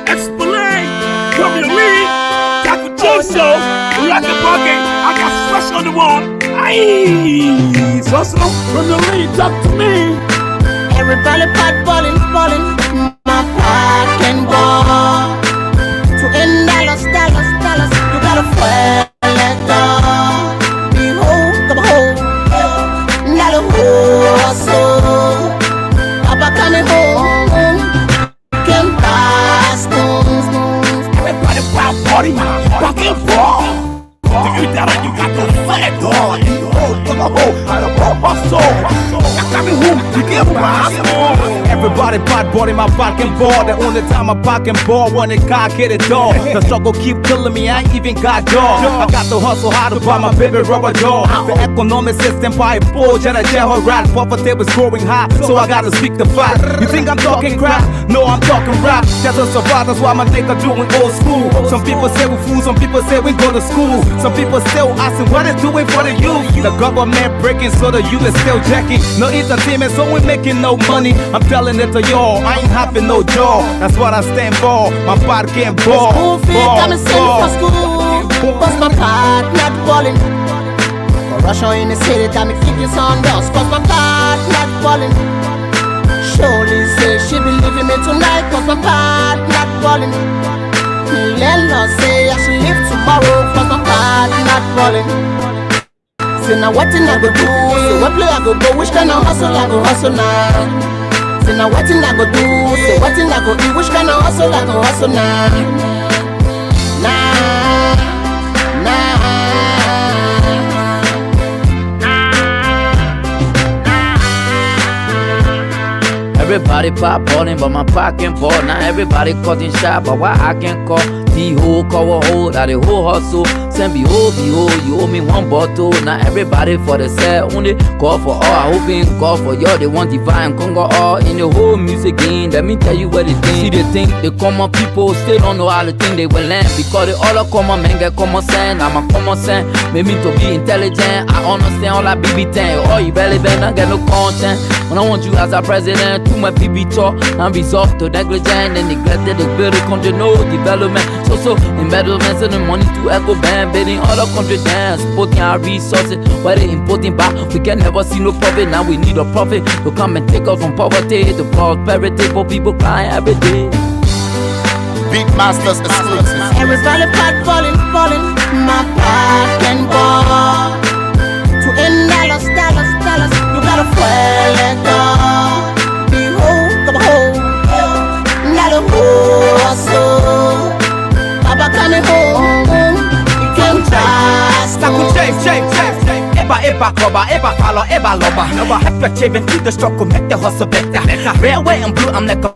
Explain, come your lead, Taco Joso, Rocket Bucket, I got fresh on the wall. Aye, so from the lead, talk to me. Everybody pot balling, my pot can ball. To end dollars, you gotta fuel it up. Behold, come home, not a hustle. Papa coming home, can pass stones. Everybody pop party, rock and ball. To eat that, you got to flat door. In the hole, come on, out of all hustle. Coming home, you get everybody pot body, my pocket ball. The only time I pocket ball when the car get it dog. The struggle keep killing me, I ain't even got job. I got to hustle hard to buy my baby rubber jaw. The economic system by bull, Jenna Jail rat. Poverty was growing high, so I gotta speak the fact. You think I'm talking crap? No, I'm talking rap. Just to survive, that's why my nigga doing old school. Some people say we fools, some people say we go to school. Some people still asking what it's doing for the youth. The government breaking, so the youth is still jacking. No entertainment, so we making no money. I'm telling it to y'all, I ain't having no job. That's what I stand for. My pot can't ball. School fee coming send for school, cause my pot not balling. Corruption in the city, time me keep your son dust, cause my pot not balling. Surely say she be leaving me tonight, cause my pot not balling. Landlord say I should leave tomorrow, cause my pot not balling. Say now what I go do, say what play I go go, which kind of hustle I go hustle now. Say now what I go do, say what I go do, which kind of hustle I go hustle now. Everybody pop ballin', but my pocket ball. Now everybody cutting shot, but why I can't call the whole cover hold, that the whole hustle. Send behold, you owe me one bottle. Now everybody for the set, only call for all. I hoping call for y'all, they want divine Congo all in the whole music game. Let me tell you what they think. See they think, the common people still don't know how to think they will land. Because they all are common men get common sense. I'm a common sense, made me to be intelligent. I understand all I BB10. All you relevant, I get no content. When I want you as a president, too much BB talk, and resort to negligent and neglected the building country, no development. So embezzlement and the money to echo band, bidding all the country dance, putting our resources where they importing back. We can never see no profit, now we need a profit to come and take us from poverty to prosperity for people crying every day. Beat Masters exclusive. Everybody pot falling, my pot can ball. To end dollars, you gotta fuel it up. Behold, come home, not a hustle. Papa coming home, you can trust. Taco Eba cover, eba follow, eba lover. After achieving to the struggle, make the hustle better. Red, white, and blue, I'm like a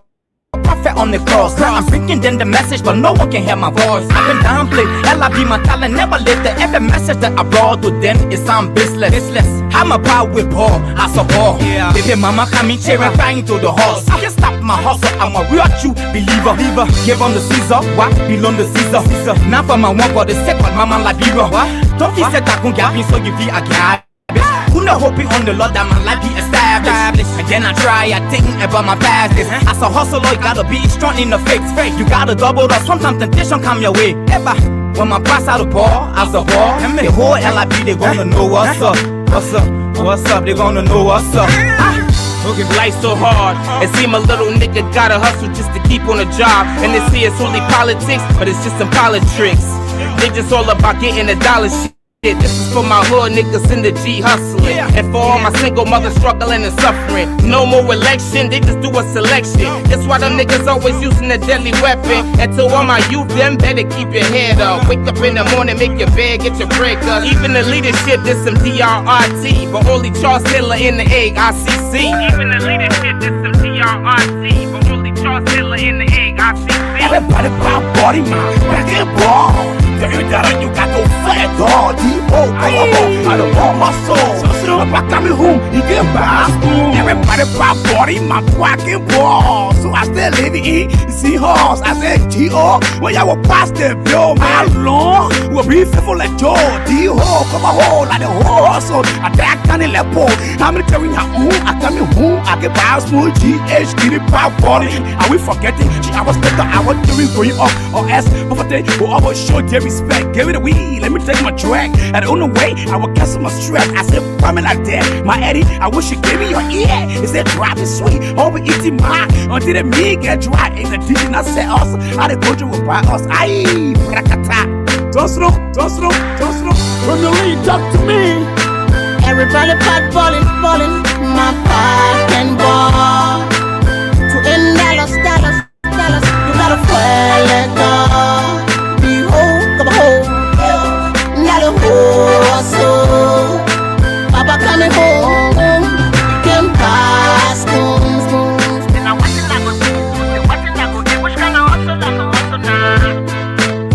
prophet on the cross. I'm speaking in the message, but no one can hear my voice. I've been downplayed, Ella be my talent, never lived it. Every message that I brought to them is I'm business. I'm about with ball, I support. Baby mama coming cheering, crying to the horse. I can't stop my hustle, I'm a real true believer. Give on the Caesar, what belong the Caesar. Now for my one for the second, mama like Bira. Don't be said that can get me, so you be a guy. Who not hoping on the Lord that my life be established. And then I try, I think about my past. As a hustler, you gotta be strong in the faith. You gotta double up, sometimes temptation come your way. Ever, when my pass out the ball, as a ball, the whole LIB, they gonna know what's up. What's up, they gonna know what's up. Working life so hard, it seem a little nigga gotta hustle just to keep on a job. And they say it's only politics, but it's just some politics. They just all about getting the dollar shit. This is for my hood niggas in the G hustling, and for all my single mothers struggling and suffering. No more election, they just do a selection. That's why them niggas always using a deadly weapon. And to all my youth, them better keep your head up. Wake up in the morning, make your bed, get your break up. Even the leadership did some DRRT, but only Charles Taylor in the egg, ICC. Even the leadership did some DRRT, but only Charles Taylor in the egg, ICC. Everybody pop body, man, back and ball. tell you that you got to fight God. I don't want my soul. My back coming home, he get back. Everybody pop body, my quacking ball. So I still live in Seahawks. I said, G.O. when y'all will pass the bill, my long will be faithful like Joe. D.O. come a hole like the horse. So I back on the level. I'm gonna tell you how I come home. I get by a small GH, get it pop body. Are we forgetting? I was better, I was doing going off or S. But they will always show their respect. Give it a wee, let me take my track. And on the way, I will cancel my stress. I said, coming like that. My Eddie, I wish you gave me your ear. Is that driving sweet? Over eating mine until the meat get dry. In the kitchen, I said us. How the country will buy us. Aye, brakata. Just look. From the lead, talk to me. Everybody pot balling. My pot can ball. To end Dallas. You gotta fuel it up. Behold, come on, not a horse. Papa coming home, can pass spoons. And I watching that go do, which kind of hustle now.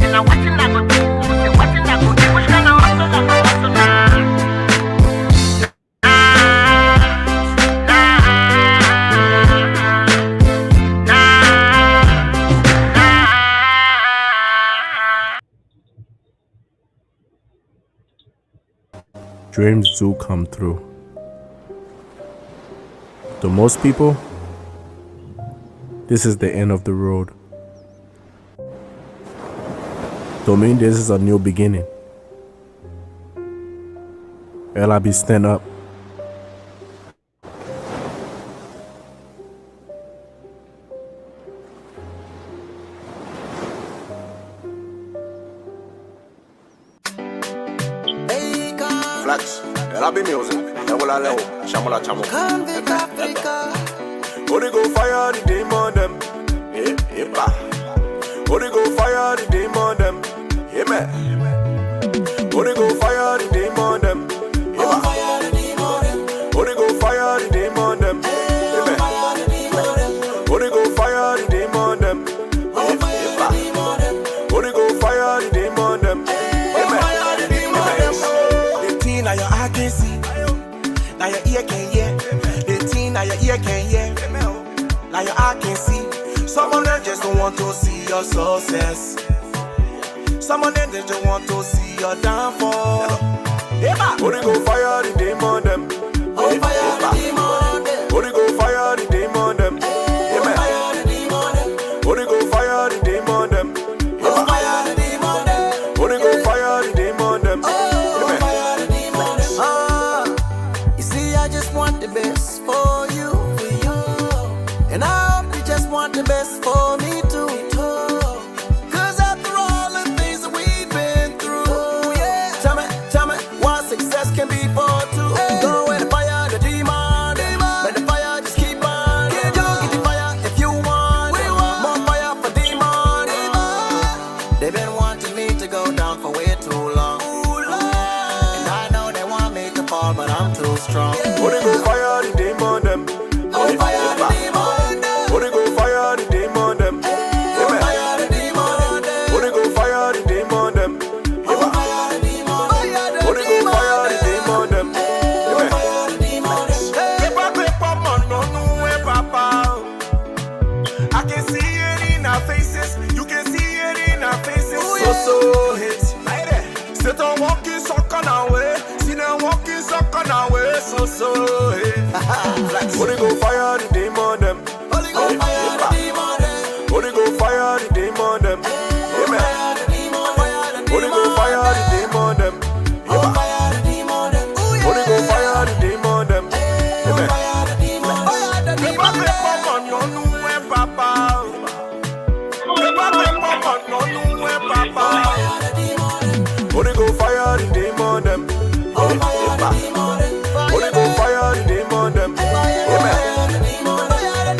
And I watching that go do, which kind of hustle now. Dreams do come true. To most people, this is the end of the road. To me, this is a new beginning. LIB stand up. Flax, LIB music. Ewola lewo, chamola chamo. Odi go fire the demon them. Epa. Odi go fire the demon them. Amen. Odi go fire the demon them. Odi go fire the demon them. Amen. Odi go fire the demon them. Epa. Odi go fire the demon them. Now your eye can see, now your ear can hear. The thing now your ear can hear, now your eye can see. Some of them just don't want to see your success. Some of them just want to see your downfall. Odi go fire the demon them. Oh, fire the demon them. Odi go fire the demon them. Fire the demon them. Odi go fire the demon them. Oh, fire the demon them. Odi go fire the demon them. You see, I just want the best for you, and I hope you just want the best for me too. Cause after all the things that we've been through, tell me what success can be for two. Go and fire the demon, let the fire just keep on. Get the fire if you want, more fire for demon. They've been wanting me to go down for way too long, and I know they want me to fall, but I'm too strong. Odi go fire the demon them. Oh, fire the demon them. Odi go fire the demon them. Oh, fire the demon them. Odi go fire the demon them. Oh, fire the demon them. Odi go fire the demon them. Oh, fire the demon them. Papa. I can see it in our faces. You can see it in our faces. So hit. Sit on walking sock on our way. See them walking sock on our way. So hit. Odi go fire the demon them. Holy go fire the demon them. Odi go fire the demon them. Amen. Fire the demon, fire the demon. Odi go fire the demon them. Oh, fire the demon them. Odi go fire the demon them. Amen. Fire the demon, fire the demon. Papa. Odi go fire the demon them. Odi go fire the demon them. Amen.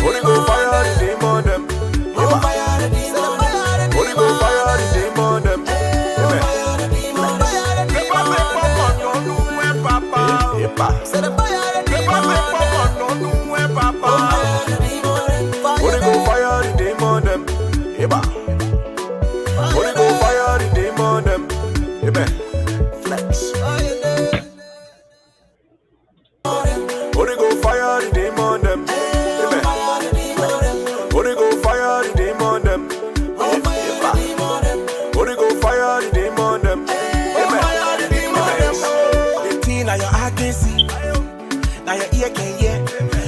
Odi go fire the demon them. Odi go fire the demon them. Amen. Odi go fire the demon them. Eba. Odi go fire the demon them. Amen. Flex. Holy go fire the demon them. Amen. Holy go fire the demon them. Holy go fire the demon them. Amen. The thing now your eye can see, now your ear can hear.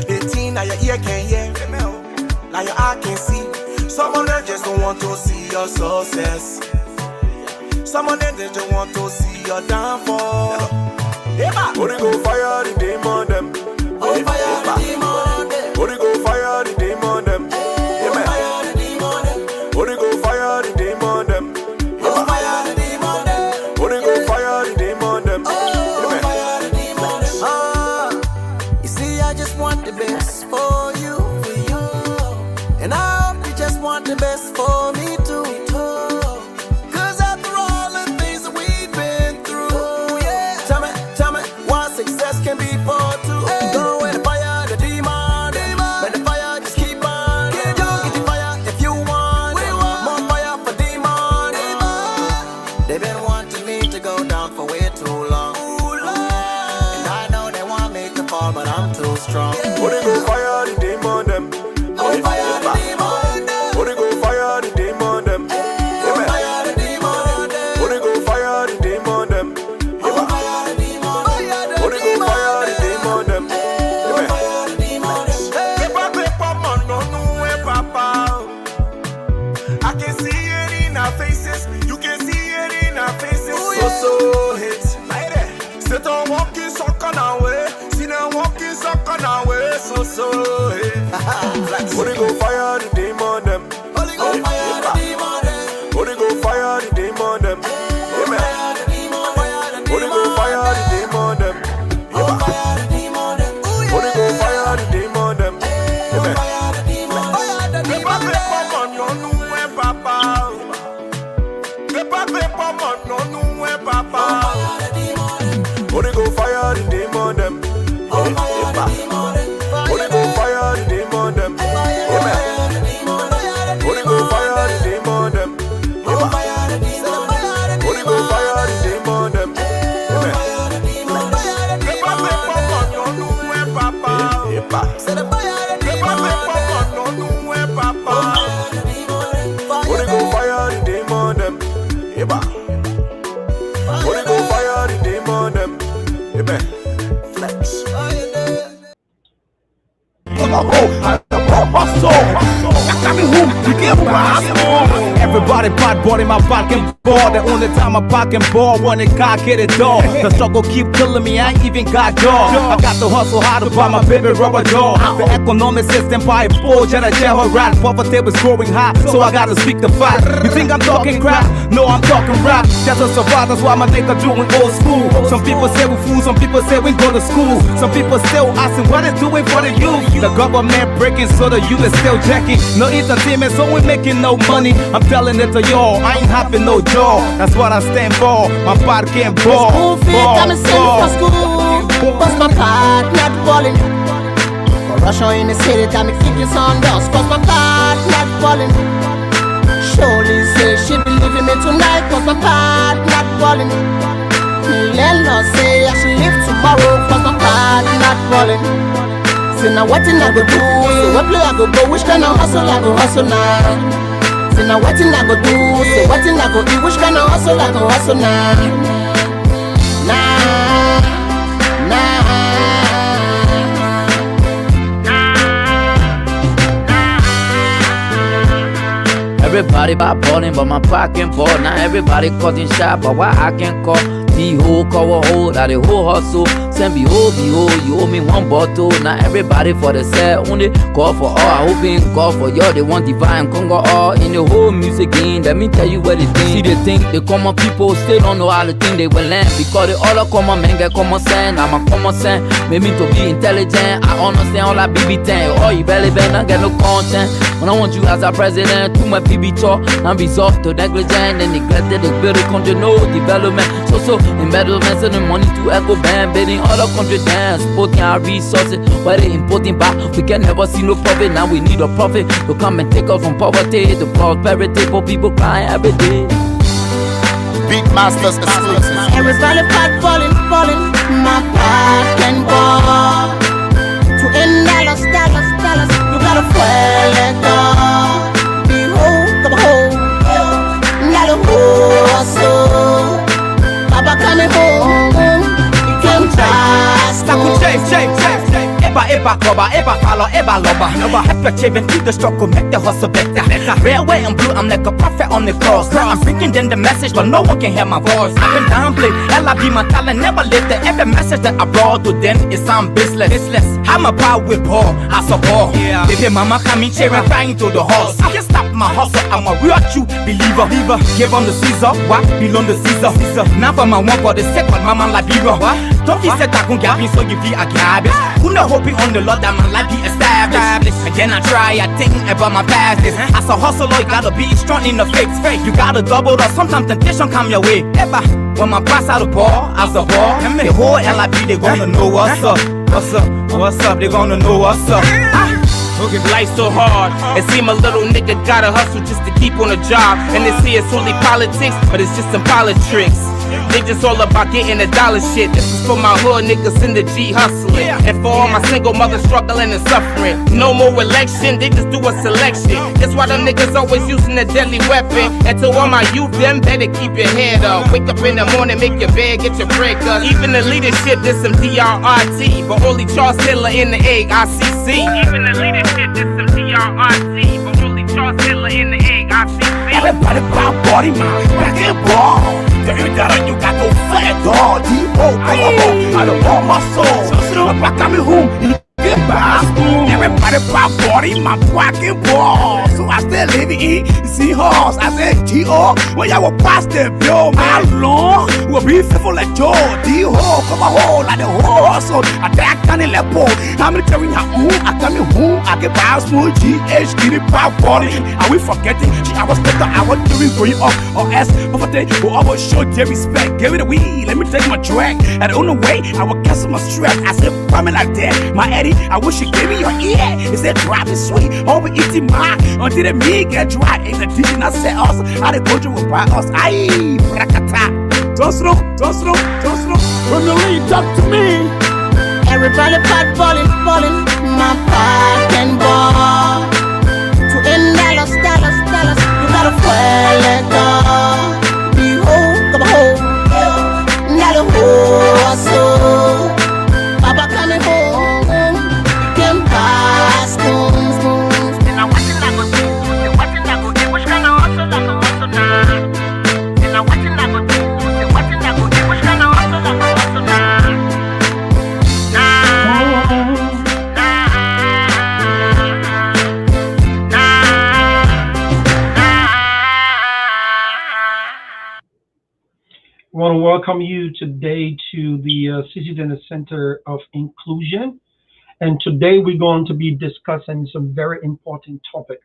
The thing now your ear can hear, now your eye can see. Some of them just don't want to see your success. Some of them just want to see your downfall. Holy go fire the demon them. Holy fire the demon them. Holy go fire the demon them. Amen. Holy go fire the demon them. Holy fire the demon them. Holy go fire the demon them. Amen. You see, I just want the best for you, and I hope you just want the best for me too. Cause after all the things that we've been through, yeah. Tell me, what success can be for two. Go with the fire, the demon. Let the fire just keep on. Get the fire if you want. More fire for demon. They've been wanting me to go down for way too long. And I know they want me to fall, but I'm too strong. Holy go fire the demon them. Holy fire the demon. Holy go fire the demon them. Amen. Holy go fire the demon them. Holy go fire the demon them. Amen. I can see it in our faces. You can see it in our faces. So hits. C'est un walk qui s'en connaît, ouais. C'est un walk qui s'en connaît, ouais. So hit. Holy go fire the demon them. Holy go fire the demon them. Holy go fire the demon them. Amen. Holy go fire the demon them. Holy fire the demon them. Holy go fire the demon them. Amen. Holy go fire the demon them. Holy go fire the demon them. Amen. Holy go fire the demon them. Holy go fire the demon them. Amen. Holy go fire the demon them. Holy go fire the demon them. Amen. Flex. Everybody pot bought in my pocket ball. The only time I pocket ball when the cock hit it door. The struggle keep killing me, I ain't even got jaw. I got to hustle hard to buy my baby rubber jaw. The economic system pipe full, Jenna Jeho rat. Poverty was growing high, so I gotta speak the fact. You think I'm talking crap? No, I'm talking rap. Just to survive, that's why my nigga doing old school. Some people say we fool, some people say we go to school. Some people still asking what they doing for the youth. The government breaking, so the youth is still jacking. No entertainment, so we making no money. I'm telling it to y'all, I ain't having no jaw. That's what I stand for. My part can't ball. School fee, I'm sending for school. Cause my part not falling. Corruption in the city, got me kicking some dust. Cause my part not falling. Surely say she be leaving me tonight. Cause my part not falling. Landlord say I should leave tomorrow. Cause my part not falling. Say now what I go do? Say what play I go go? Which kind of hustle I go hustle now? Say now what I go do? Say what I go do? Which kind of hustle I go hustle now? Everybody balling, but my pocket ball. Now everybody cutting shot, but why I can't call? The whole cover hold, that the whole hustle. Send behold, you owe me one bottle. Now everybody for the set, only call for all. I hope in call for y'all, they want divine congo all in the whole music game. Let me tell you what they think. See they think, the common people still don't know how to think they will land. Because they all are common men get common sense. I'm a common sense, made me to be intelligent. I understand all that BB10. Oh, you relevant, I get no content. When I want you as a president, too much BB talk, and resort to negligent and neglected the building country, no development. So, embezzlement, sending money to Echo Band, bidding all the country dance, supporting our resources, where they importing back. We can never see no profit, now we need a profit to come and take us from poverty to prosperity for people crying every day. Beatmasters exclusive. Everybody pot balling, balling, my pot can ball. To end dollars, dollars, dollars, you gotta fuel it up. Behold, come on, not a hustle. Papa coming home, you can trust. Eba koba, eba follow, eba loba. After achieving to the struggle, make the hustle better. Red, white, and blue, I'm like a prophet on the cross. I'm bringing them the message, but no one can hear my voice. I've been downplayed, Ella be my talent, never lived it. Every message that I brought to them is I'm business. I'm a power with ball, I support. Baby mama coming cheering, crying to the horse. I can't stop my hustle, I'm a real true believer. Give on the Caesar, what belong the Caesar. Now for my one for the second, mama like Biro. Don't be said I can get me, so you be a garbage. Who know hoping on the Lord that my life be established. Again I try, I think about my past. As a hustler, you gotta be strong in the faith. You gotta double up, sometimes temptation come your way. Ever when my pass out the ball, as a ball, the whole LIB they gonna know what's up. What's up, they gonna know what's up. Life so hard, it seem a little nigga gotta hustle just to keep on a job. And they say it's only politics, but it's just some politics. They just all about getting the dollar shit. This is for my hood niggas in the G hustling. And for all my single mothers struggling and suffering. No more election, they just do a selection. That's why them niggas always using a deadly weapon. And to all my youth, them better keep your head up. Wake up in the morning, make your bed, get your break up. Even the leadership did some DRRT, but only Charles Taylor in the egg, ICC. Even the leadership did some DRRT, but only Charles Taylor in the egg, ICC. Everybody pop body, man, back and ball. Tell you that you got to fat dog, D.O. I don't want my soul. I'm back coming home. Everybody pop body, my pocket ball. So I still live in Seahawks. I said, G.O. when y'all will pass the bill, my long will be faithful like Joe. D.O. come a hole like the horse. So I can't lepo. I'm telling you, I come home. I get by smooth GH, get it pop body. Are we forgetting? I was better, I was doing going up or S. But they will always show their respect. Give it a wee, let me take my track. And on the way, I will cancel my strap. I said, coming like that, my Eddie. I wish you gave me your ear. It said drop it sweet. All we eating mine until the meat get dry. In the teaching I said us, how the culture will buy us. Aye, brakata. Don't slow. From the lead, talk to me. Everybody pot balling, balling, my pot can ball. To end dollars, dollars, dollars, you gotta fuel it up. Behold, come home, not a hustle. Papa coming home, you can pass spoons. And I watch it like a do, and watch it like a do, which kind of hustle like a hustle now. And I watch it like a do, and watch it like a do, which kind of hustle like a hustle now. I want to welcome you today to the Citizen Center of Inclusion. And today we're going to be discussing some very important topics.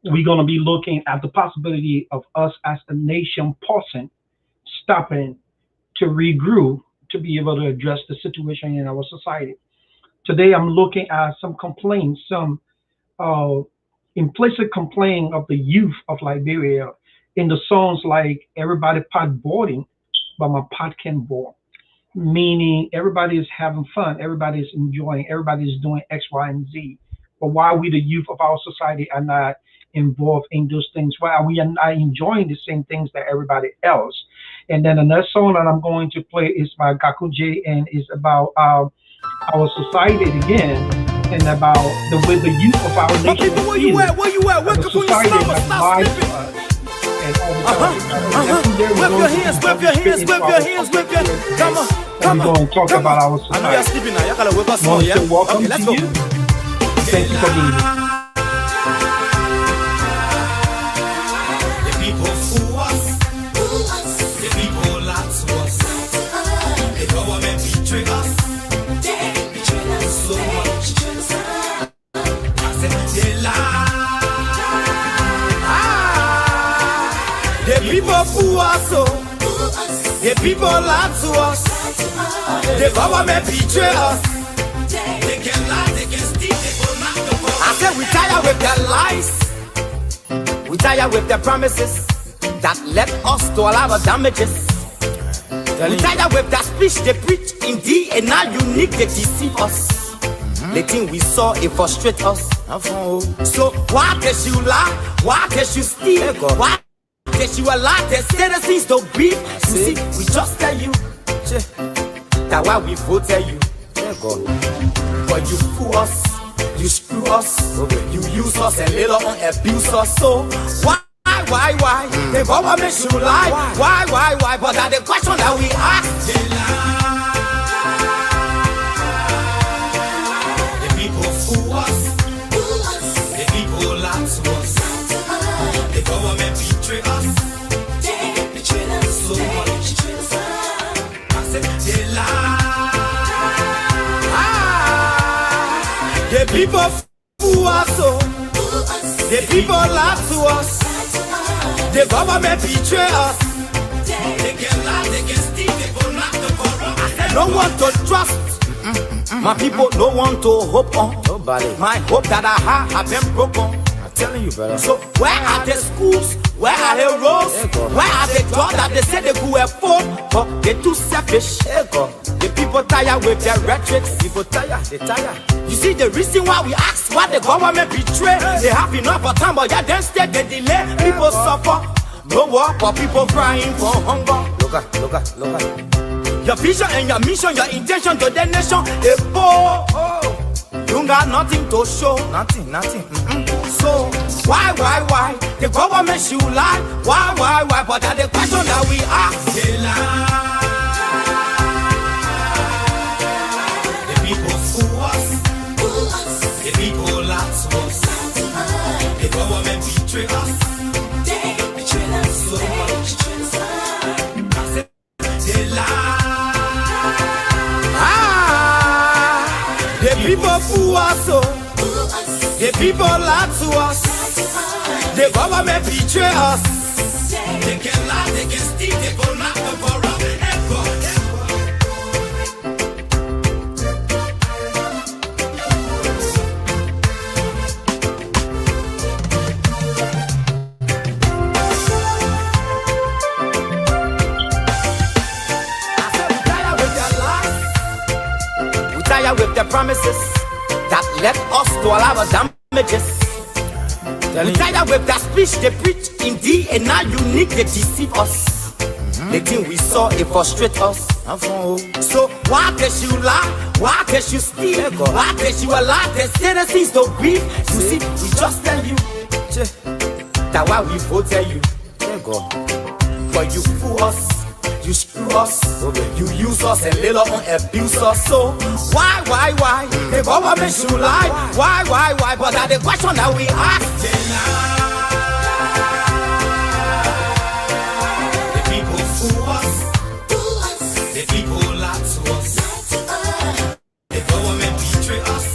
We're going to be looking at the possibility of us as a nation pausing, stopping to regroup, to be able to address the situation in our society. Today I'm looking at some complaints, some implicit complaint of the youth of Liberia in the songs like Everybody Pot Boarding, but my pot can board. Meaning everybody is having fun, everybody is enjoying, everybody is doing X, Y, and Z. But why we, the youth of our society, are not involved in those things? Why we are not enjoying the same things that everybody else? And then another song that I'm going to play is by Gaku J, and is about our society again, and about the way the youth of our nation is Where you at? Wake up on your slumber, stop sleeping. And all the Whip your hands. Come on. We're going to talk about our society. I know you're sleeping now. Y'all gotta whip us Want on, yeah? to welcome Okay, let's to go. you. Thank you for being here. The people fool us. The people lie to us. The government betray us. So much. I said they lie. The people fool us, the people lie to us. The government betray us. They can lie, they can steal, they will not the world. I said we tired with their lies. We tired with their promises. that led us to a lot of damages. We tired with that speech they preach indeed, and now unique they deceive us. The thing we saw it frustrate us. So why did you lie? Why did you steal? Why did you allow the citizens to grieve? You see, we just tell you that why we voted you. But you fool us, you screw us, you use us and later on abuse us. So why? The government should lie. Why? But that's the question that we ask. They lie. The people fool us. The people lie to us. The government betray us. They betray us so much. I said they lie. The people fool us. The people lie to us. The government betray us. They can lie, they can steal, they go knock the corrupt. I said no one to trust. My people, no one to hope on. Nobody. My hope that I have been broken. I'm telling you, brother. So where are the schools? Where are the roads? Where are the jobs that they say they could afford? But they're too selfish. The people tired with their rhetoric. People tired, they tired. You see the reason why we ask why the government betray. They have enough of time, but yeah, then stay they delay. People suffer, no work, but people crying for hunger. Look at. Your vision and your mission, your intention to the nation, they poor. You got nothing to show. Nothing. So why? The government should lie. Why? But that's the question that we ask. They lie. The people fool us. The people lie to us. The government betray us. They betray us so much. I said they lie. The people fool us. The people lie to us. The government betray us. They can lie, they can steal, they go knock the corrupt. With the promises that led us to a lot of damages. We tired with that speech they preach indeed, and now unique they deceive us. The thing we saw it frustrate us. So why did you lie? Why did you steal? Why did you allow the citizens to grieve? You see, we just tell you that why we voted you. But you fool us. You screw us, you use us and later on abuse us. So why? The government should lie. Why? But that's the question that we ask. They lie. The people fool us. The people lie to us. The government betray us.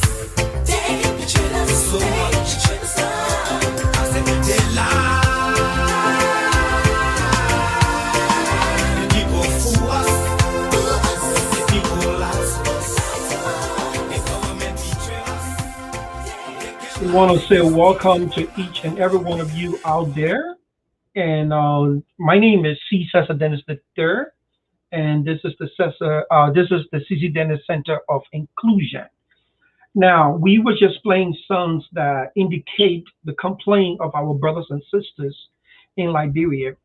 They betray us so much. I said they lie. We want to say welcome to each and every one of you out there. And my name is C. Cesar Dennis III, and this is the CC Dennis Center of Inclusion. Now, we were just playing songs that indicate the complaint of our brothers and sisters in Liberia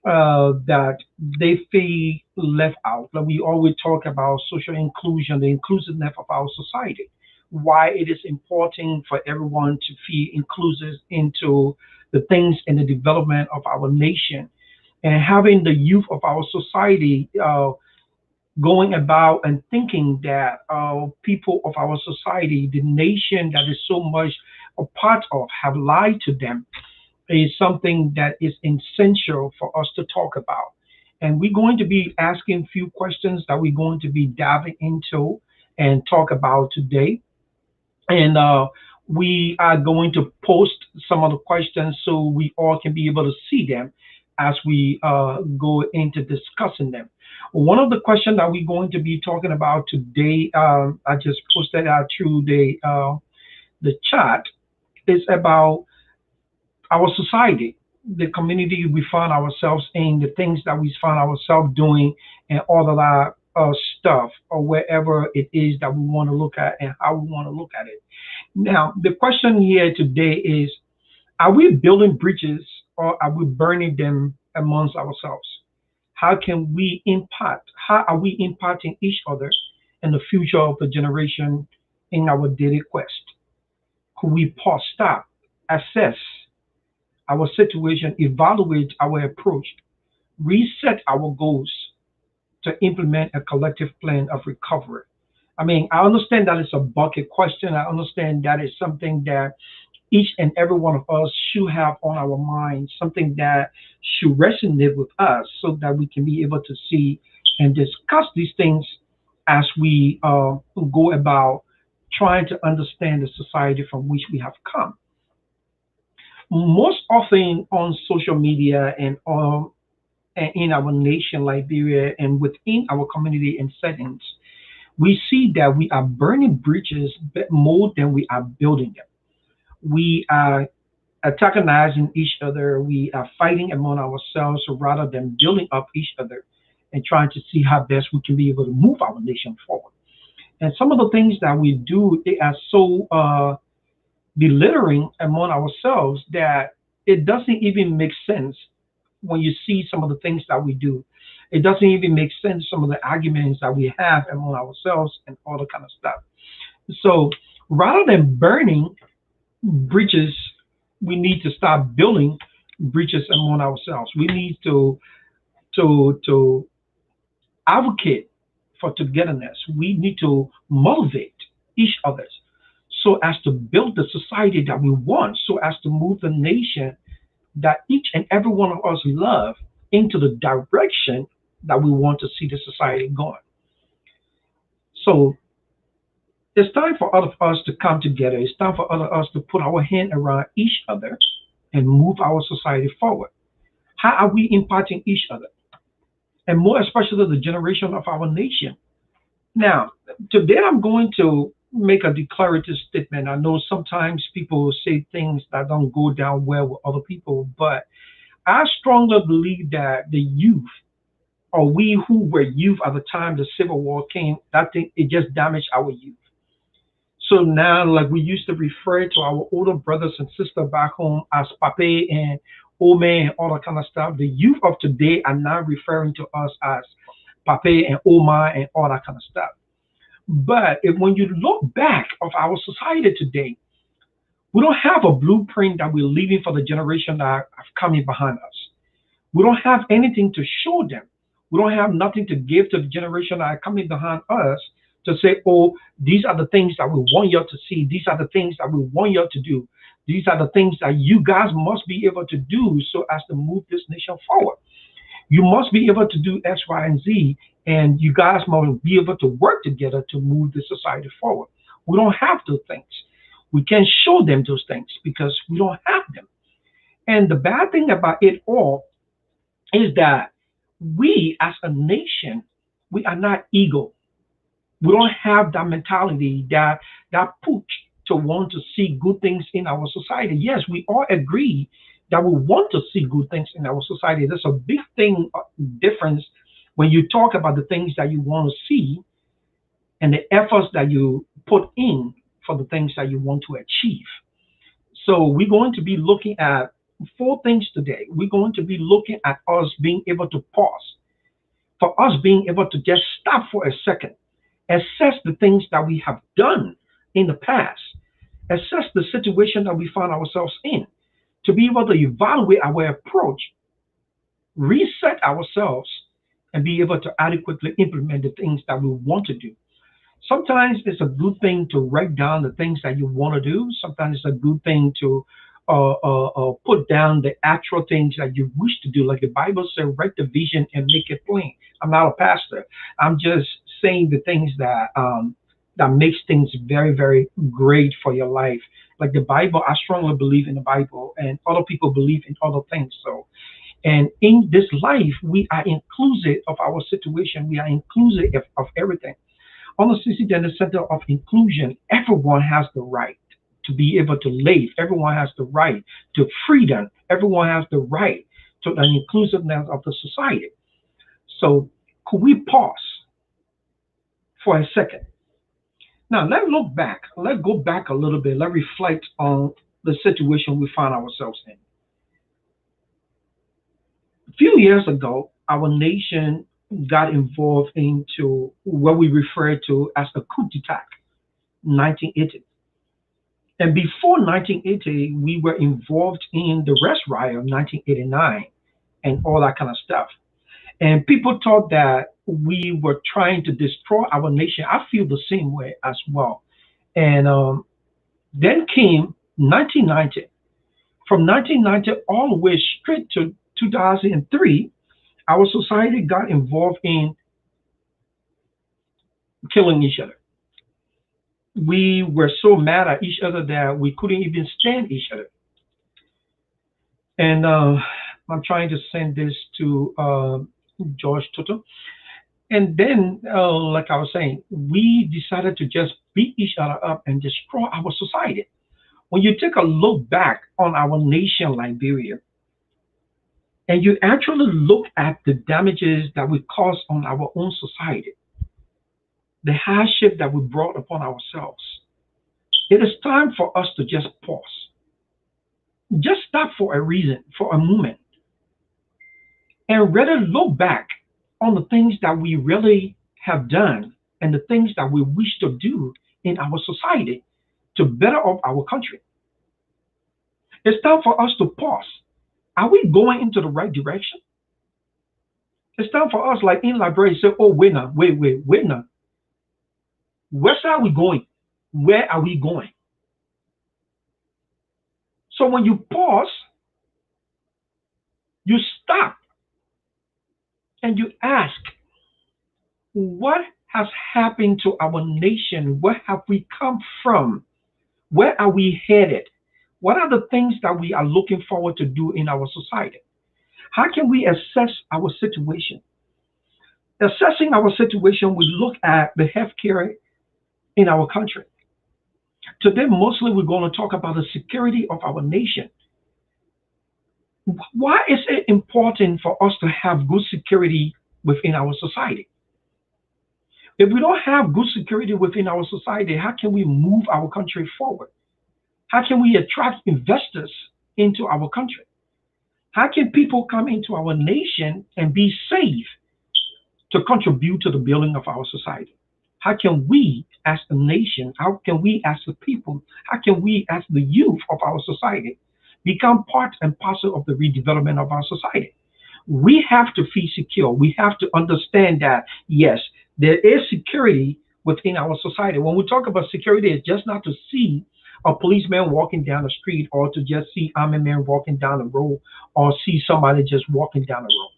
that they feel left out. Like we always talk about social inclusion, the inclusiveness of our society, why it is important for everyone to feel inclusive into the things in the development of our nation, and having the youth of our society going about and thinking that people of our society, the nation that is so much a part of, have lied to them, is something that is essential for us to talk about. And we're going to be asking a few questions that we're going to be diving into and talk about today. And we are going to post some of the questions so we all can be able to see them as we go into discussing them. One of the questions that we're going to be talking about today, I just posted out through the chat, is about our society. the community we find ourselves in, the things that we find ourselves doing, and all of that stuff, or wherever it is that we want to look at and how we want to look at it. Now, the question here today is, are we building bridges or are we burning them amongst ourselves? How can we impact? How are we impacting each other and the future of the generation in our daily quest? Could we pause, stop, assess our situation, evaluate our approach, reset our goals to implement a collective plan of recovery? I mean, I understand that it's a bucket question. I understand that it's something that each and every one of us should have on our minds, something that should resonate with us so that we can be able to see and discuss these things as we go about trying to understand the society from which we have come. Most often on social media and in our nation, Liberia, and within our community and settings, we see that we are burning bridges more than we are building them. We are antagonizing each other. We are fighting among ourselves rather than building up each other and trying to see how best we can be able to move our nation forward. And some of the things that we do, they are so belittling among ourselves that it doesn't even make sense when you see some of the things that we do. It doesn't even make sense, some of the arguments that we have among ourselves and all the kind of stuff. So rather than burning bridges, we need to start building bridges among ourselves. We need to advocate for togetherness. We need to motivate each other so as to build the society that we want, so as to move the nation that each and every one of us love into the direction that we want to see the society going. So it's time for all of us to come together. It's time for all of us to put our hand around each other and move our society forward. How are we impacting each other? And more especially the generation of our nation. Now, today I'm going to make a declarative statement. I know sometimes people say things that don't go down well with other people, but I strongly believe that the youth, or we who were youth at the time the Civil War came, that thing, it just damaged our youth. So now, like we used to refer to our older brothers and sisters back home as pape and old man and all that kind of stuff, the youth of today are now referring to us as pape and old man and all that kind of stuff. But when you look back of our society today, we don't have a blueprint that we're leaving for the generation that are coming behind us. We don't have anything to show them. We don't have nothing to give to the generation that are coming behind us to say, oh, these are the things that we want you to see. These are the things that we want you to do. These are the things that you guys must be able to do so as to move this nation forward. You must be able to do X, Y, and Z, and you guys must be able to work together to move the society forward. We don't have those things. We can't show them those things because we don't have them. And the bad thing about it all is that we as a nation, we are not ego. We don't have that mentality, that push to want to see good things in our society. Yes, we all agree that we want to see good things in our society. There's a big thing difference when you talk about the things that you want to see and the efforts that you put in for the things that you want to achieve. So we're going to be looking at four things today. We're going to be looking at us being able to pause, for us being able to just stop for a second, assess the things that we have done in the past, assess the situation that we find ourselves in, to be able to evaluate our approach, reset ourselves, and be able to adequately implement the things that we want to do. Sometimes it's a good thing to write down the things that you want to do. Sometimes it's a good thing to put down the actual things that you wish to do. Like the Bible says, write the vision and make it plain. I'm not a pastor. I'm just saying the things that makes things very, very great for your life. Like the Bible, I strongly believe in the Bible, and other people believe in other things. So, and in this life, we are inclusive of our situation. We are inclusive of everything. On the CC Dental Center of Inclusion, everyone has the right to be able to live. Everyone has the right to freedom everyone has the right to the inclusiveness of the society. So could we pause for a second? Now let's look back. Let's go back a little bit. Let's reflect on the situation we find ourselves in. A few years ago, our nation got involved into what we refer to as the coup d'etat, 1980. And before 1980, we were involved in the Rest Riot of 1989 and all that kind of stuff. And people thought that we were trying to destroy our nation. I feel the same way as well. And then came 1990. From 1990 all the way straight to 2003, our society got involved in killing each other. We were so mad at each other that we couldn't even stand each other. And I'm trying to send this to George Toto. And then, like I was saying, we decided to just beat each other up and destroy our society. When you take a look back on our nation, Liberia, and you actually look at the damages that we caused on our own society, the hardship that we brought upon ourselves, it is time for us to just pause. Just stop for a reason, for a moment, and rather look back on the things that we really have done and the things that we wish to do in our society to better up our country. It's time for us to pause. Are we going into the right direction? It's time for us, like in Liberia, to say, oh, wait now, wait now. Where are we going? Where are we going? So when you pause, you stop and you ask, what has happened to our nation? Where have we come from? Where are we headed? What are the things that we are looking forward to do in our society? How can we assess our situation? Assessing our situation, we look at the healthcare in our country. Today, mostly we're going to talk about the security of our nation. Why is it important for us to have good security within our society? If we don't have good security within our society, how can we move our country forward? How can we attract investors into our country? How can people come into our nation and be safe to contribute to the building of our society? How can we as a nation, how can we as a people, how can we as the youth of our society become part and parcel of the redevelopment of our society? We have to feel secure. We have to understand that, yes, there is security within our society. When we talk about security, it's just not to see a policeman walking down the street or to just see army men walking down the road or see somebody just walking down the road.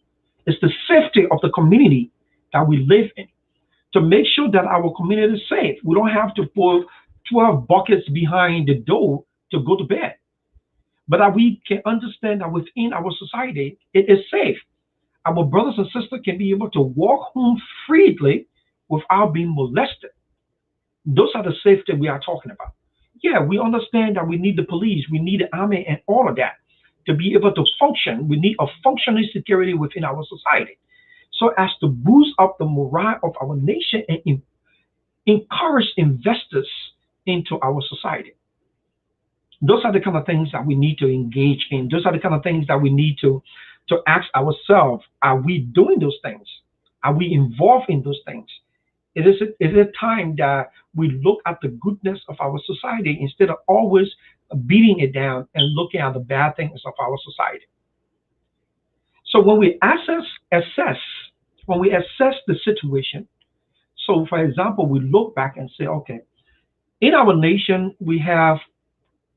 It's the safety of the community that we live in to make sure that our community is safe. We don't have to put 12 buckets behind the door to go to bed, but that we can understand that within our society, it is safe. Our brothers and sisters can be able to walk home freely without being molested. Those are the safety we are talking about. Yeah, we understand that we need the police, we need the army, and all of that to be able to function. We need a functioning security within our society, so as to boost up the morale of our nation and encourage investors into our society. Those are the kind of things that we need to engage in. Those are the kind of things that we need to ask ourselves, are we doing those things? Are we involved in those things? Is it time that we look at the goodness of our society instead of always beating it down and looking at the bad things of our society? So when we assess the situation, so for example, we look back and say, okay, in our nation, we have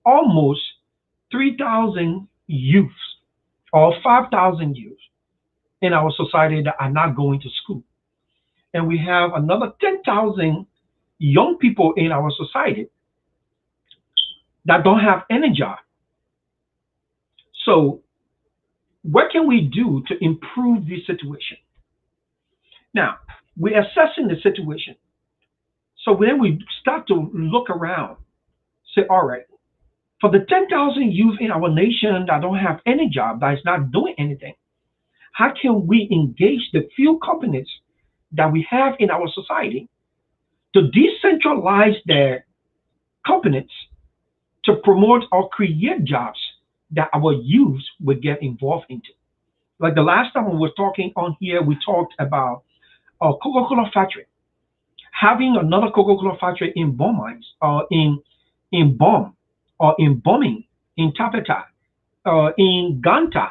almost 3,000 youths or 5,000 youths in our society that are not going to school. And we have another 10,000 young people in our society that don't have any job. So what can we do to improve this situation? Now, we're assessing the situation. So then we start to look around, say, all right, For the 10,000 youth in our nation that don't have any job, that is not doing anything, how can we engage the few companies that we have in our society to decentralize their companies to promote or create jobs that our youth would get involved into? Like the last time we were talking on here, we talked about a Coca-Cola factory. Having another Coca-Cola factory in Beaumont or in Bom or in Bombing, in Tapeta, in Ganta,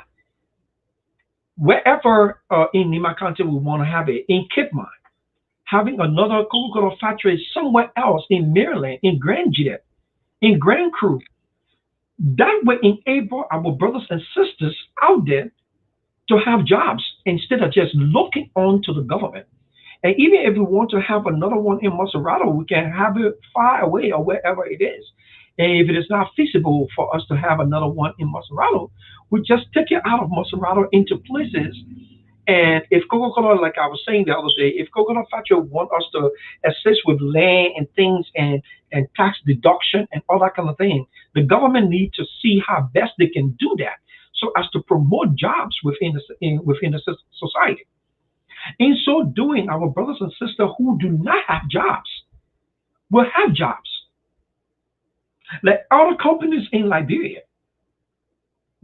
wherever in Nima County we want to have it, in Cape Mine, having another Coca-Cola factory somewhere else in Maryland, in Grand Jet, in Grand Cru, that would enable our brothers and sisters out there to have jobs instead of just looking on to the government. And even if we want to have another one in Maserado, we can have it far away or wherever it is. And if it is not feasible for us to have another one in Maserado, we just take it out of Maserado into places. And if Coca-Cola, like I was saying the other day, if Coca-Cola factory want us to assist with land and things and tax deduction and all that kind of thing, the government need to see how best they can do that so as to promote jobs within the society. In so doing, our brothers and sisters who do not have jobs will have jobs. Like other companies in Liberia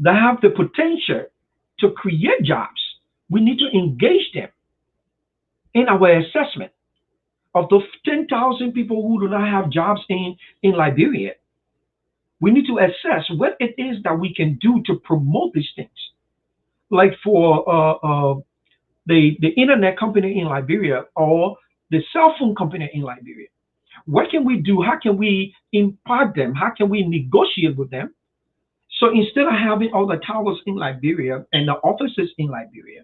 that have the potential to create jobs, we need to engage them in our assessment of the 10,000 people who do not have jobs in Liberia. We need to assess what it is that we can do to promote these things. Like for the internet company in Liberia or the cell phone company in Liberia. What can we do? How can we impart them? How can we negotiate with them? So instead of having all the towers in Liberia and the offices in Liberia,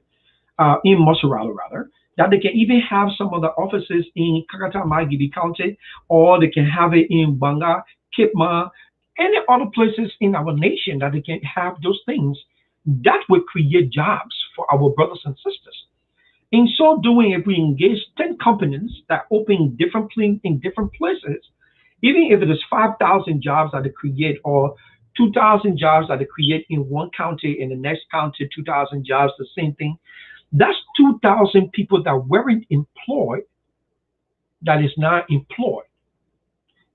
in Maserado rather, that they can even have some of the offices in Kakata Magibi County, or they can have it in Banga, Kipma, any other places in our nation that they can have those things. That would create jobs for our brothers and sisters. In so doing, if we engage 10 companies that open in different places, even if it is 5,000 jobs that they create or 2,000 jobs that they create in one county, in the next county, 2,000 jobs, the same thing, that's 2,000 people that weren't employed that is now employed.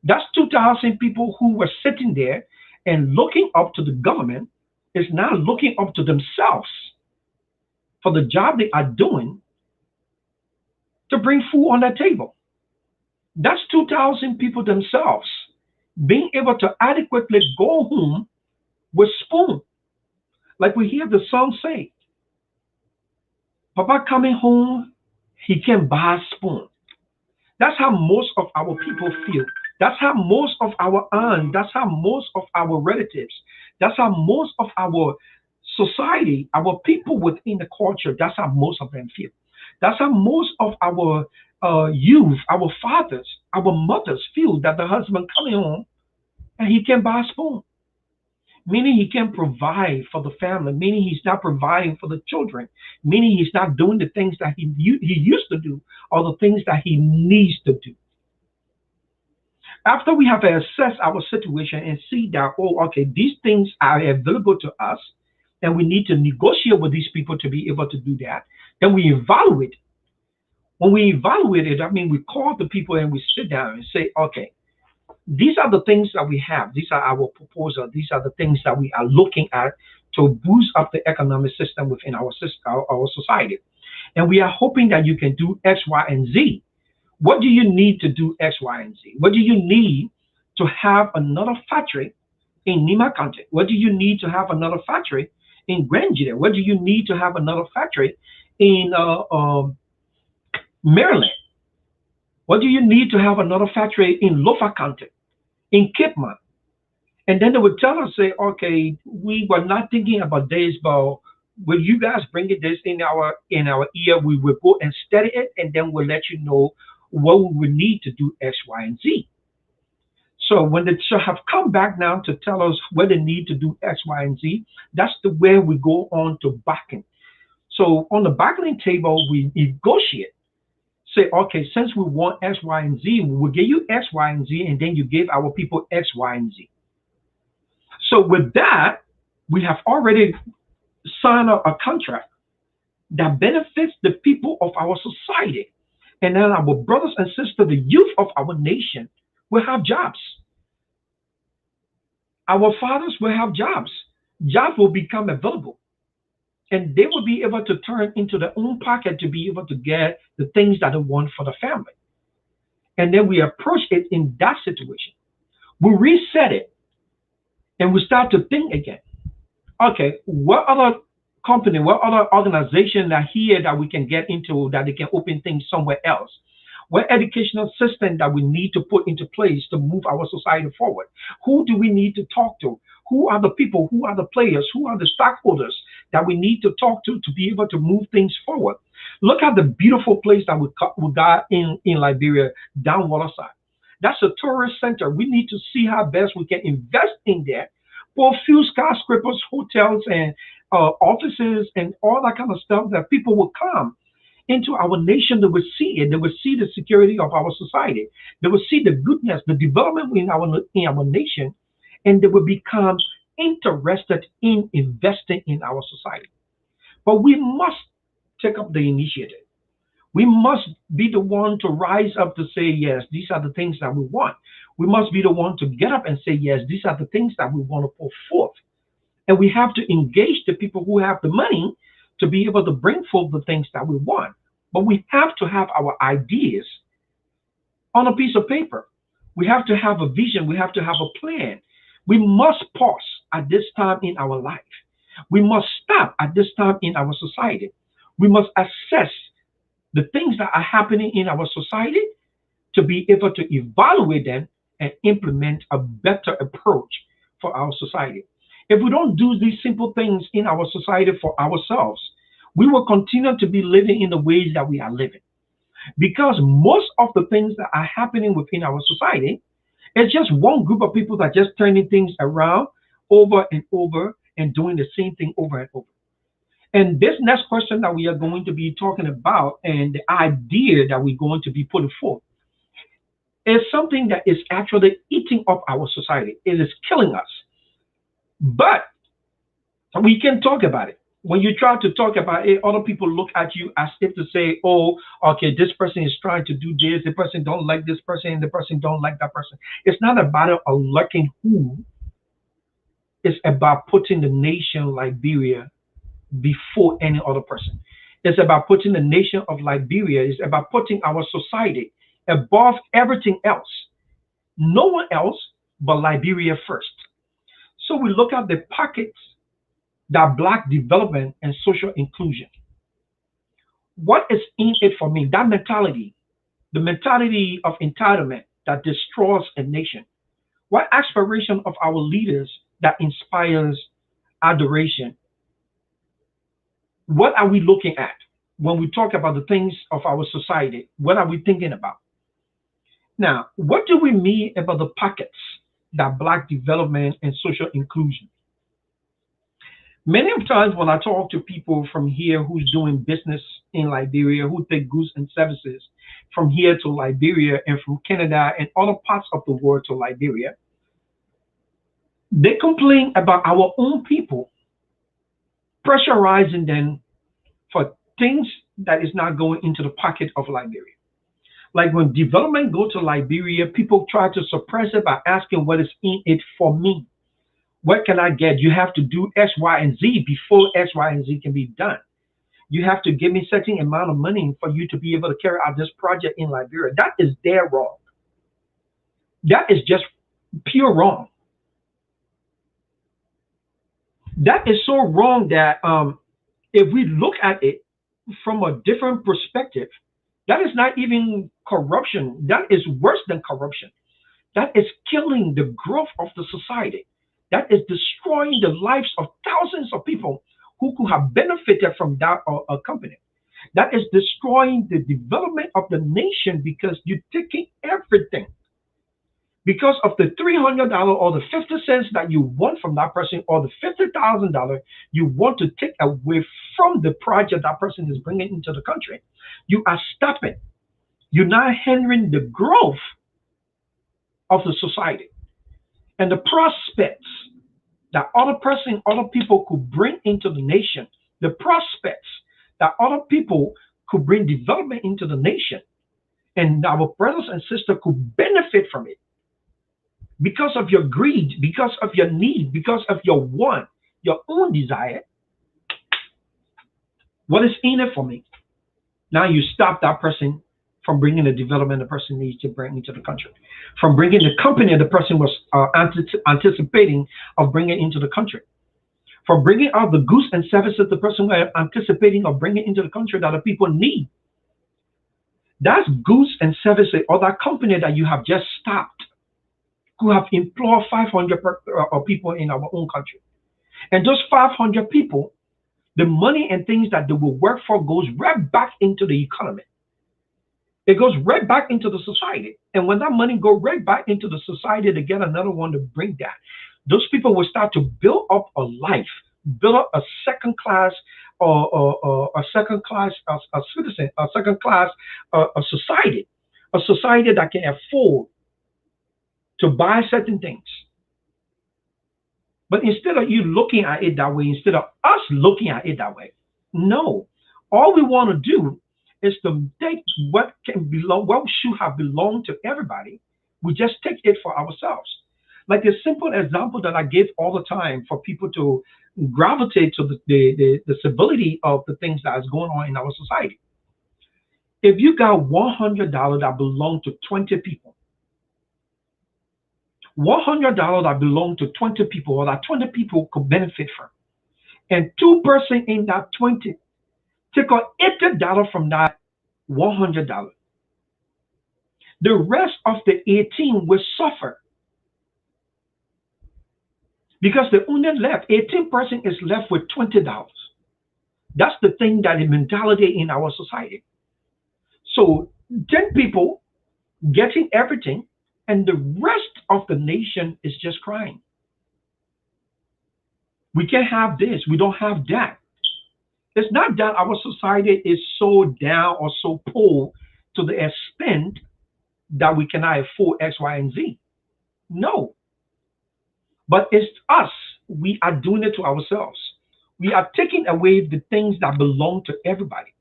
That's 2,000 people who were sitting there and looking up to the government is now looking up to themselves for the job they are doing to bring food on their table. That's 2,000 people themselves being able to adequately go home with spoon. Like we hear the song say, Papa coming home, he can buy a spoon. That's how most of our people feel. That's how most of our aunts, that's how most of our relatives, that's how most of our society, our people within the culture, that's how most of them feel. That's how most of our youth, our fathers, our mothers feel that the husband coming home and he can buy a spoon. Meaning he can provide for the family, meaning he's not providing for the children, meaning he's not doing the things that he used to do or the things that he needs to do. After we have assessed our situation and see that, oh, okay, these things are available to us and we need to negotiate with these people to be able to do that, then we evaluate. When we evaluate it, I mean, we call the people and we sit down and say, okay, these are the things that we have. These are our proposals. These are the things that we are looking at to boost up the economic system within our society. And we are hoping that you can do X, Y, and Z. What do you need to do X, Y, and Z? What do you need to have another factory in Nima County? What do you need to have another factory in Grand Jide? What do you need to have another factory in Maryland? What do you need to have another factory in Lofa County, in Kipman? And then they would tell us, say, okay, we were not thinking about this, but will you guys bring it this in our ear? We will go and study it, and then we'll let you know what we will need to do X, Y, and Z. So when they have come back now to tell us what they need to do X, Y, and Z, that's the way we go on to bargaining. So on the bargaining table, we negotiate. Say, okay, since we want X, Y, and Z, we will give you X, Y, and Z, and then you give our people X, Y, and Z. So with that, we have already signed a contract that benefits the people of our society. And then our brothers and sisters, the youth of our nation, will have jobs. Our fathers will have jobs. Jobs will become available. And they will be able to turn into their own pocket to be able to get the things that they want for the family. And then we approach it in that situation. We reset it and we start to think again. Okay, what other company, what other organization that here that we can get into that they can open things somewhere else? What educational system that we need to put into place to move our society forward? Who do we need to talk to? Who are the people? Who are the players? Who are the stockholders that we need to talk to be able to move things forward? Look at the beautiful place that we got in Liberia, down waterside. That's a tourist center. We need to see how best we can invest in there for a few skyscrapers, hotels, and offices, and all that kind of stuff that people will come into our nation. They will see it. They will see the security of our society. They will see the goodness, the development in our nation, and they will become interested in investing in our society. But we must take up the initiative. We must be the one to rise up to say, yes, these are the things that we want. We must be the one to get up and say, yes, these are the things that we want to put forth. And we have to engage the people who have the money to be able to bring forth the things that we want. But we have to have our ideas on a piece of paper. We have to have a vision. We have to have a plan. We must pause at this time in our life. We must stop at this time in our society. We must assess the things that are happening in our society to be able to evaluate them and implement a better approach for our society. If we don't do these simple things in our society for ourselves, we will continue to be living in the ways that we are living. Because most of the things that are happening within our society is just one group of people that just turning things around over and over and doing the same thing over and over. And this next question that we are going to be talking about and the idea that we're going to be putting forth is something that is actually eating up our society. It is killing us. But we can talk about it. When you try to talk about it, other people look at you as if to say, oh, okay, this person is trying to do this, the person don't like this person, and the person don't like that person. It's not about a liking who. It's about putting the nation Liberia before any other person. It's about putting the nation of Liberia, it's about putting our society above everything else. No one else but Liberia first. So we look at the pockets that Black development and social inclusion. What is in it for me? That mentality, the mentality of entitlement that destroys a nation. What aspiration of our leaders that inspires adoration? What are we looking at when we talk about the things of our society? What are we thinking about? Now, what do we mean about the pockets that Black development and social inclusion? Many of times when I talk to people from here who's doing business in Liberia, who take goods and services from here to Liberia and from Canada and other parts of the world to Liberia, they complain about our own people pressurizing them for things that is not going into the pocket of Liberia. Like when development go to Liberia, people try to suppress it by asking what is in it for me. What can I get? You have to do X, Y, and Z before X, Y, and Z can be done. You have to give me certain amount of money for you to be able to carry out this project in Liberia. That is their wrong. That is just pure wrong. That is so wrong that if we look at it from a different perspective, that is not even corruption. That is worse than corruption. That is killing the growth of the society. That is destroying the lives of thousands of people who could have benefited from that company. That is destroying the development of the nation because you're taking everything. Because of the $300 or the 50 cents that you want from that person or the $50,000 you want to take away from the project that person is bringing into the country, you are stopping. You're not hindering the growth of the society. And the prospects that other people could bring into the nation, the prospects that other people could bring development into the nation, and our brothers and sisters could benefit from it because of your greed, because of your need, because of your want, your own desire. What is in it for me? Now you stop that person from bringing the development the person needs to bring into the country, from bringing the company the person was anticipating of bringing into the country, from bringing out the goods and services the person was anticipating of bringing into the country that the people need. That's goods and services or that company that you have just stopped who have employed 500 people in our own country. And those 500 people, the money and things that they will work for goes right back into the economy. It goes right back into the society. And when that money goes right back into the society to get another one to bring that, those people will start to build up a life, build up a second class a second class a citizen, a second class a society that can afford to buy certain things. But instead of you looking at it that way, instead of us looking at it that way, no. All we want to do is to take what can belong, what should have belonged to everybody. We just take it for ourselves. Like a simple example that I give all the time for people to gravitate to the civility of the things that is going on in our society. If you got $100 that belong to 20 people, $100 that belong to 20 people or that 20 people could benefit from, and two person in that 20 take out $80 from that $100. The rest of the 18 will suffer because the only left 18% is left with $20. That's the thing, that is mentality in our society. So 10 people getting everything, and the rest of the nation is just crying. We can't have this. We don't have that. It's not that our society is so down or so poor to the extent that we cannot afford X, Y, and Z. No. But it's us. We are doing it to ourselves. We are taking away the things that belong to everybody.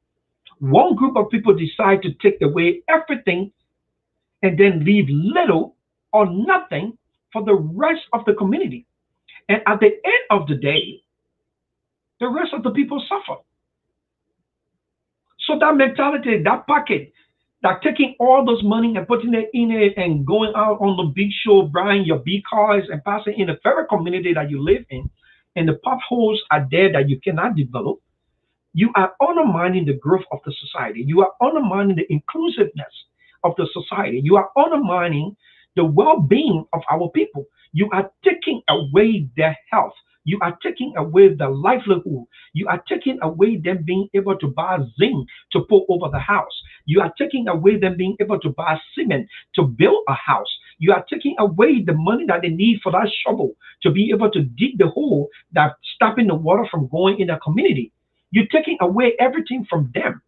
One group of people decide to take away everything and then leave little or nothing for the rest of the community. And at the end of the day, the rest of the people suffer. So that mentality, that pocket, that taking all those money and putting it in it and going out on the big show, buying your big cars and passing in the very community that you live in, and the potholes are there that you cannot develop, you are undermining the growth of the society. You are undermining the inclusiveness of the society. You are undermining the well-being of our people. You are taking away their health. You are taking away their livelihood. You are taking away them being able to buy zinc to put over the house. You are taking away them being able to buy cement to build a house. You are taking away the money that they need for that shovel to be able to dig the hole that's stopping the water from going in the community. You're taking away everything from them.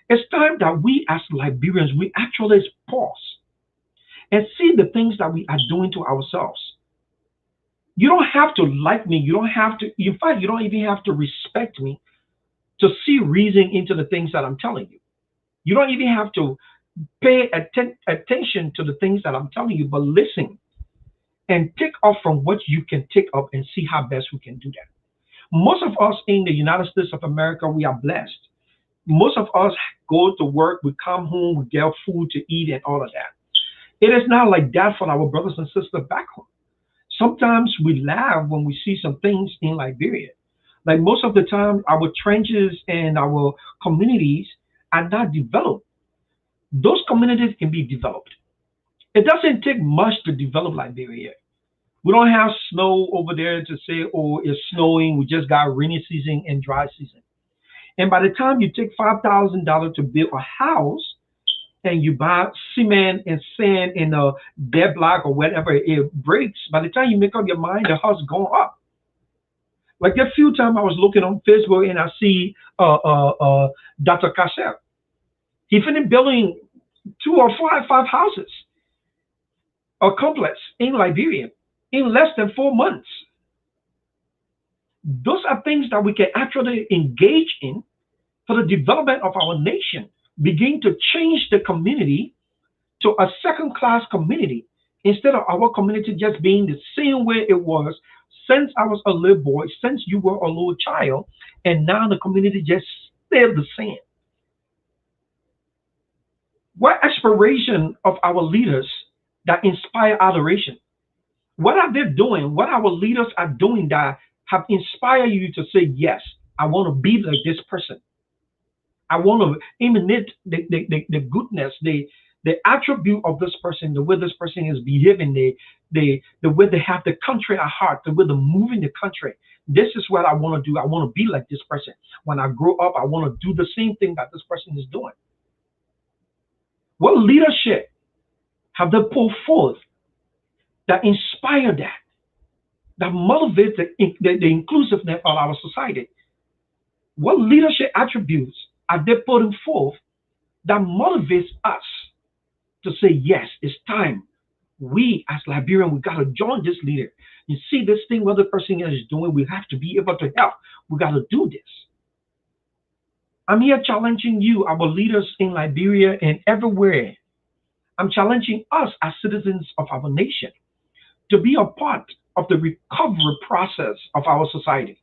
It's time that we as Liberians, we actually pause and see the things that we are doing to ourselves. You don't have to like me. You don't have to, in fact, you don't even have to respect me to see reason into the things that I'm telling you. You don't even have to pay attention to the things that I'm telling you, but listen and take off from what you can take up and see how best we can do that. Most of us in the United States of America, we are blessed. Most of us go to work, we come home, we get food to eat and all of that. It is not like that for our brothers and sisters back home. Sometimes we laugh when we see some things in Liberia. Like most of the time, our trenches and our communities are not developed. Those communities can be developed. It doesn't take much to develop Liberia. We don't have snow over there to say, oh, it's snowing. We just got rainy season and dry season. And by the time you take $5,000 to build a house, and you buy cement and sand in a dead block or whatever it breaks, by the time you make up your mind, the house going up. Like a few times I was looking on Facebook and I see Dr. Kasser. He finished building 2 or 5 houses, a complex in Liberia in less than 4 months. Those are things that we can actually engage in for the development of our nation, begin to change the community to a second class community instead of our community just being the same way it was since I was a little boy, since you were a little child, and now the community just still the same. What aspiration of our leaders that inspire adoration? What are they doing? What our leaders are doing that have inspired you to say, yes, I want to be like this person. I want to imitate the goodness, the attribute of this person, the way this person is behaving, the way they have the country at heart, the way they're moving the country. This is what I want to do. I want to be like this person. When I grow up, I want to do the same thing that this person is doing. What leadership have they put forth that inspire that motivate the inclusiveness of our society? What leadership attributes are they putting forth that motivates us to say, yes, it's time. We as Liberians, we got to join this leader. You see this thing what the person is doing, we have to be able to help. We got to do this. I'm here challenging you, our leaders in Liberia and everywhere. I'm challenging us as citizens of our nation to be a part of the recovery process of our society.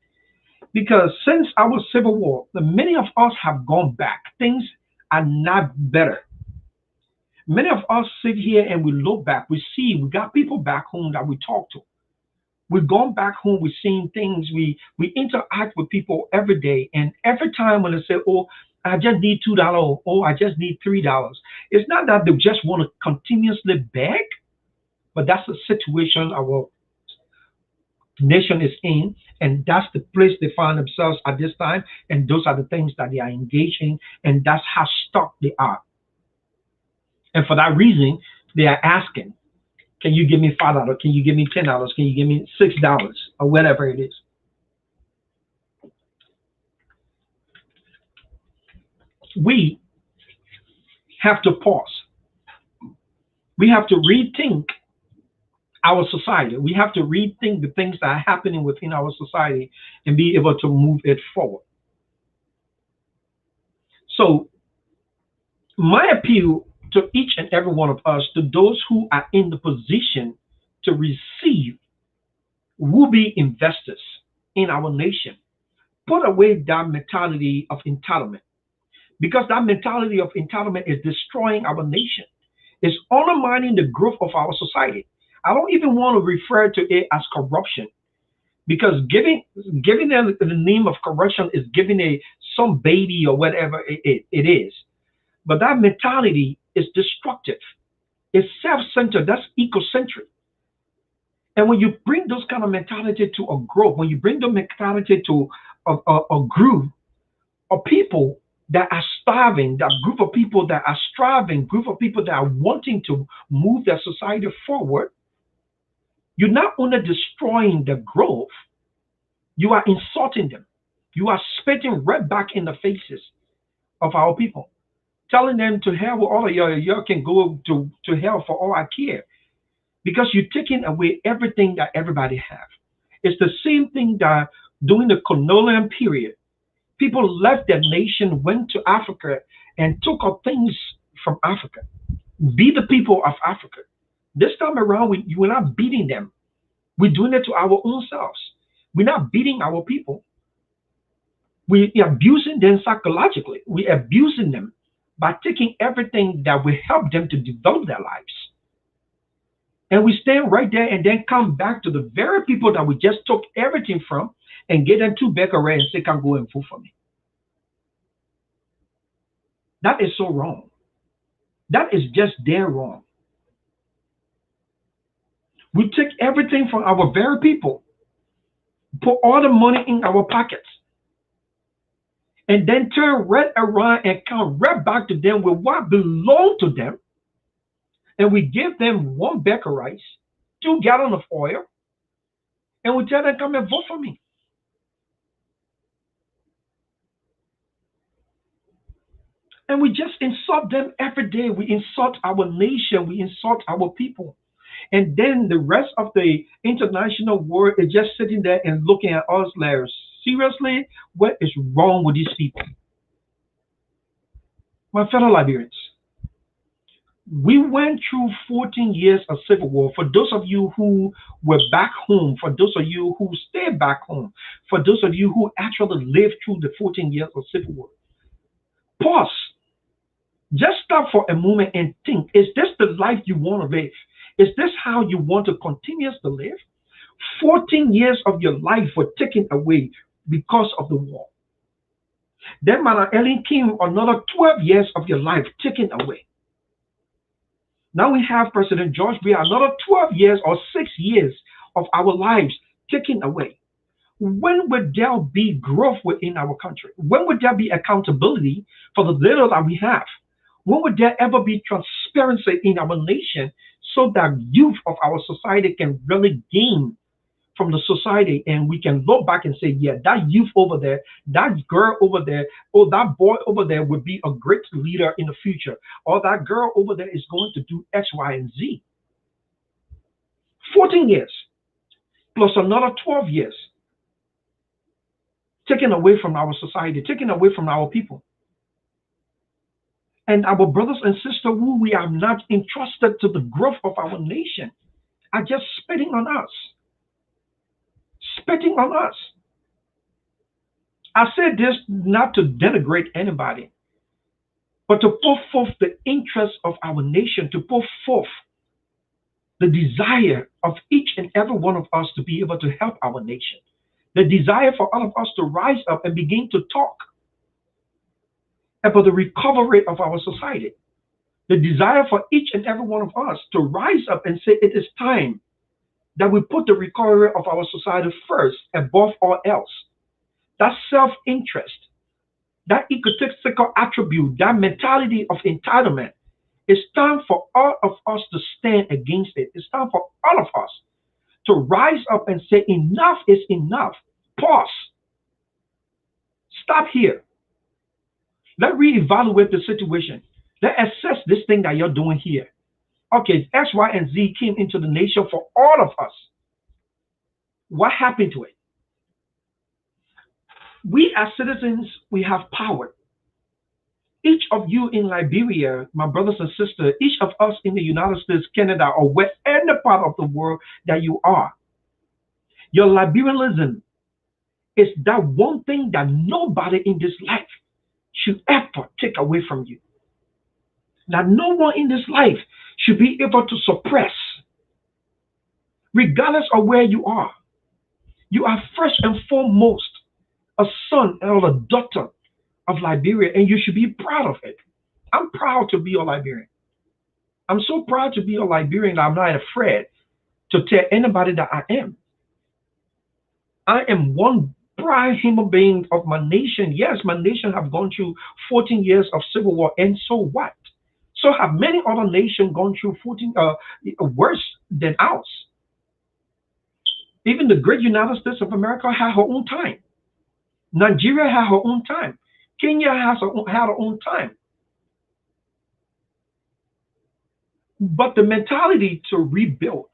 Because since our civil war, many of us have gone back. Things are not better. Many of us sit here and we look back. We see we got people back home that we talk to. We've gone back home. We've seen things. We interact with people every day, and every time when they say, "Oh, I just need $2," "Oh, I just need $3," it's not that they just want to continuously beg, but that's the situation our nation is in, and that's the place they find themselves at this time, and those are the things that they are engaged in, and that's how stuck they are. And for that reason, they are asking, can you give me $5? Can you give me $10? Can you give me $6? Or whatever it is. We have to pause. We have to rethink our society. We have to rethink the things that are happening within our society and be able to move it forward. So, my appeal to each and every one of us, to those who are in the position to receive will-be investors in our nation, put away that mentality of entitlement, because that mentality of entitlement is destroying our nation. It's undermining the growth of our society. I don't even want to refer to it as corruption, because giving them the name of corruption is giving a some baby or whatever it is. But that mentality is destructive. It's self-centered. That's ecocentric. And when you bring those kind of mentality to a group, when you bring the mentality to a group of people that are starving, that group of people that are striving, group of people that are wanting to move their society forward, you're not only destroying the growth, you are insulting them. You are spitting right back in the faces of our people, telling them to hell with all of y'all can go to hell for all I care. Because you're taking away everything that everybody have. It's the same thing that during the colonial period, people left their nation, went to Africa, and took up things from Africa. Be the people of Africa. This time around, we're not beating them. We're doing it to our own selves. We're not beating our people. We're abusing them psychologically. We're abusing them by taking everything that will help them to develop their lives. And we stand right there and then come back to the very people that we just took everything from and get them to Becquerel and say, come go and vote for me. That is so wrong. That is just dead wrong. We take everything from our very people, put all the money in our pockets, and then turn right around and come right back to them with what belongs to them. And we give them 1 bag of rice, 2 gallons of oil, and we tell them, come and vote for me. And we just insult them every day. We insult our nation. We insult our people. And then the rest of the international world is just sitting there and looking at us like, seriously, what is wrong with these people? My fellow Liberians, we went through 14 years of civil war. For those of you who were back home, for those of you who stayed back home, for those of you who actually lived through the 14 years of civil war, pause. Just stop for a moment and think, is this the life you want to live? Is this how you want to continue to live? 14 years of your life were taken away because of the war. Then, Mother Ellen came another 12 years of your life taken away. Now we have President George Weah, another 12 years or 6 years of our lives taken away. When would there be growth within our country? When would there be accountability for the little that we have? When would there ever be transparency in our nation so that youth of our society can really gain from the society and we can look back and say, yeah, that youth over there, that girl over there, or that boy over there would be a great leader in the future, or that girl over there is going to do X, Y, and Z. 14 years plus another 12 years taken away from our society, taken away from our people. And our brothers and sisters who we are not entrusted to the growth of our nation are just spitting on us. Spitting on us. I say this not to denigrate anybody, but to put forth the interest of our nation, to put forth the desire of each and every one of us to be able to help our nation, the desire for all of us to rise up and begin to talk about the recovery of our society, the desire for each and every one of us to rise up and say it is time that we put the recovery of our society first above all else. That self-interest, that egotistical attribute, that mentality of entitlement, it's time for all of us to stand against it. It's time for all of us to rise up and say enough is enough. Pause. Stop here. Let's reevaluate the situation. Let's assess this thing that you're doing here. Okay, X, Y, and Z came into the nation for all of us. What happened to it? We as citizens, we have power. Each of you in Liberia, my brothers and sisters, each of us in the United States, Canada, or wherever part of the world that you are, your Liberianism is that one thing that nobody in this life should ever take away from you. That no one in this life should be able to suppress, regardless of where you are. You are first and foremost a son or a daughter of Liberia, and you should be proud of it. I'm proud to be a Liberian. I'm so proud to be a Liberian that I'm not afraid to tell anybody that I am. I am one proud human being of my nation. Yes, my nation have gone through 14 years of civil war, and so what? So have many other nations gone through 14 worse than ours. Even the great United States of America had her own time. Nigeria had her own time. Kenya had her own time. But the mentality to rebuild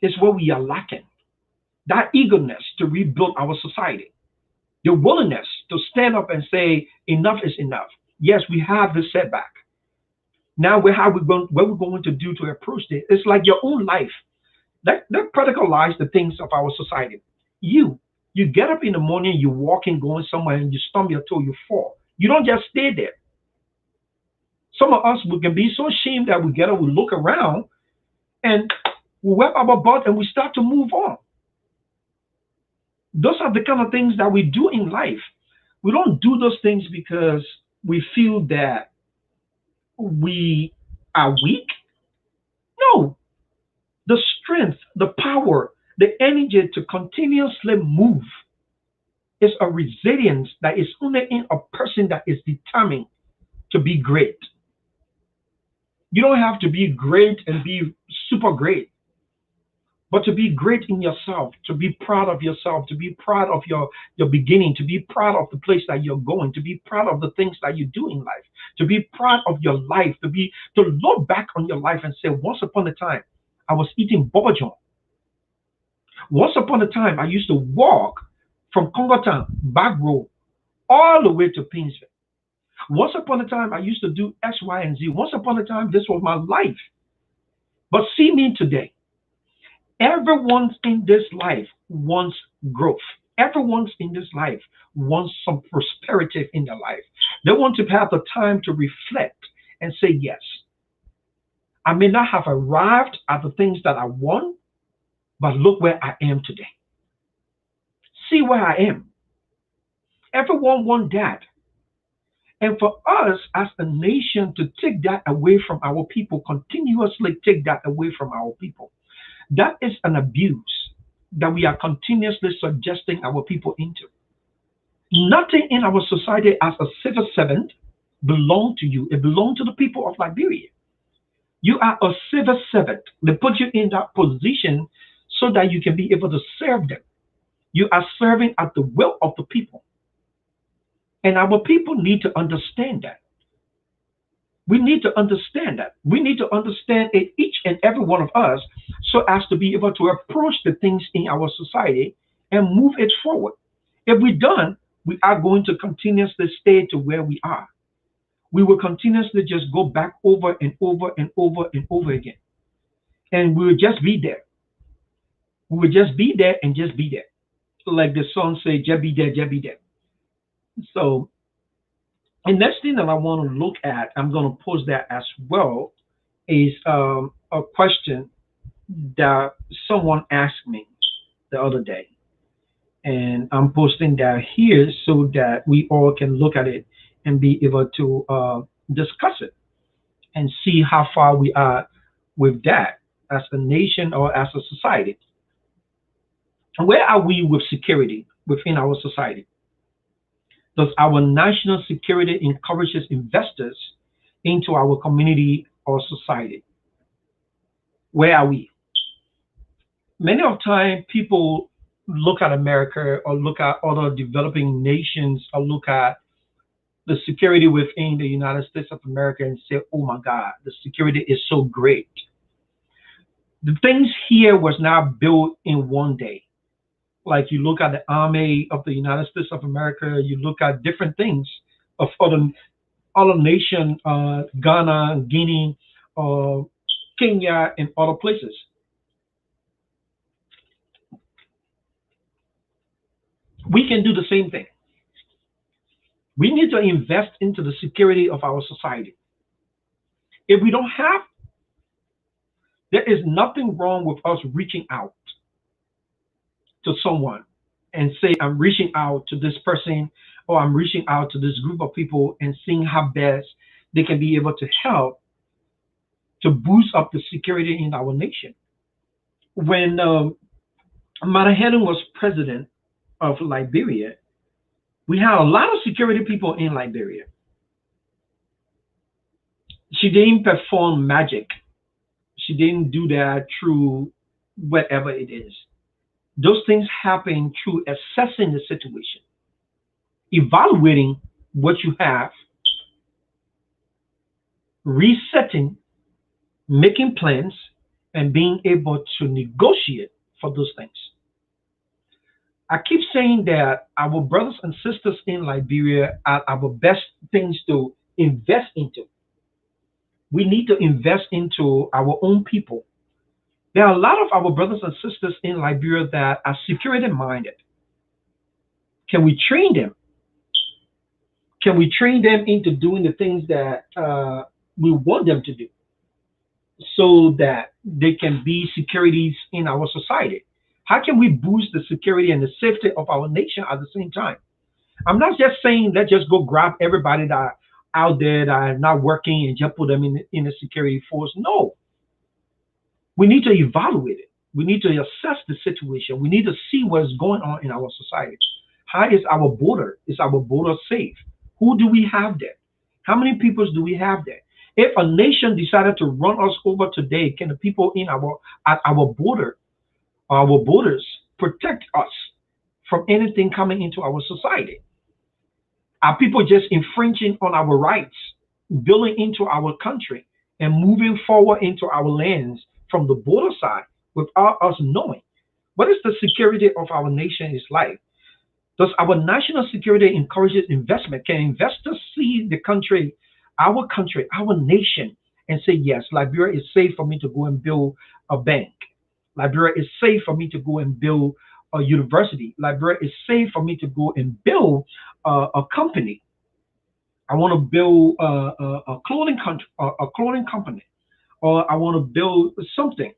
is what we are lacking. That eagerness to rebuild our society. The willingness to stand up and say, enough is enough. Yes, we have this setback. Now, what we're going to do to approach it? It's like your own life. That practicalize the things of our society. You get up in the morning, you're walking, going somewhere, and you stumble your toe, you fall. You don't just stay there. Some of us, we can be so ashamed that we get up, we look around, and we wipe our butt, and we start to move on. Those are the kind of things that we do in life. We don't do those things because we feel that we are weak. No. The strength, the power, the energy to continuously move is a resilience that is only in a person that is determined to be great. You don't have to be great and be super great, but to be great in yourself, to be proud of yourself, to be proud of your beginning, to be proud of the place that you're going, to be proud of the things that you do in life, to be proud of your life, to look back on your life and say, once upon a time, I was eating Boba John. Once upon a time, I used to walk from Congo Town, back road, all the way to Painesville. Once upon a time, I used to do X, Y, and Z. Once upon a time, this was my life. But see me today. Everyone in this life wants growth. Everyone in this life wants some prosperity in their life. They want to have the time to reflect and say, yes, I may not have arrived at the things that I want, but look where I am today. See where I am. Everyone wants that. And for us as a nation to take that away from our people, continuously take that away from our people, that is an abuse that we are continuously suggesting our people into. Nothing in our society as a civil servant belongs to you. It belongs to the people of Liberia. You are a civil servant. They put you in that position so that you can be able to serve them. You are serving at the will of the people. And our people need to understand that. We need to understand that. We need to understand it, each and every one of us, so as to be able to approach the things in our society and move it forward. If we don't, we are going to continuously stay to where we are. We will continuously just go back over and over and over and over again. And we will just be there. We will just be there and just be there. Like the song say, just be there, just be there. So, and next thing that I want to look at, I'm going to post that as well, is a question that someone asked me the other day. And I'm posting that here so that we all can look at it and be able to discuss it and see how far we are with that as a nation or as a society. Where are we with security within our society? Does our national security encourages investors into our community or society? Where are we? Many of the time, people look at America or look at other developing nations or look at the security within the United States of America and say, oh my God, the security is so great. The things here was not built in one day. Like you look at the army of the United States of America, you look at different things of other nations, Ghana, Guinea, Kenya, and other places. We can do the same thing. We need to invest into the security of our society. If we don't have, there is nothing wrong with us reaching out to someone and say, I'm reaching out to this person or I'm reaching out to this group of people and seeing how best they can be able to help to boost up the security in our nation. When Helen was president of Liberia, we had a lot of security people in Liberia. She didn't perform magic. She didn't do that through whatever it is. Those things happen through assessing the situation, evaluating what you have, resetting, making plans, and being able to negotiate for those things. I keep saying that our brothers and sisters in Liberia are our best things to invest into. We need to invest into our own people. There are a lot of our brothers and sisters in Liberia that are security minded. Can we train them? Can we train them into doing the things that we want them to do so that they can be securities in our society? How can we boost the security and the safety of our nation at the same time? I'm not just saying let's just go grab everybody that are out there that are not working and just put them in the security force. No. We need to evaluate it. We need to assess the situation. We need to see what's going on in our society. How is our border? Is our border safe? Who do we have there? How many people do we have there? If a nation decided to run us over today, can the people at our border, our borders, protect us from anything coming into our society? Are people just infringing on our rights, building into our country, and moving forward into our lands from the border side without us knowing. What is the security of our nation is like? Does our national security encourage investment? Can investors see the country, our nation, and say, yes, Liberia is safe for me to go and build a bank. Liberia is safe for me to go and build a university. Liberia is safe for me to go and build a company. I want to build a clothing company, or I want to build something,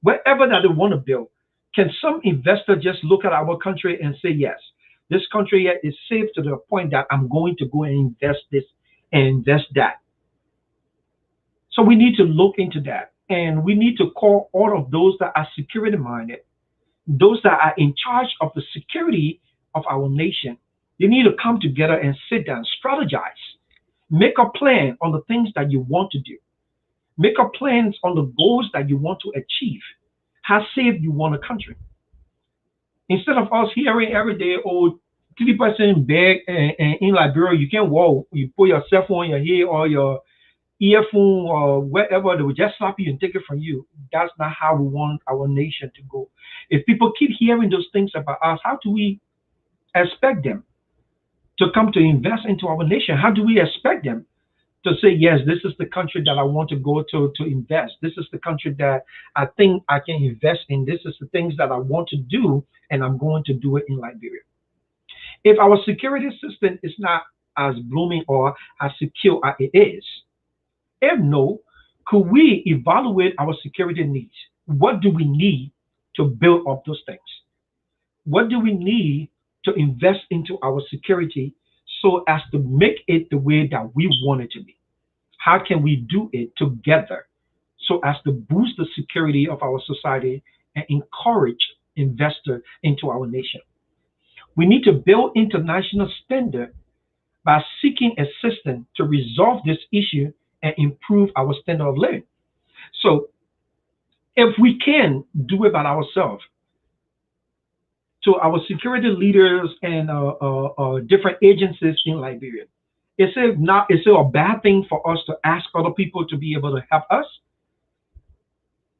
wherever that they want to build. Can some investor just look at our country and say, yes, this country here is safe to the point that I'm going to go and invest this and invest that? So we need to look into that. And we need to call all of those that are security minded, those that are in charge of the security of our nation. They need to come together and sit down, strategize, make a plan on the things that you want to do, make a plans on the goals that you want to achieve, how safe you want a country. Instead of us hearing every day, oh, 3% bag and in Liberia, you can't walk. You put your cell phone in your head or your earphone or wherever, they will just slap you and take it from you. That's not how we want our nation to go. If people keep hearing those things about us, how do we expect them to come to invest into our nation? How do we expect them to say, yes, this is the country that I want to go to invest. This is the country that I think I can invest in. This is the things that I want to do, and I'm going to do it in Liberia. If our security system is not as blooming or as secure as it is, if no, could we evaluate our security needs? What do we need to build up those things? What do we need to invest into our security so as to make it the way that we want it to be? How can we do it together so as to boost the security of our society and encourage investors into our nation? We need to build international standard by seeking assistance to resolve this issue and improve our standard of living. So if we can do it by ourselves, to our security leaders and different agencies in Liberia, is it a bad thing for us to ask other people to be able to help us?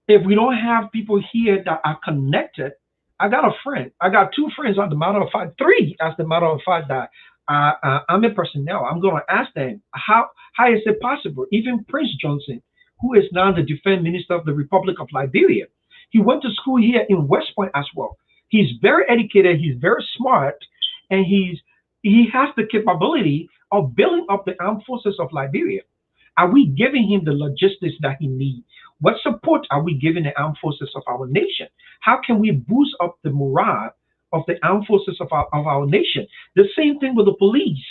If we don't have people here that are connected, I got a friend. I got two friends, as the matter of fact, three, as the matter of fact, that I'm in personnel. I'm going to ask them, how is it possible? Even Prince Johnson, who is now the defense minister of the Republic of Liberia, he went to school here in West Point as well. He's very educated, he's very smart, and he has the capability of building up the armed forces of Liberia. Are we giving him the logistics that he needs? What support are we giving the armed forces of our nation? How can we boost up the morale of the armed forces of our nation? The same thing with the police.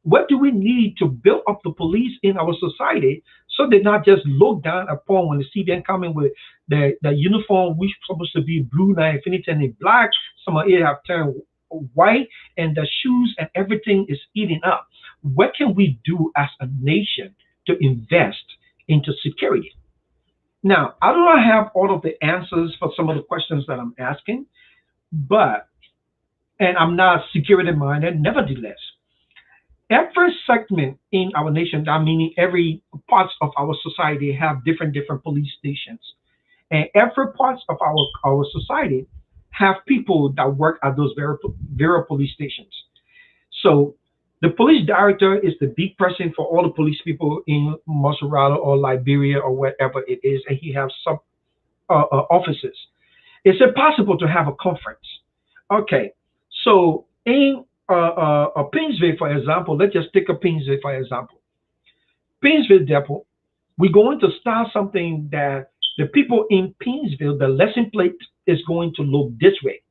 What do we need to build up the police in our society so they're not just looked down upon when they see them coming with the uniform, which is supposed to be blue now, if anything is black, some of it have turned white, and the shoes and everything is eating up. What can we do as a nation to invest into security? Now, I do not have all of the answers for some of the questions that I'm asking, and I'm not security minded, nevertheless. Every segment in our nation, that meaning every parts of our society, have different police stations, and every parts of our society have people that work at those very police stations. So the police director is the big person for all the police people in Maserati or Liberia or wherever it is, and he has sub offices. Is it possible to have a conference? Okay, so in Painesville, for example, let's just take a Painesville for example. Painesville Depot, we're going to start something that the people in Painesville, the lesson plate is going to look this way.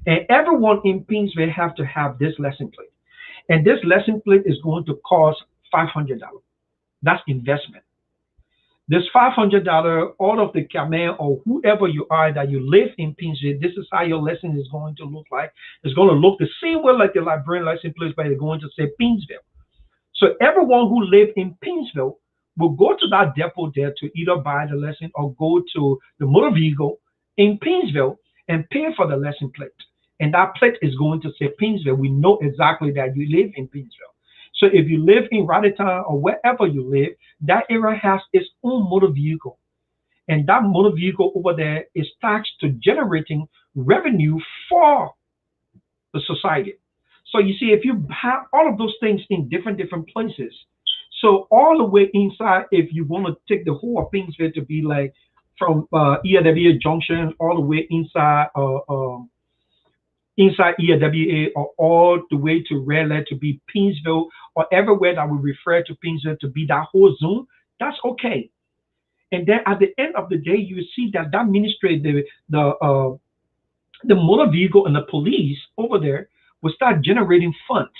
And everyone in Painesville have to have this lesson plate. And this lesson plate is going to cost $500. That's investment. This $500, all of the Kamen or whoever you are that you live in Painesville, this is how your lesson is going to look like. It's going to look the same way like the Liberian lesson plate, but it's going to say Painesville. So everyone who lives in Painesville will go to that depot there to either buy the lesson or go to the motor vehicle in Painesville and pay for the lesson plate. And that plate is going to say Painesville. We know exactly that you live in Painesville. So if you live in Raditown or wherever you live, that area has its own motor vehicle. and that motor vehicle over there is taxed to generating revenue for the society. So you see, if you have all of those things in different places, so all the way inside, if you want to take the whole of Pinsville to be like from ERWA Junction all the way inside ERWA or all the way to Red Lake to be Pinsville or everywhere that we refer to Pinsville to be that whole zone, that's okay. And then at the end of the day, you see that that ministry, the motor vehicle and the police over there will start generating funds.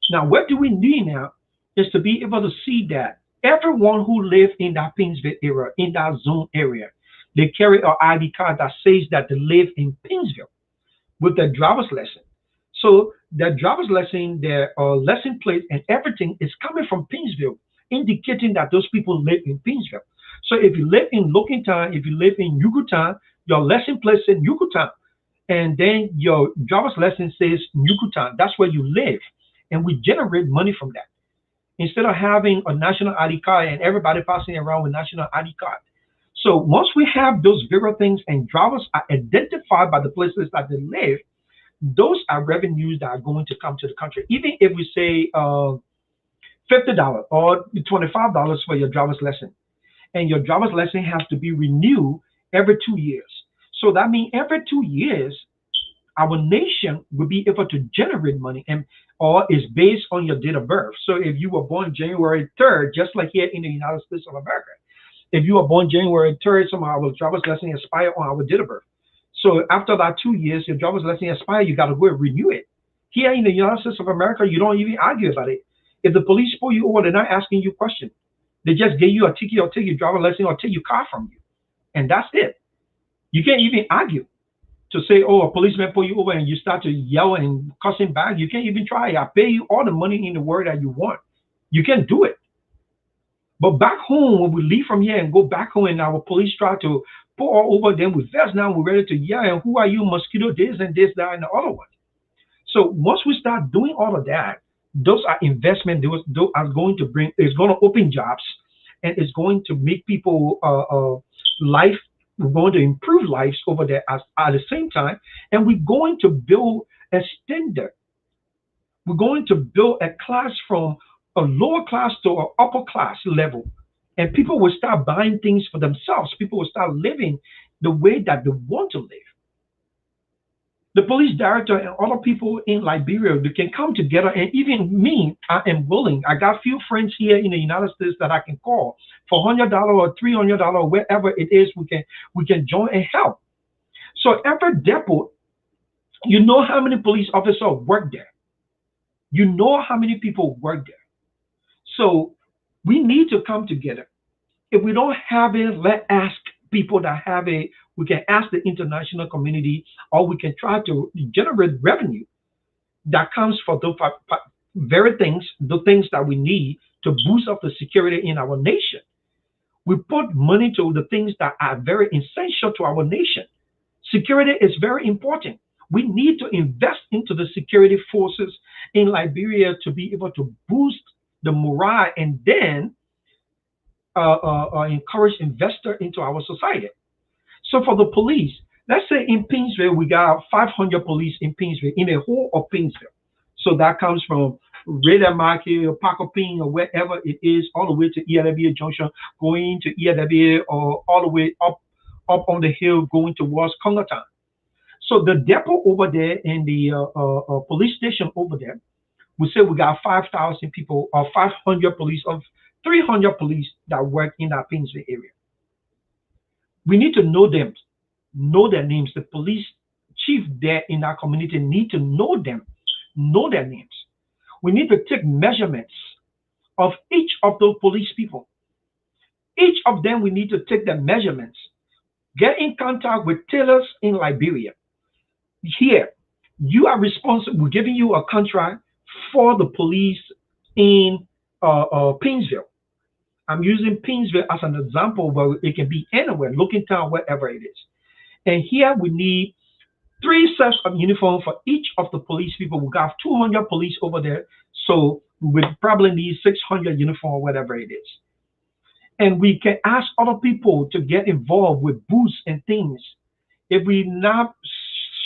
Now, what do we need now is to be able to see that everyone who lives in that Pinsville area, in that zone area, they carry an ID card that says that they live in Pinsville with their driver's license. So their driver's license, their lesson plate, and everything is coming from Pinsville, indicating that those people live in Pinsville. So if you live in Lokintown, if you live in Yucatan, your lesson plate says Yucatan, and then your driver's license says Yucatan. That's where you live, and we generate money from that. Instead of having a national ID card and everybody passing around with national ID card. So once we have those various things and drivers are identified by the places that they live, those are revenues that are going to come to the country. Even if we say $50 or $25 for your driver's lesson, and your driver's lesson has to be renewed every 2 years. So that means every 2 years, our nation will be able to generate money, and or is based on your date of birth. So if you were born January 3rd, just like here in the United States of America, if you were born January 3rd, some of our driver's license expire on our date of birth. So after that 2 years, your driver's license expire, you got to go and renew it. Here in the United States of America, you don't even argue about it. If the police pull you over, they're not asking you questions. They just give you a ticket or take your driver's license or take your car from you. And that's it. You can't even argue to say, oh, a policeman pull you over and you start to yell and cussing back. You can't even try. I pay you all the money in the world that you want. You can't do it. But back home, when we leave from here and go back home and our police try to pull all over them with vests, now we're ready to yell, and who are you, mosquito, this and this, that, and the other one. So once we start doing all of that, those are investment. Those are going to bring, it's going to open jobs, and it's going to make people life. We're going to improve lives over there at the same time, and we're going to build a standard. We're going to build a class from a lower class to an upper class level, and people will start buying things for themselves. People will start living the way that they want to live. The police director and other people in Liberia, they can come together, and even me, I am willing. I got a few friends here in the United States that I can call for $100 or $300, wherever it is, we can join and help. So every depot, you know how many police officers work there. You know how many people work there. So we need to come together. If we don't have it, let's ask people that have it. We can ask the international community, or we can try to generate revenue that comes for the very things, the things that we need to boost up the security in our nation. We put money to the things that are very essential to our nation. Security is very important. We need to invest into the security forces in Liberia to be able to boost the morale and then encourage investor into our society. So for the police, let's say in Pinsville, we got 500 police in Pinsville, in the whole of Pinsville. So that comes from Radar Market or Pacopin or wherever it is, all the way to ERWA Junction, going to ERWA or all the way up on the hill, going towards Congatown. So the depot over there and the police station over there, we say we got 5,000 people or 500 police of 300 police that work in that Pinsville area. We need to know them, know their names. The police chief there in our community need to know them, know their names. We need to take measurements of each of those police people. Each of them, we need to take their measurements. Get in contact with tailors in Liberia. Here, you are responsible. We're giving you a contract for the police in Pinsville. I'm using Pinsville as an example, but it can be anywhere, Lokintown, wherever it is. And here we need 3 sets of uniform for each of the police people. We got 200 police over there, so we probably need 600 uniform, whatever it is. and we can ask other people to get involved with booths and things. If we not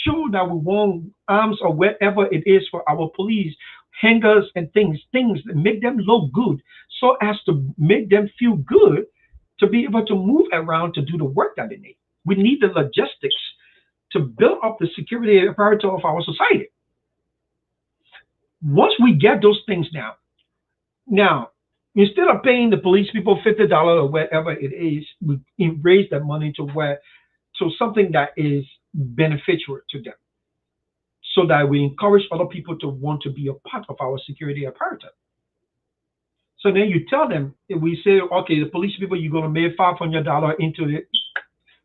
sure that we want arms or whatever it is for our police, hangers and things that make them look good, so as to make them feel good to be able to move around to do the work that they need. We need the logistics to build up the security apparatus of our society. Once we get those things now, instead of paying the police people $50 or whatever it is, we raise that money to where to something that is beneficial to them, so that we encourage other people to want to be a part of our security apparatus. So then you tell them, if we say, okay, the police people, you're going to make $500 into it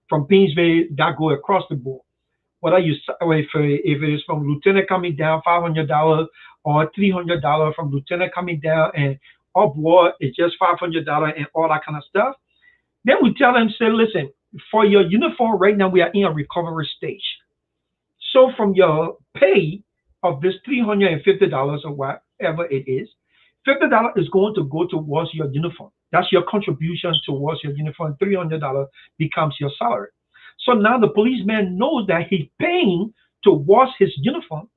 from Painesville that go across the board. Whether you if it is from lieutenant coming down $500 or $300 from lieutenant coming down and upward it's just $500 and all that kind of stuff. Then we tell them, say, listen, for your uniform right now we are in a recovery stage. So from your pay of this $350 or whatever it is, $50 is going to go towards your uniform. That's your contribution towards your uniform. $300 becomes your salary. So now the policeman knows that he's paying towards his uniform,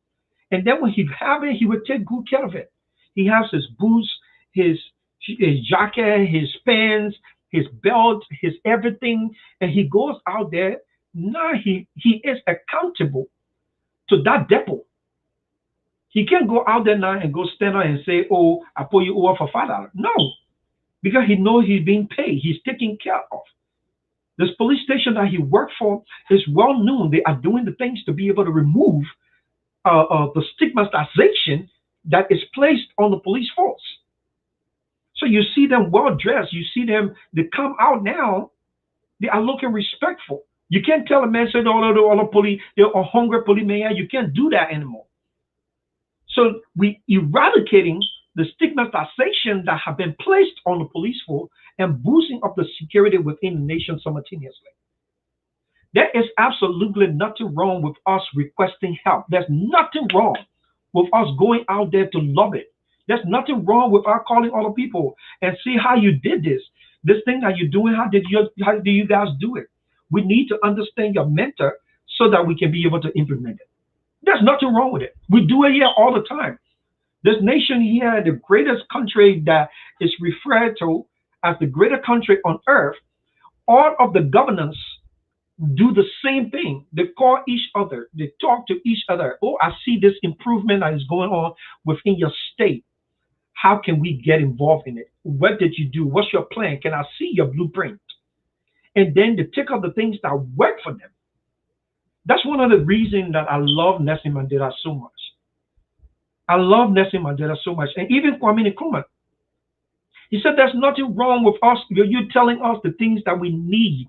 and then when he have it, he will take good care of it. He has his boots, his jacket, his pants, his belt, his everything, and he goes out there. Now he is accountable to that depot. He can't go out there now and go stand out and say, "Oh, I put you over for $5." No, because he knows he's being paid. He's taken care of. This police station that he worked for is well known. They are doing the things to be able to remove the stigmatization that is placed on the police force. So you see them well dressed. You see them, they come out now, they are looking respectful. You can't tell a man, say, no, all the police, they're a hungry policeman. You can't do that anymore. So we eradicating the stigmatization that have been placed on the police force and boosting up the security within the nation simultaneously. There is absolutely nothing wrong with us requesting help. There's nothing wrong with us going out there to love it. There's nothing wrong with our calling other people and see how you did this. This thing that you're doing, how do you guys do it? We need to understand your mentor so that we can be able to implement it. There's nothing wrong with it. We do it here all the time. This nation here, the greatest country that is referred to as the greatest country on earth, all of the governors do the same thing. They call each other. They talk to each other. Oh, I see this improvement that is going on within your state. How can we get involved in it? What did you do? What's your plan? Can I see your blueprint? And then they take up the things that work for them. That's one of the reasons that I love Nelson Mandela so much. I love Nelson Mandela so much. And even Kwame Nkrumah. He said there's nothing wrong with us. You're telling us the things that we need.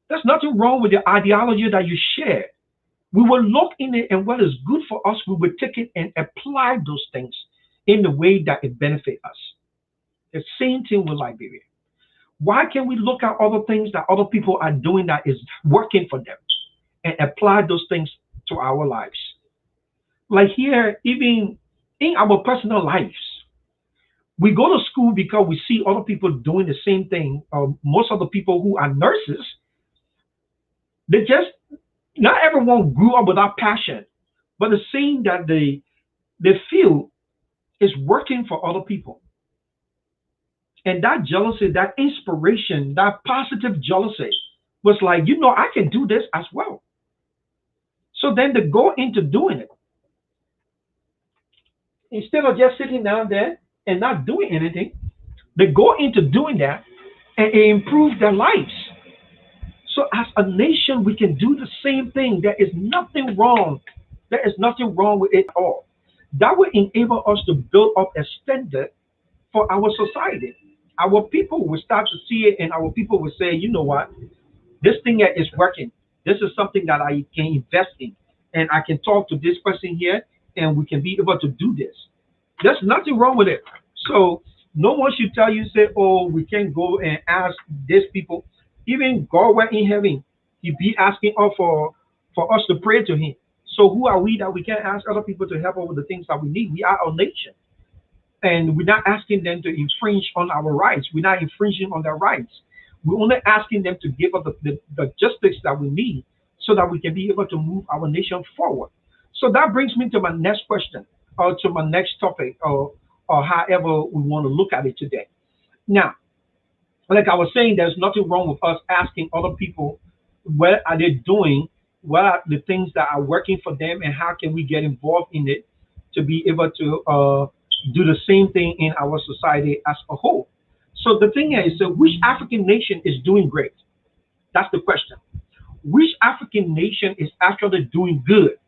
There's nothing wrong with the ideology that you share. We will look in it and what is good for us, we will take it and apply those things in the way that it benefits us. The same thing with Liberia. Why can't we look at other things that other people are doing that is working for them and apply those things to our lives? Like here, even in our personal lives, we go to school because we see other people doing the same thing. Most of the people who are nurses, they just, not everyone grew up with that passion, but the same that they feel is working for other people. And that jealousy, that inspiration, that positive jealousy was like, I can do this as well. So then they go into doing it. Instead of just sitting down there and not doing anything, they go into doing that and it improves their lives. So as a nation, we can do the same thing. There is nothing wrong. There is nothing wrong with it all. That will enable us to build up a standard for our society. Our people will start to see it and our people will say, you know what, this thing here is working. This is something that I can invest in. And I can talk to this person here and we can be able to do this. There's nothing wrong with it. So no one should tell you, say, oh, we can't go and ask these people. Even God were in heaven, he be asking us for us to pray to him. So who are we that we can't ask other people to help us with the things that we need? We are our nation. And we're not asking them to infringe on our rights. We're not infringing on their rights. We're only asking them to give us the justice that we need so that we can be able to move our nation forward. So that brings me to my next question, or to my next topic, or however we want to look at it today. Now, like I was saying, there's nothing wrong with us asking other people what are they doing, what are the things that are working for them, and how can we get involved in it to be able to do the same thing in our society as a whole. So the thing is, so which African nation is doing great? That's the question. Which African nation is actually doing good?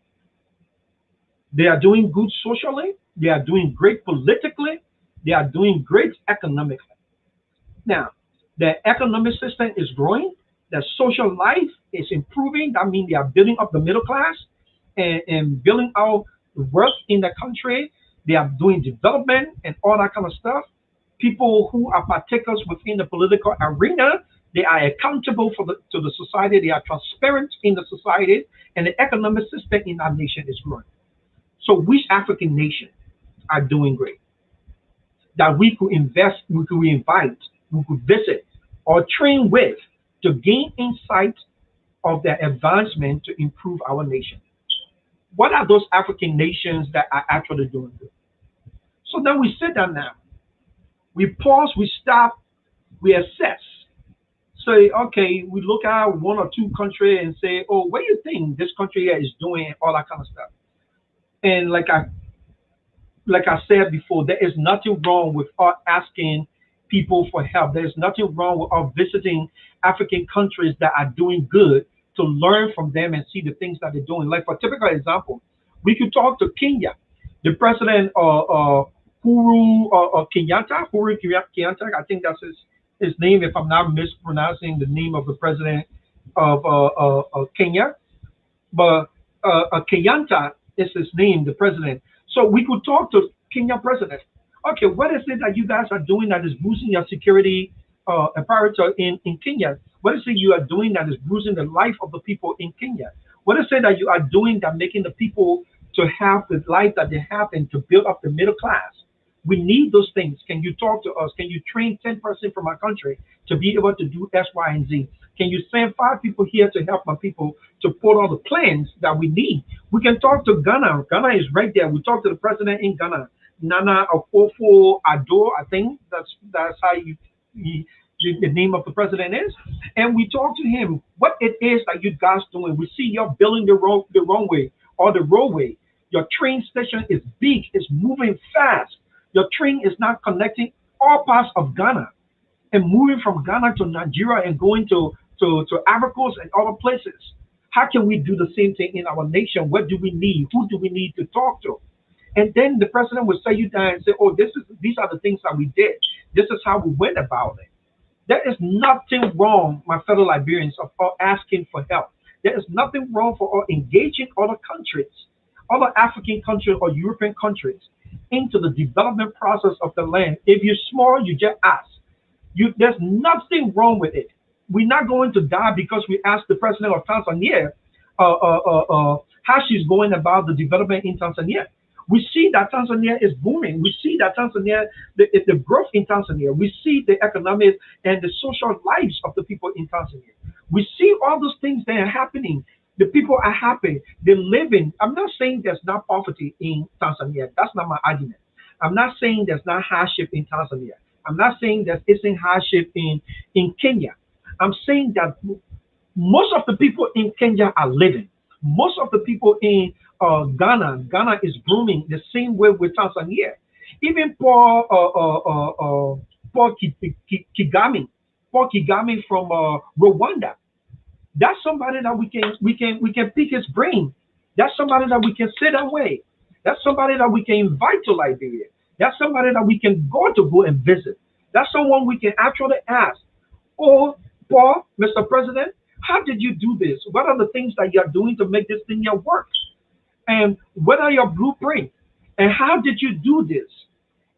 They are doing good socially. They are doing great politically. They are doing great economically. Now, the economic system is growing. The social life is improving. That means they are building up the middle class and building out wealth in the country. They are doing development and all that kind of stuff. People who are partakers within the political arena, they are accountable to the society. They are transparent in the society, and the economic system in our nation is growing. So, which African nation are doing great that we could invest, we could invite, we could visit, or train with to gain insight of their advancement to improve our nation? What are those African nations that are actually doing good? So then we sit down now, we pause, we stop, we assess. Say, okay, we look at one or two countries and say, oh, what do you think this country here is doing, all that kind of stuff. And like I said before, there is nothing wrong with us asking people for help. There's nothing wrong with us visiting African countries that are doing good to learn from them and see the things that they're doing. Like for typical example, we could talk to Kenya, the president Huru Kenyatta, I think that's his name, if I'm not mispronouncing the name of the president of Kenya. But Kenyatta is his name, the president. So we could talk to Kenya president. Okay, what is it that you guys are doing that is boosting your security apparatus in Kenya? What is it you are doing that is boosting the life of the people in Kenya? What is it that you are doing that making the people to have the life that they have and to build up the middle class? We need those things. Can you talk to us? Can you train 10% from our country to be able to do X, Y, and Z? Can you send 5 people here to help my people to put all the plans that we need? We can talk to Ghana. Ghana is right there. We talk to the president in Ghana, Nana Akufo-Addo. I think that's how the name of the president is. And we talk to him what it is that you guys doing. We see you're building the runway or the roadway. Your train station is big. It's moving fast. Your train is not connecting all parts of Ghana and moving from Ghana to Nigeria and going to Africa and other places. How can we do the same thing in our nation? What do we need? Who do we need to talk to? And then the president will say you down and say, oh, these are the things that we did. This is how we went about it. There is nothing wrong, my fellow Liberians, of asking for help. There is nothing wrong for engaging other countries, other African countries or European countries into the development process of the land. If you're small, you just ask. There's nothing wrong with it. We're not going to die because we asked the president of Tanzania how she's going about the development in Tanzania. We see that Tanzania is booming. We see that Tanzania, the growth in Tanzania. We see the economic and the social lives of the people in Tanzania. We see all those things that are happening. The people are happy. They're living. I'm not saying there's not poverty in Tanzania. That's not my argument. I'm not saying there's not hardship in Tanzania. I'm not saying there isn't hardship in Kenya. I'm saying that most of the people in Kenya are living. Most of the people in Ghana is booming the same way with Tanzania. Even Paul Kigame from Rwanda. That's somebody that we can pick his brain. That's somebody that we can sit away. That's somebody that we can invite to Liberia. That's somebody that we can go and visit. That's someone we can actually ask. Oh, Paul, Mr. President, how did you do this? What are the things that you're doing to make this thing here work? And what are your blueprints? And how did you do this?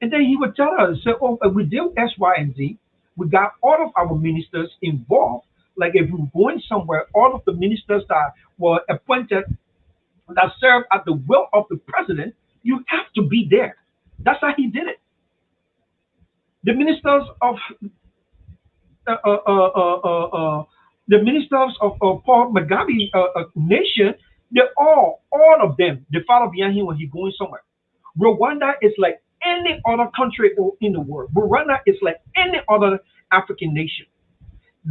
And then he would tell us, say, oh, we did X, Y, and Z. We got all of our ministers involved. Like if we were going somewhere, all of the ministers that were appointed that serve at the will of the president, you have to be there. That's how he did it. The ministers of uh, uh, uh, uh, uh, uh, the ministers of Paul Mugabe nation, they all of them, they follow behind him when he's going somewhere. Rwanda is like any other country in the world. Rwanda is like any other African nation.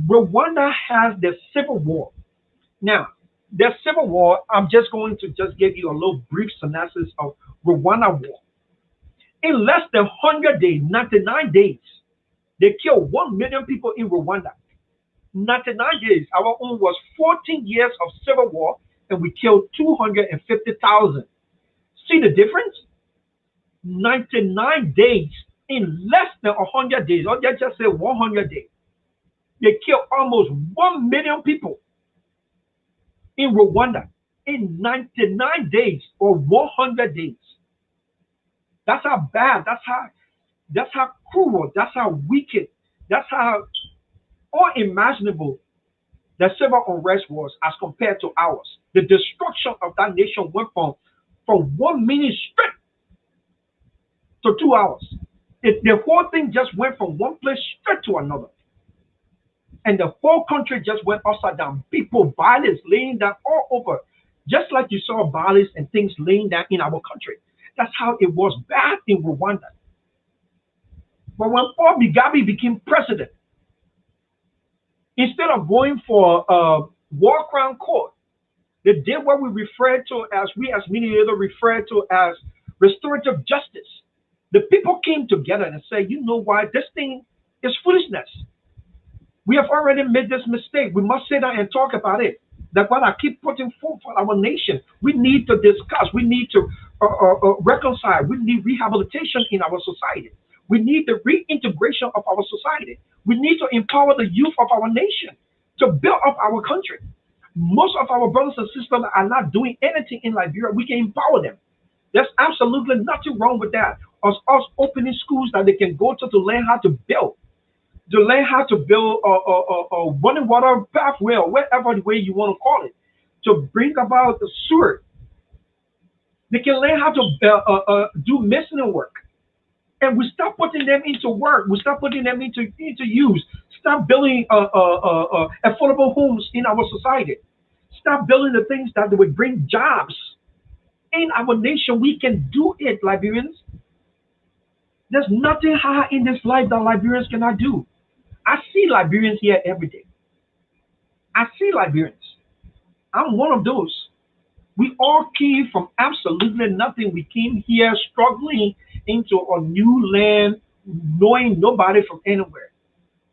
Rwanda has the civil war. Now, the civil war, I'm just going to just give you a little brief synopsis of Rwanda war. In less than 100 days, 99 days, they killed 1 million people in Rwanda. 99 days. Our own was 14 years of civil war, and we killed 250,000. See the difference? 99 days in less than 100 days, or let's just say 100 days. They killed almost 1 million people in Rwanda in 99 days or 100 days. That's how bad, that's how cruel, that's how wicked, that's how unimaginable the civil unrest was as compared to ours. The destruction of that nation went from 1 minute straight to 2 hours. The whole thing just went from one place straight to another. And the whole country just went upside down. People, violence laying down all over. Just like you saw violence and things laying down in our country. That's how it was bad in Rwanda. But when Paul Mugabe became president, instead of going for war crown court, they did what we refer to as, we as mediators refer to as restorative justice. The people came together and said, you know what, this thing is foolishness. We have already made this mistake. We must sit down and talk about it. That's what I keep putting forth for our nation. We need to discuss. We need to reconcile. We need rehabilitation in our society. We need the reintegration of our society. We need to empower the youth of our nation to build up our country. Most of our brothers and sisters are not doing anything in Liberia. We can empower them. There's absolutely nothing wrong with that. Us opening schools that they can go to learn how to build. To learn how to build a running water pathway or whatever the way you want to call it. To bring about the sewer. They can learn how to do masonry work. And we start putting them into work. We start putting them into use. Start building affordable homes in our society. Start building the things that would bring jobs in our nation. We can do it, Liberians. There's nothing hard in this life that Liberians cannot do. I see Liberians here every day. I see Liberians. I'm one of those. We all came from absolutely nothing. We came here struggling into a new land, knowing nobody from anywhere.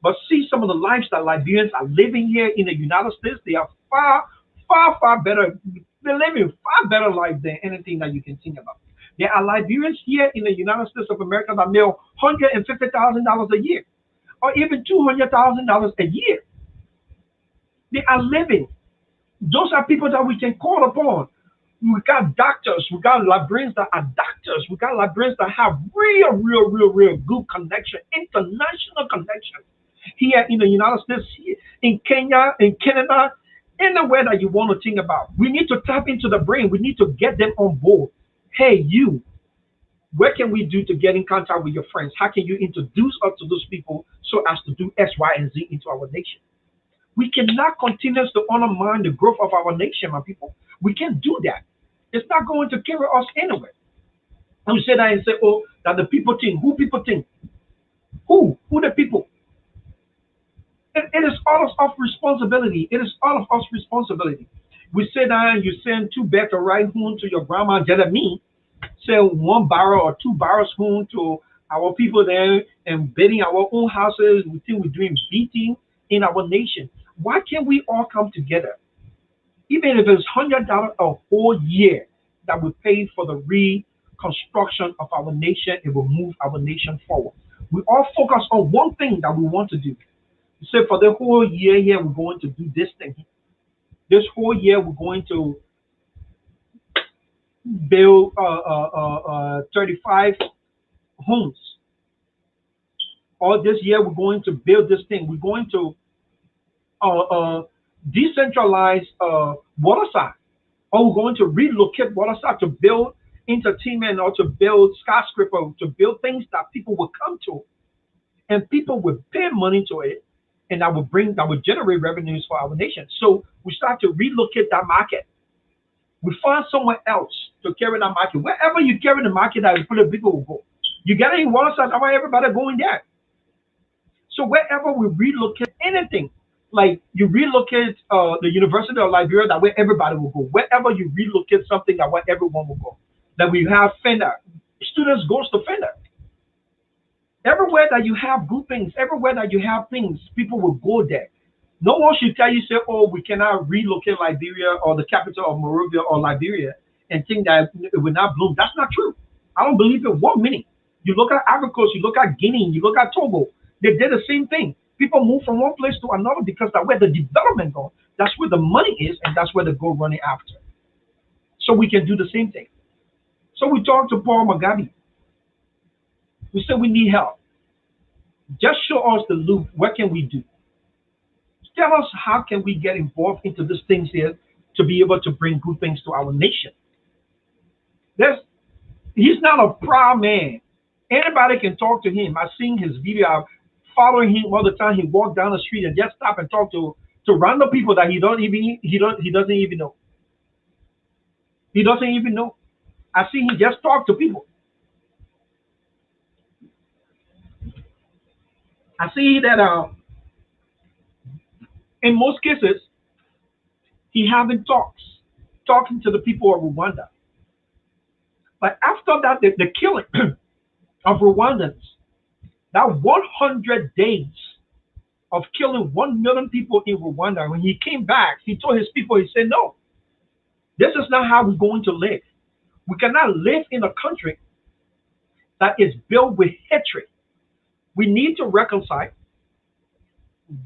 But see some of the lives that Liberians are living here in the United States. They are far, far, far better. They're living far better lives than anything that you can think about. There are Liberians here in the United States of America that make $150,000 a year, or even $200,000 a year. They are living. Those are people that we can call upon. We got doctors. We got Liberians that are doctors. We got Liberians that have real good connection, international connection. Here in the United States, in Kenya, in Canada, anywhere that you want to think about. We need to tap into the brain. We need to get them on board. Hey, you, what can we do to get in contact with your friends? How can you introduce us to those people so as to do X, Y, and Z into our nation? We cannot continue to undermine the growth of our nation, my people. We can't do that. It's not going to carry us anywhere. And we say that and say, oh, that the people think. Who people think? Who? Who the people? It is all of us responsibility. It is all of us responsibility. We say that and you send two bags of rice home to your grandma, Jeremy. Send one barrel or two barrels home to our people there and building our own houses. We think we're doing beating in our nation. Why can't we all come together? Even if it's $100 a whole year that we pay for the reconstruction of our nation, it will move our nation forward. We all focus on one thing that we want to do. We say for the whole year here, we're going to do this thing. This whole year, we're going to build 35 homes. Or this year, we're going to build this thing. We're going to decentralize waterside, or we're going to relocate waterside to build entertainment or to build skyscraper, to build things that people will come to. and people will pay money to it, and that will generate revenues for our nation. So we start to relocate that market. We find somewhere else to carry that market. Wherever you carry the market, that people will go. You get it in Wallace, I want everybody going there. So wherever we relocate anything, like you relocate the University of Liberia, that way everybody will go. Wherever you relocate something, that way everyone will go. That we have Fender, students goes to Fender. Everywhere that you have good things, everywhere that you have things, people will go there. No one should tell you, say, oh, we cannot relocate Liberia or the capital of Monrovia or Liberia and think that it will not bloom. That's not true. I don't believe it 1 minute. You look at Ivory Coast, you look at Guinea, you look at Togo. They did the same thing. People move from one place to another because that's where the development goes. That's where the money is, and that's where they go running after. So we can do the same thing. So we talked to Paul Mugabe. We said we need help. Just show us the loop. What can we do? Tell us how can we get involved into these things here to be able to bring good things to our nation. He's not a proud man. Anybody can talk to him. I've seen his video. I follow him all the time. He walk down the street and just stop and talk to random people that he doesn't even know. He doesn't even know. I see he just talk to people. I see that in most cases, he having talking to the people of Rwanda. But after that, the killing of Rwandans, that 100 days of killing 1 million people in Rwanda, when he came back, he told his people, he said, no, this is not how we're going to live. We cannot live in a country that is built with hatred. We need to reconcile,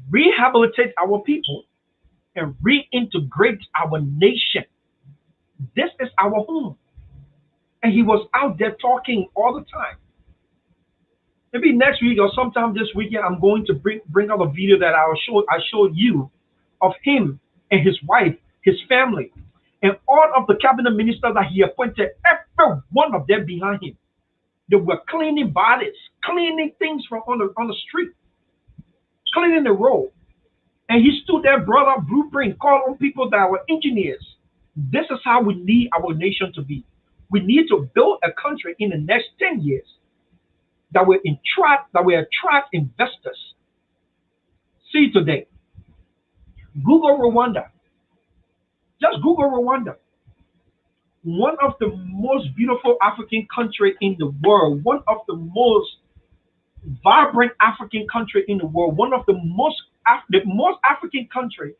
rehabilitate our people, and reintegrate our nation. This is our home. And he was out there talking all the time. Maybe next week or sometime this weekend, I'm going to bring out a video that I showed you of him and his wife, his family, and all of the cabinet ministers that he appointed, every one of them behind him. They were cleaning bodies, cleaning things from on the street, cleaning the road. And he stood there, brought up blueprint, called on people that were engineers. This is how we need our nation to be. We need to build a country in the next 10 years that will attract investors. See today, Google Rwanda. Just Google Rwanda. One of the most beautiful African country in the world, one of the most vibrant African country in the world, one of the most African country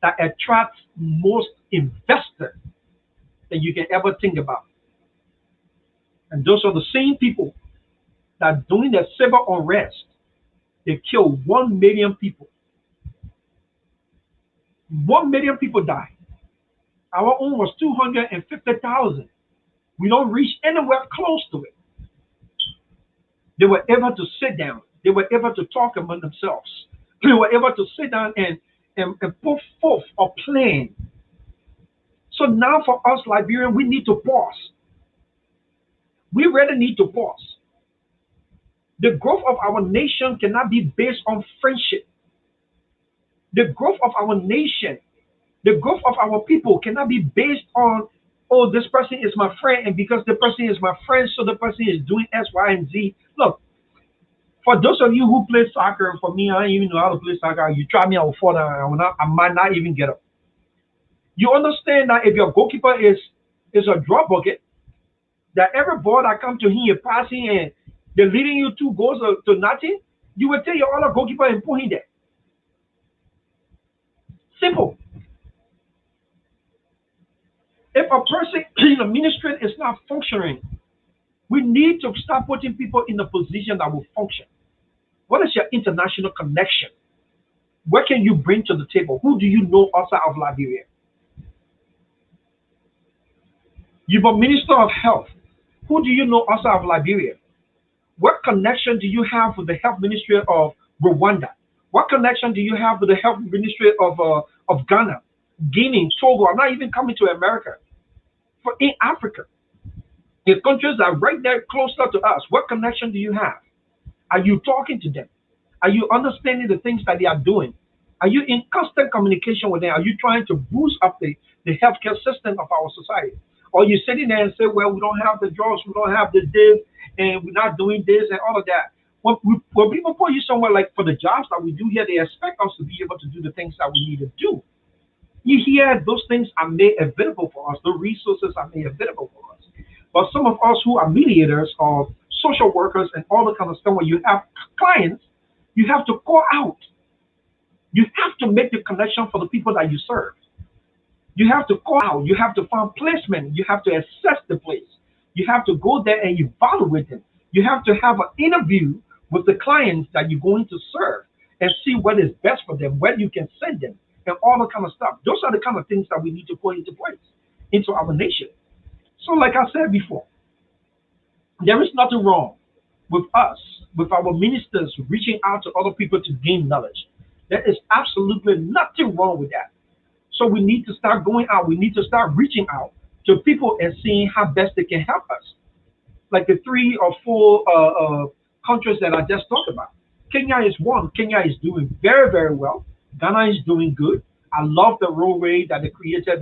that attracts most investors that you can ever think about. And those are the same people that during the civil unrest, they killed 1 million people. 1 million people died. Our own was 250,000. We don't reach anywhere close to it. They were able to sit down. They were able to talk among themselves. They were able to sit down and put forth a plan. So now for us Liberians, we need to pause. We really need to pause. The growth of our nation cannot be based on friendship. The growth of our nation, the growth of our people cannot be based on, oh, this person is my friend, and because the person is my friend, so the person is doing X, Y, and Z. Look, for those of you who play soccer, for me, I don't even know how to play soccer. You try me, I will fall down. I might not even get up. You understand that if your goalkeeper is a drop bucket, that every ball that comes to him, you're passing and they're leading you 2 goals to nothing, you will take your other goalkeeper and put him there. Simple. If a person in the ministry is not functioning, we need to start putting people in a position that will function. What is your international connection? What can you bring to the table? Who do you know outside of Liberia? You're a minister of health. Who do you know outside of Liberia? What connection do you have with the health ministry of Rwanda? What connection do you have with the health ministry of Ghana, Guinea, Togo? I'm not even coming to America. For in Africa, the countries that are right there closer to us, what connection do you have? Are you talking to them? Are you understanding the things that they are doing? Are you in constant communication with them? Are you trying to boost up the healthcare system of our society? Or you sitting there and say, well, we don't have the drugs, we don't have the this, and we're not doing this and all of that. When people put you somewhere like for the jobs that we do here, they expect us to be able to do the things that we need to do. You hear those things are made available for us, the resources are made available for us. But some of us who are mediators or social workers and all the kind of stuff, when you have clients, you have to call out. You have to make the connection for the people that you serve. You have to call out. You have to find placement. You have to assess the place. You have to go there and evaluate them. You have to have an interview with the clients that you're going to serve and see what is best for them, where you can send them, and all the kind of stuff. Those are the kind of things that we need to put into place into our nation. So, like I said before, there is nothing wrong with us, with our ministers reaching out to other people to gain knowledge. There is absolutely nothing wrong with that. So we need to start going out. We need to start reaching out to people and seeing how best they can help us. Like the three or four countries that I just talked about. Kenya is one. Kenya is doing very, very well. Ghana is doing good. I love the roadway that they created,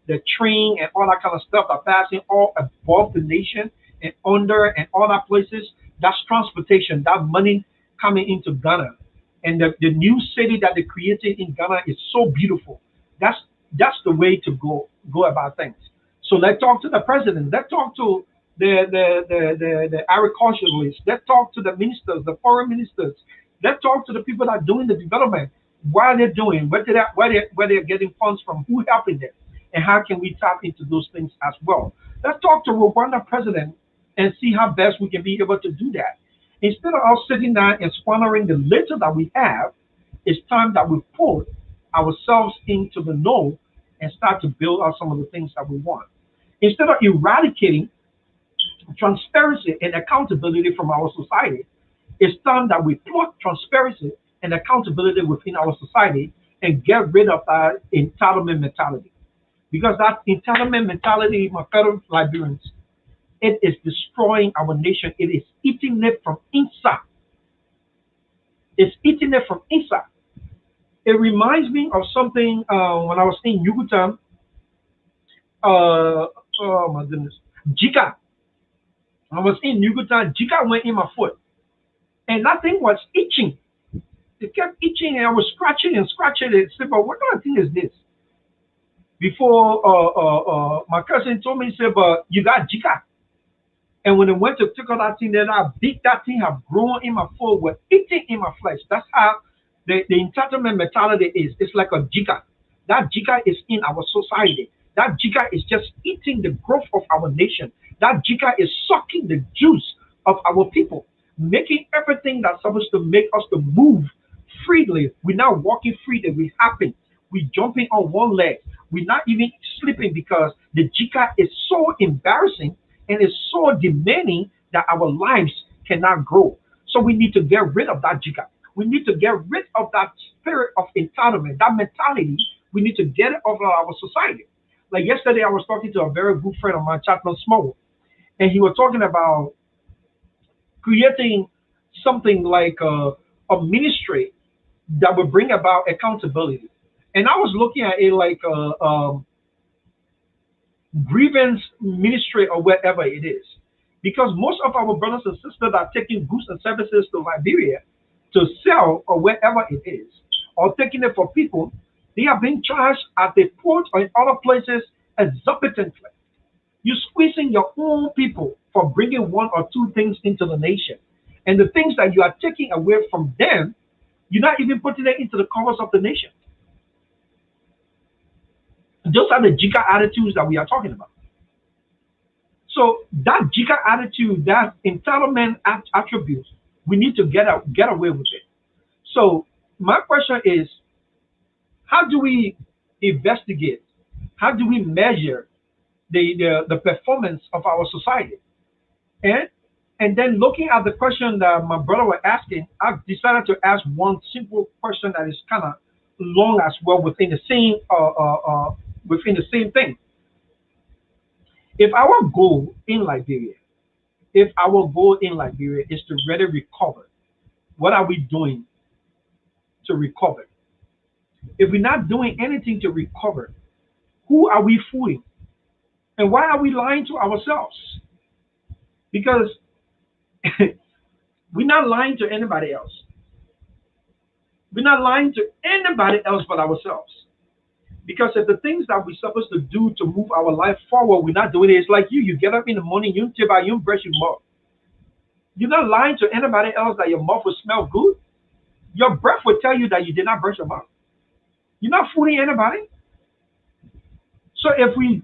the train and all that kind of stuff are passing all above the nation and under and all that places. That's transportation, that money coming into Ghana. And the new city that they created in Ghana is so beautiful. That's the way to go about things. So let's talk to the president. Let's talk to the agriculturalists. Let's talk to the ministers, the foreign ministers. Let's talk to the people that are doing the development. What are they doing? Where they're getting funds from? Who helping them? And how can we tap into those things as well? Let's talk to Rwanda president and see how best we can be able to do that. Instead of us sitting down and squandering the little that we have, it's time that we put ourselves into the know and start to build out some of the things that we want. Instead of eradicating transparency and accountability from our society, it's time that we plot transparency and accountability within our society and get rid of that entitlement mentality. Because that entitlement mentality, my fellow Liberians, it is destroying our nation. It is eating it from inside. It's eating it from inside. It reminds me of something when I was in Yucatan. Oh my goodness, Jika. I was in Yucatan. Jika went in my foot, and that thing was itching. It kept itching, and I was scratching and scratching it. I said, "But what kind of thing is this?" Before my cousin told me, he said, "But you got Jika." And when I went to take out that thing, then I big that thing have grown in my foot, was eating in my flesh. That's how the entitlement mentality is. It's like a jika. That jika is in our society. That jika is just eating the growth of our nation. That jika is sucking the juice of our people, making everything that's supposed to make us to move freely. We're not walking freely. We're happy. We're jumping on one leg. We're not even sleeping because the jika is so embarrassing and it's so demanding that our lives cannot grow. So we need to get rid of that jika. We need to get rid of that spirit of entitlement, that mentality. We need to get it out of our society. Like yesterday, I was talking to a very good friend of mine, Chaplain Small, and he was talking about creating something like a ministry that would bring about accountability. And I was looking at it like grievance ministry or wherever it is. Because most of our brothers and sisters are taking goods and services to Liberia to sell or wherever it is, or taking it for people, they are being charged at the port or in other places exorbitantly. You're squeezing your own people for bringing one or two things into the nation. And the things that you are taking away from them, you're not even putting it into the covers of the nation. Those are the Jika attitudes that we are talking about. So that Jika attitude, that entitlement attributes, we need to get away with it. So my question is, how do we investigate? How do we measure the performance of our society? And then looking at the question that my brother was asking, I decided to ask one simple question that is kind of long as well within the same thing. If our goal in Liberia, is to really recover, what are we doing to recover. If we're not doing anything to recover, who are we fooling? And why are we lying to ourselves? Because we're not lying to anybody else. We're not lying to anybody else but ourselves. Because if the things that we're supposed to do to move our life forward, we're not doing it. It's like you get up in the morning, you tip out, you brush your mouth. You're not lying to anybody else that your mouth will smell good. Your breath will tell you that you did not brush your mouth. You're not fooling anybody. So if we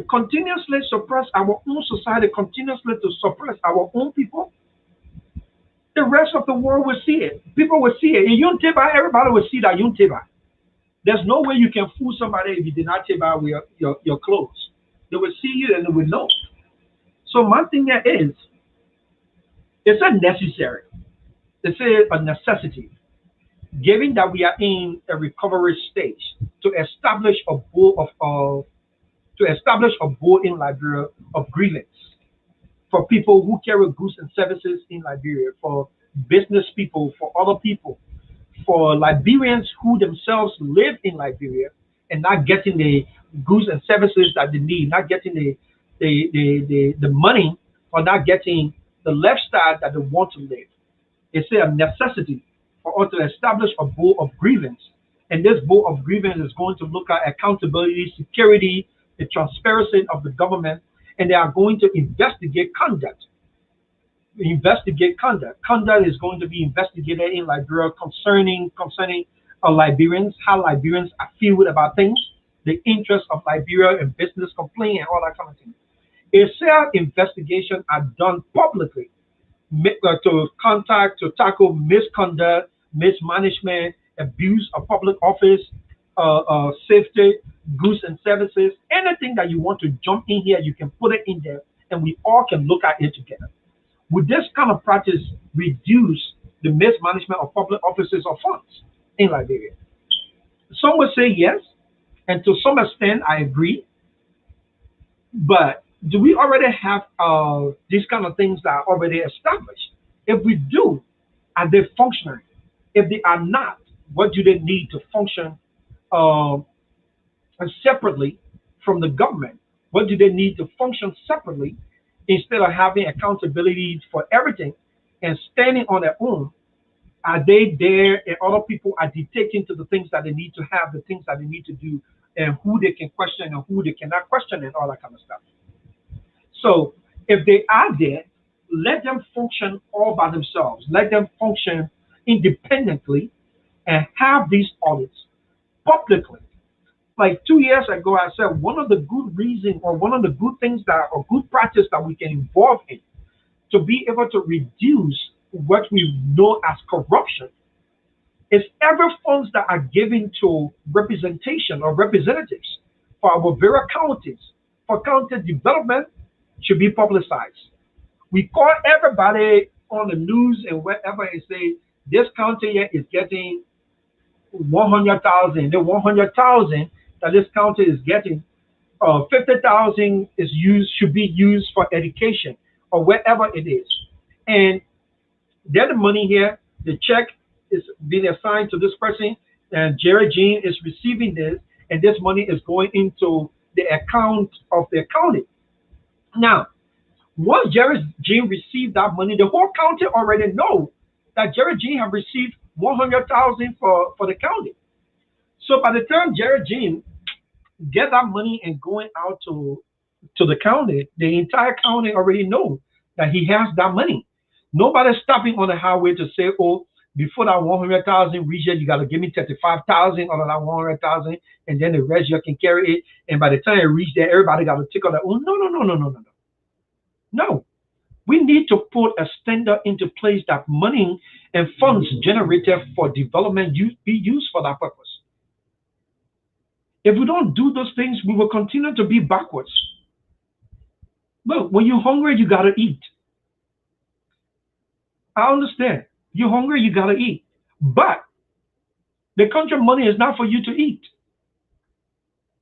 continuously suppress our own society, continuously to suppress our own people, the rest of the world will see it. People will see it. In Yunteba, everybody will see that Yunteba. There's no way you can fool somebody if you did not take out your clothes. They will see you and they will know. So my thing there is, it's a necessary. It's a necessity, given that we are in a recovery stage, to establish a board in Liberia of grievance for people who carry goods and services in Liberia, for business people, for other people, for Liberians who themselves live in Liberia and not getting the goods and services that they need, not getting the money, or not getting the lifestyle that they want to live. It's a necessity for us to establish a board of grievance. And this board of grievance is going to look at accountability, security, the transparency of the government, and they are going to investigate conduct. Conduct is going to be investigated in Liberia concerning Liberians, how Liberians are feel about things, the interests of Liberia and business complaint and all that kind of thing. A self-investigation are done publicly to tackle misconduct, mismanagement, abuse of public office, safety, goods and services. Anything that you want to jump in here, you can put it in there, and we all can look at it together. Would this kind of practice reduce the mismanagement of public offices or funds in Liberia? Some would say yes, and to some extent I agree. But do we already have these kind of things that are already established? If we do, are they functioning? If they are not, what do they need to function separately from the government? What do they need to function separately instead of having accountability for everything and standing on their own? Are they there and other people are dictating to the things that they need to have, the things that they need to do, and who they can question and who they cannot question and all that kind of stuff? So if they are there, let them function all by themselves. Let them function independently and have these audits publicly. Like 2 years ago, I said one of the good reasons or one of the good things that or good practice that we can involve in to be able to reduce what we know as corruption is every funds that are given to representation or representatives for our various counties, for county development, should be publicized. We call everybody on the news and wherever and say this county here is getting 100,000. The 100,000 that this county is getting, 50,000 should be used for education or wherever it is. And then the money here, the check is being assigned to this person, and Jerry Jean is receiving this, and this money is going into the account of the county. Now, once Jerry Jean received that money, the whole county already know that Jerry Jean have received 100,000 for the county. So by the time Jerry Jean get that money and going out to the county, the entire county already know that he has that money. Nobody's stopping on the highway to say, oh, before that 100,000 reach you got to give me 35,000 out of that 100,000, and then the rest you can carry it. And by the time it reach there, everybody got to take on that. Oh, no. No. We need to put a standard into place that money and funds generated for development be used for that purpose. If we don't do those things, we will continue to be backwards. But when you're hungry, you got to eat. I understand. You're hungry, you got to eat. But the country money is not for you to eat.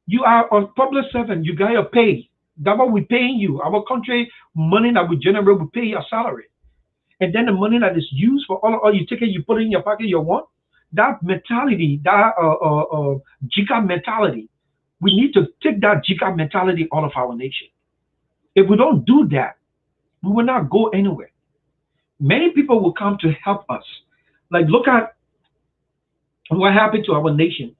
You are a public servant. You got to pay. That's what we're paying you. Our country money that we generate, we pay your salary. And then the money that is used for all you take it, you put it in your pocket, you want. That mentality, that Jika mentality, we need to take that Jika mentality out of our nation. If we don't do that, we will not go anywhere. Many people will come to help us. Like, look at what happened to our nation.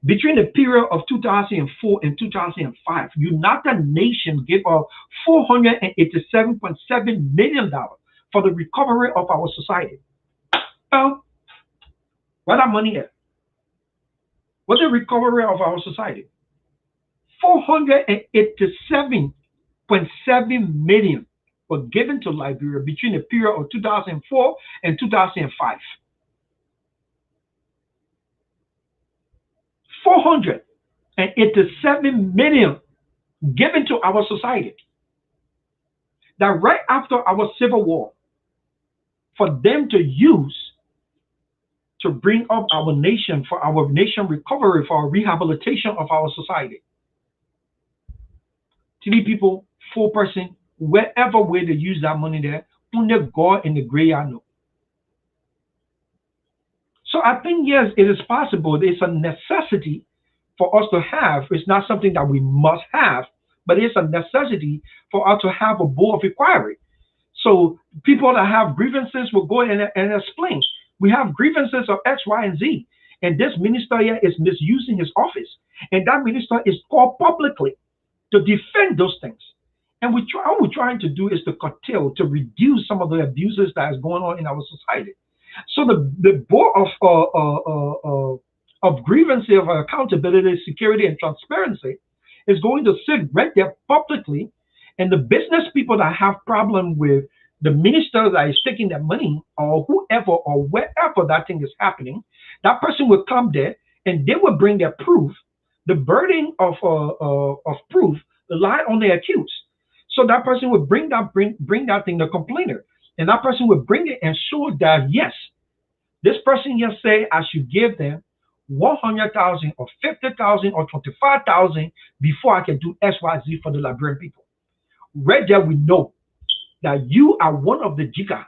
Between the period of 2004 and 2005, United Nations gave us $487.7 million for the recovery of our society. Well, where that money at? What's the recovery of our society? 487.7 million were given to Liberia between the period of 2004 and 2005. 487 million given to our society. That right after our civil war, for them to use to bring up our nation, for our nation recovery, for our rehabilitation of our society. Three people, 4 person, wherever way they use that money there, only God in the graveyard know. So I think yes, it is possible. It's a necessity for us to have. It's not something that we must have, but it's a necessity for us to have a board of inquiry. So people that have grievances will go and explain. We have grievances of X, Y, and Z. And this minister here is misusing his office. And that minister is called publicly to defend those things. And all we're trying to do is to curtail, to reduce some of the abuses that is going on in our society. So the board of grievance, of accountability, security, and transparency is going to sit right there publicly, and the business people that have problem with the minister that is taking their money or whoever or wherever that thing is happening, that person will come there and they will bring their proof, the burden of proof, lie on the accused. So that person will bring that thing, the complainer, and that person will bring it and show that yes, this person just say I should give them 100,000 or 50,000 or 25,000 before I can do XYZ for the Liberian people. Right there, we know that you are one of the jigger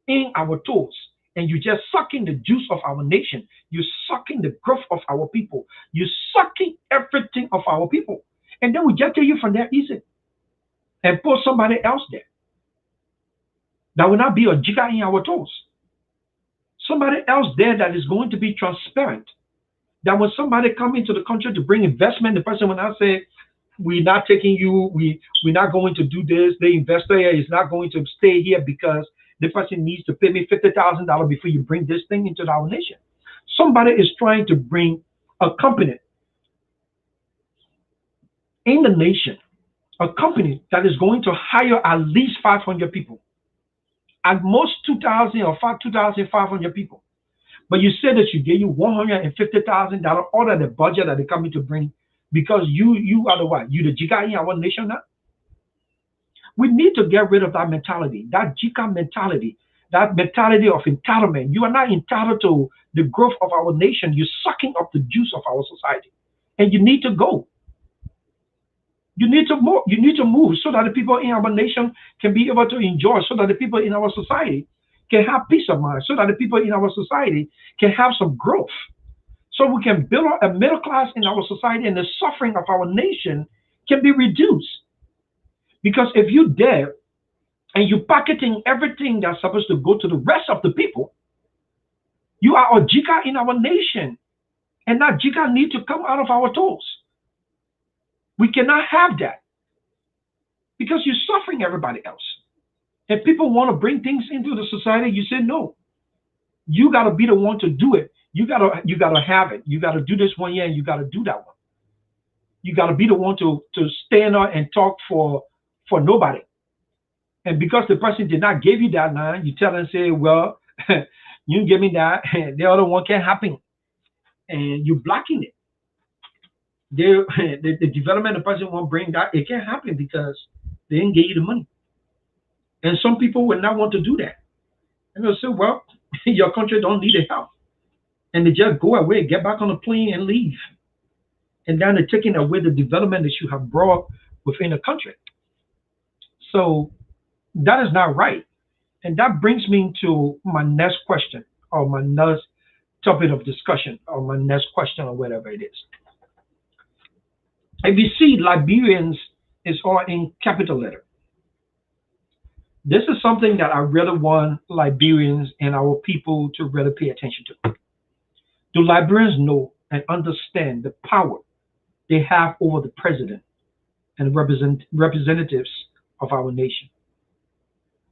in our toes, and you're just sucking the juice of our nation. You're sucking the growth of our people. You're sucking everything of our people. And then we just tell you from there, easy, and put somebody else there that will not be a jigger in our toes. Somebody else there that is going to be transparent. That when somebody come into the country to bring investment, the person will not say, we're not taking you, we're not going to do this. The investor here is not going to stay here because the person needs to pay me $50,000 before you bring this thing into our nation. Somebody is trying to bring a company in the nation, a company that is going to hire at least 500 people, at most 2,000 or 2,500 people. But you said that you gave you $150,000 out of the budget that they're coming to bring because you are the what? You the Jika in our nation now? We need to get rid of that mentality, that Jika mentality, that mentality of entitlement. You are not entitled to the growth of our nation. You're sucking up the juice of our society. And you need to go. You need to move. You need to move so that the people in our nation can be able to enjoy, so that the people in our society can have peace of mind, so that the people in our society can have some growth, so we can build a middle class in our society, and the suffering of our nation can be reduced. Because if you're there and you're pocketing everything that's supposed to go to the rest of the people, you are a jika in our nation, and that jika need to come out of our toes. We cannot have that because you're suffering everybody else. If people want to bring things into the society, you say no. You got to be the one to do it. You got to have it. You got to do this one year, and you got to do that one. You got to be the one to stand up and talk for nobody. And because the person did not give you that line, you tell them, say, well, you give me that, the other one can't happen, and you're blocking it. The development the person won't bring that, it can't happen because they didn't give you the money. And some people will not want to do that. And they'll say, well, your country don't need the help. And they just go away, get back on the plane and leave. And then they're taking away the development that you have brought within the country. So that is not right. And that brings me to my next question, or my next topic of discussion or my next question or whatever it is. If you see Liberians is all in capital letter. This is something that I really want Liberians and our people to really pay attention to. Do Liberians know and understand the power they have over the president and representatives of our nation?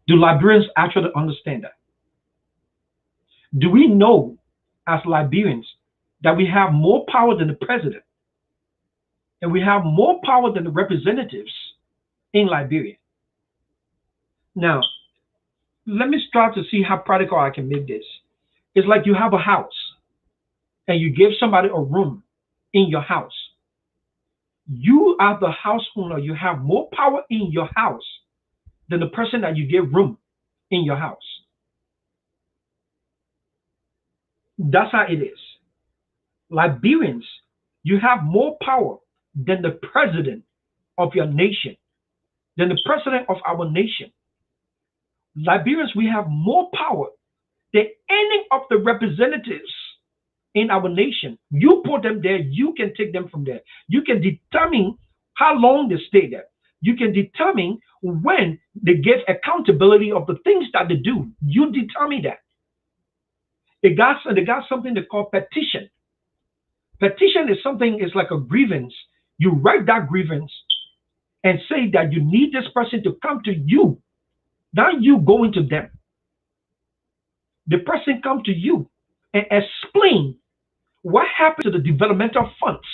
Do Liberians actually understand that? Do we know as Liberians that we have more power than the president and we have more power than the representatives in Liberia? Now, let me start to see how practical I can make this. It's like you have a house and you give somebody a room in your house. You are the house owner. You have more power in your house than the person that you give room in your house. That's how it is. Liberians, you have more power than the president of your nation, than the president of our nation. Liberians, we have more power than any of the representatives in our nation. You put them there, you can take them from there. You can determine how long they stay there. You can determine when they give accountability of the things that they do. You determine that. They got something they call petition. Petition is something, it's like a grievance. You write that grievance and say that you need this person to come to you. Now you go into them. The person come to you and explain what happened to the developmental funds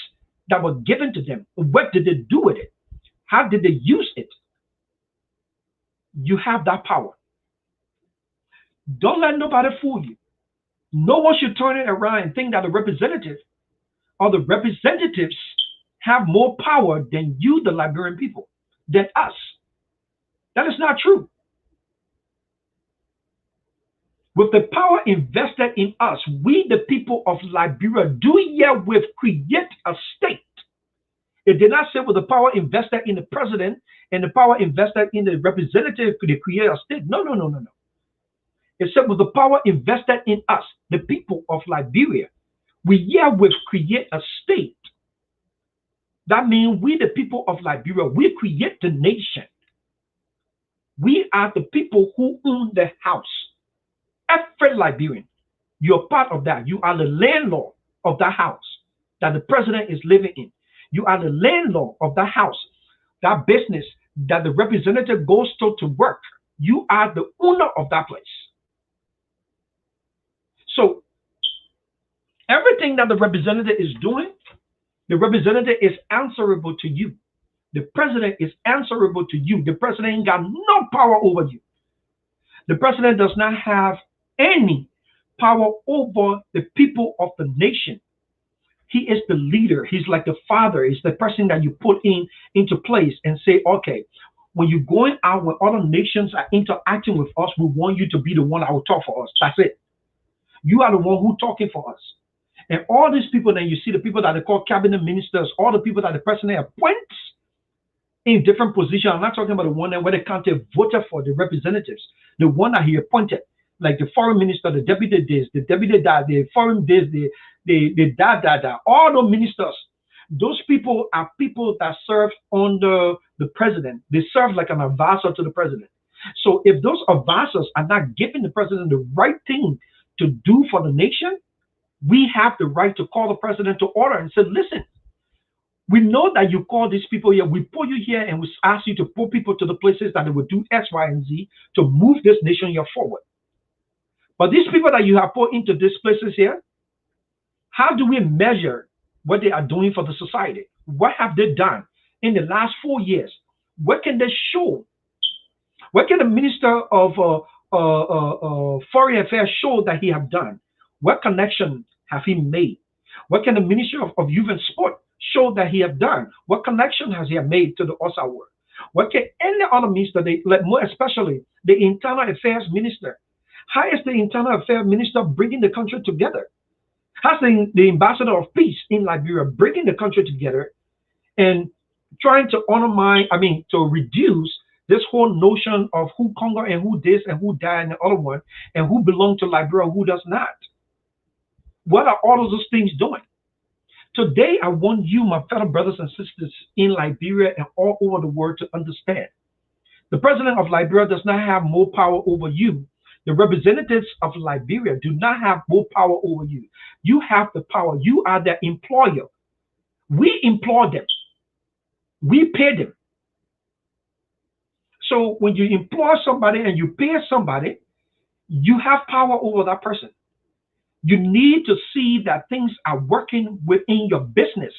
that were given to them. What did they do with it? How did they use it? You have that power. Don't let nobody fool you. No one should turn it around and think that the representative or the representatives have more power than you, the Liberian people, than us. That is not true. With the power invested in us, we, the people of Liberia, do herewith create a state. It did not say with the power invested in the president and the power invested in the representative could they create a state. No. It said with the power invested in us, the people of Liberia, we herewith create a state. That means we, the people of Liberia, we create the nation. We are the people who own the house. Every Liberian, you're part of that. You are the landlord of that house that the president is living in. You are the landlord of that house, that business that the representative goes to work. You are the owner of that place. So everything that the representative is doing, the representative is answerable to you. The president is answerable to you. The president ain't got no power over you. The president does not have any power over the people of the nation. He is the leader. He's like the father. He's the person that you put into place and say, okay, when you're going out, when other nations are interacting with us, we want you to be the one that will talk for us. That's it. You are the one who's talking for us. And all these people that you see, the people that they call cabinet ministers, all the people that the president appoints in different positions. I'm not talking about the one that where the county voted for the representatives, the one that he appointed, like the foreign minister, the deputy this, the deputy that, the foreign this, the that. All the ministers, those people are people that serve under the president. They serve like an advisor to the president. So if those advisors are not giving the president the right thing to do for the nation, we have the right to call the president to order and say, listen, we know that you call these people here. We put you here and we ask you to put people to the places that they will do X, Y, and Z to move this nation here forward. But these people that you have put into these places here, how do we measure what they are doing for the society? What have they done in the last 4 years? What can they show? What can the minister of foreign affairs show that he have done? What connection have he made? What can the minister of youth and sport show that he have done? What connection has he made to the outside world? What can any other minister, more especially the internal affairs minister? How is the internal affairs minister bringing the country together? How's the ambassador of peace in Liberia bringing the country together and trying to to reduce this whole notion of who conquer and who this and who that and the other one and who belong to Liberia, who does not? What are all of those things doing? Today, I want you, my fellow brothers and sisters in Liberia and all over the world, to understand the president of Liberia does not have more power over you. The representatives of Liberia do not have more power over you. You have the power. You are their employer. We employ them. We pay them. So when you employ somebody and you pay somebody, you have power over that person. You need to see that things are working within your business.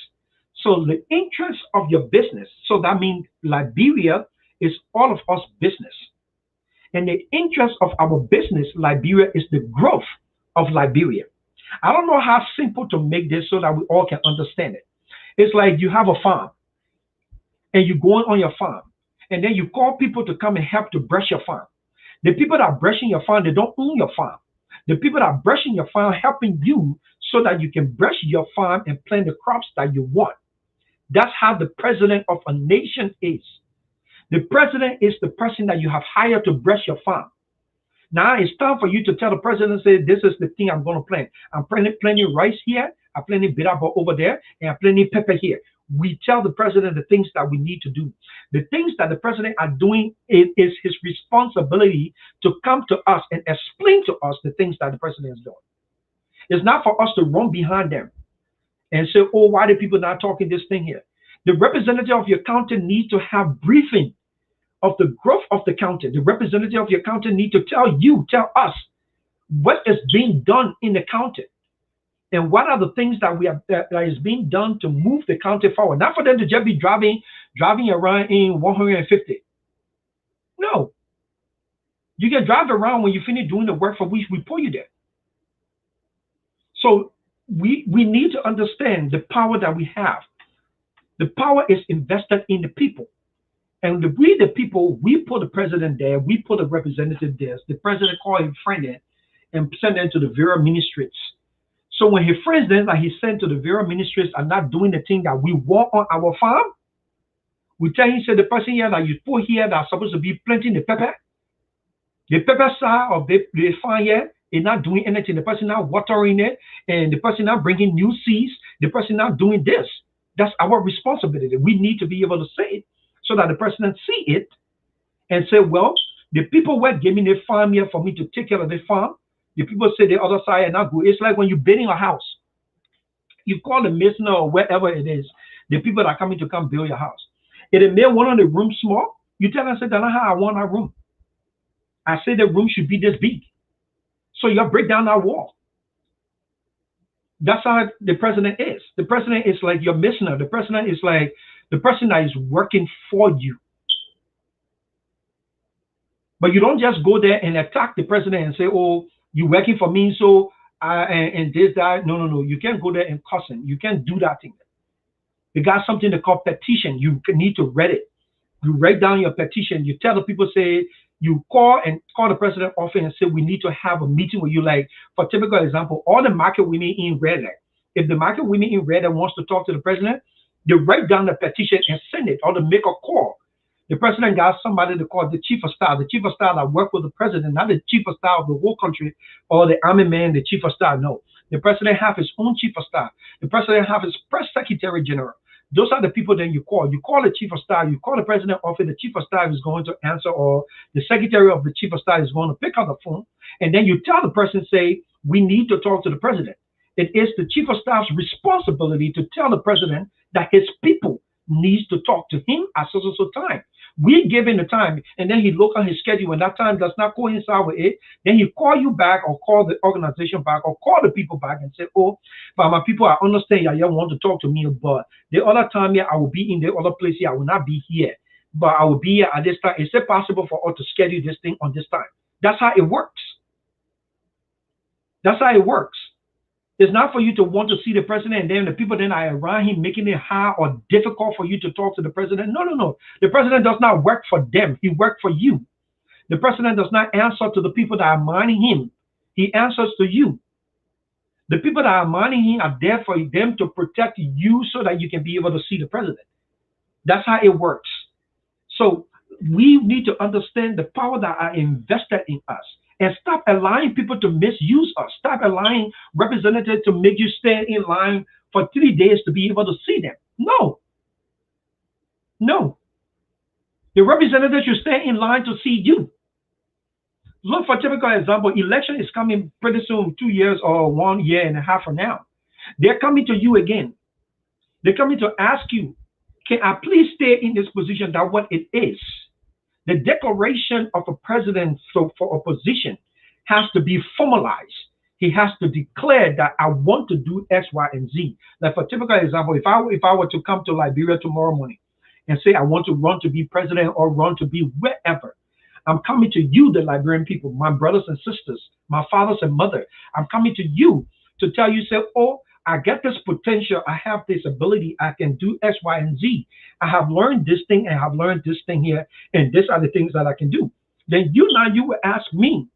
So the interest of your business, so that means Liberia is all of us business. And the interest of our business, Liberia, is the growth of Liberia. I don't know how simple to make this so that we all can understand it. It's like you have a farm and you go on your farm and then you call people to come and help to brush your farm. The people that are brushing your farm, they don't own your farm. The people that are brushing your farm helping you so that you can brush your farm and plant the crops that you want. That's how the president of a nation is. The president is the person that you have hired to brush your farm. Now it's time for you to tell the president, say, this is the thing I'm going to plant. I'm planting rice here, I'm planting bitter over there, and I'm planting pepper here. We tell the president the things that we need to do. The things that the president are doing, it is his responsibility to come to us and explain to us the things that the president is doing. It's not for us to run behind them and say, oh, why are people not talking this thing here? The representative of your county needs to have briefing of the growth of the county. The representative of your county need to tell us what is being done in the county and what are the things that that is being done to move the county forward. Not for them to just be driving around in 150. No. You can drive around when you finish doing the work for which we put you there. So we need to understand the power that we have. The power is invested in the people. And we, the people, we put the president there, we put a representative there. The president called his friend in and sent them to the various ministries. So when his friends then that he sent to the various ministries are not doing the thing that we want on our farm, we tell him, say, the person here that you put here that's supposed to be planting the pepper side of the farm here is not doing anything. The person not watering it, and the person not bringing new seeds, the person not doing this. That's our responsibility. We need to be able to say it so that the president see it and say, well, the people were giving the farm here for me to take care of the farm. The people say the other side are not good. It's like when you're building a house. You call the mason or wherever it is, the people that are coming to come build your house. If they made one of the rooms small, you tell them, say, that's not how I want our room. I say the room should be this big. So you break down that wall. That's how the president is. The president is like your missioner. The president is like the person that is working for you. But you don't just go there and attack the president and say, oh, you're working for me, so and this, that. No. You can't go there and cuss him. You can't do that thing. You got something they call petition. You need to read it. You write down your petition. You tell the people, say, you call the president often and say, we need to have a meeting with you. Like, for typical example, all the market women in Red Lake. If the market women in Red Lake wants to talk to the president, they write down the petition and send it, or they make a call. The president got somebody to call the chief of staff that work with the president, not the chief of staff of the whole country or the army man, the chief of staff. No, the president have his own chief of staff. The president have his press secretary general. Those are the people that you call. You call the chief of staff, you call the president office, the chief of staff is going to answer, or the secretary of the chief of staff is going to pick up the phone. And then you tell the person, say, we need to talk to the president. It is the chief of staff's responsibility to tell the president that his people needs to talk to him at so time. We give him the time, and then he look on his schedule. When that time does not coincide with it, then he call you back or call the organization back or call the people back and say, oh, but my people, I understand you want to talk to me, but the other time here, I will be in the other place here. I will not be here, but I will be here at this time. Is it possible for us to schedule this thing on this time? That's how it works. That's how it works. It's not for you to want to see the president and then the people then are around him making it hard or difficult for you to talk to the president. No. The president does not work for them. He works for you. The president does not answer to the people that are minding him. He answers to you. The people that are minding him are there for them to protect you so that you can be able to see the president. That's how it works. So we need to understand the power that are invested in us. And stop allowing people to misuse us. Stop allowing representatives to make you stand in line for 3 days to be able to see them. No, no. The representative should stand in line to see you. Look for typical example. Election is coming pretty soon, 2 years or 1.5 from now. They're coming to you again. They're coming to ask you, can I please stay in this position? That what it is. The declaration of a president for a position has to be formalized. He has to declare that I want to do X, Y, and Z. Like for typical example, if I were to come to Liberia tomorrow morning and say I want to run to be president or run to be wherever, I'm coming to you, the Liberian people, my brothers and sisters, my fathers and mother. I'm coming to you to tell you, say, oh, I get this potential. I have this ability. I can do X, Y, and Z. I have learned this thing and I have learned this thing here, and these are the things that I can do. Then you will ask me,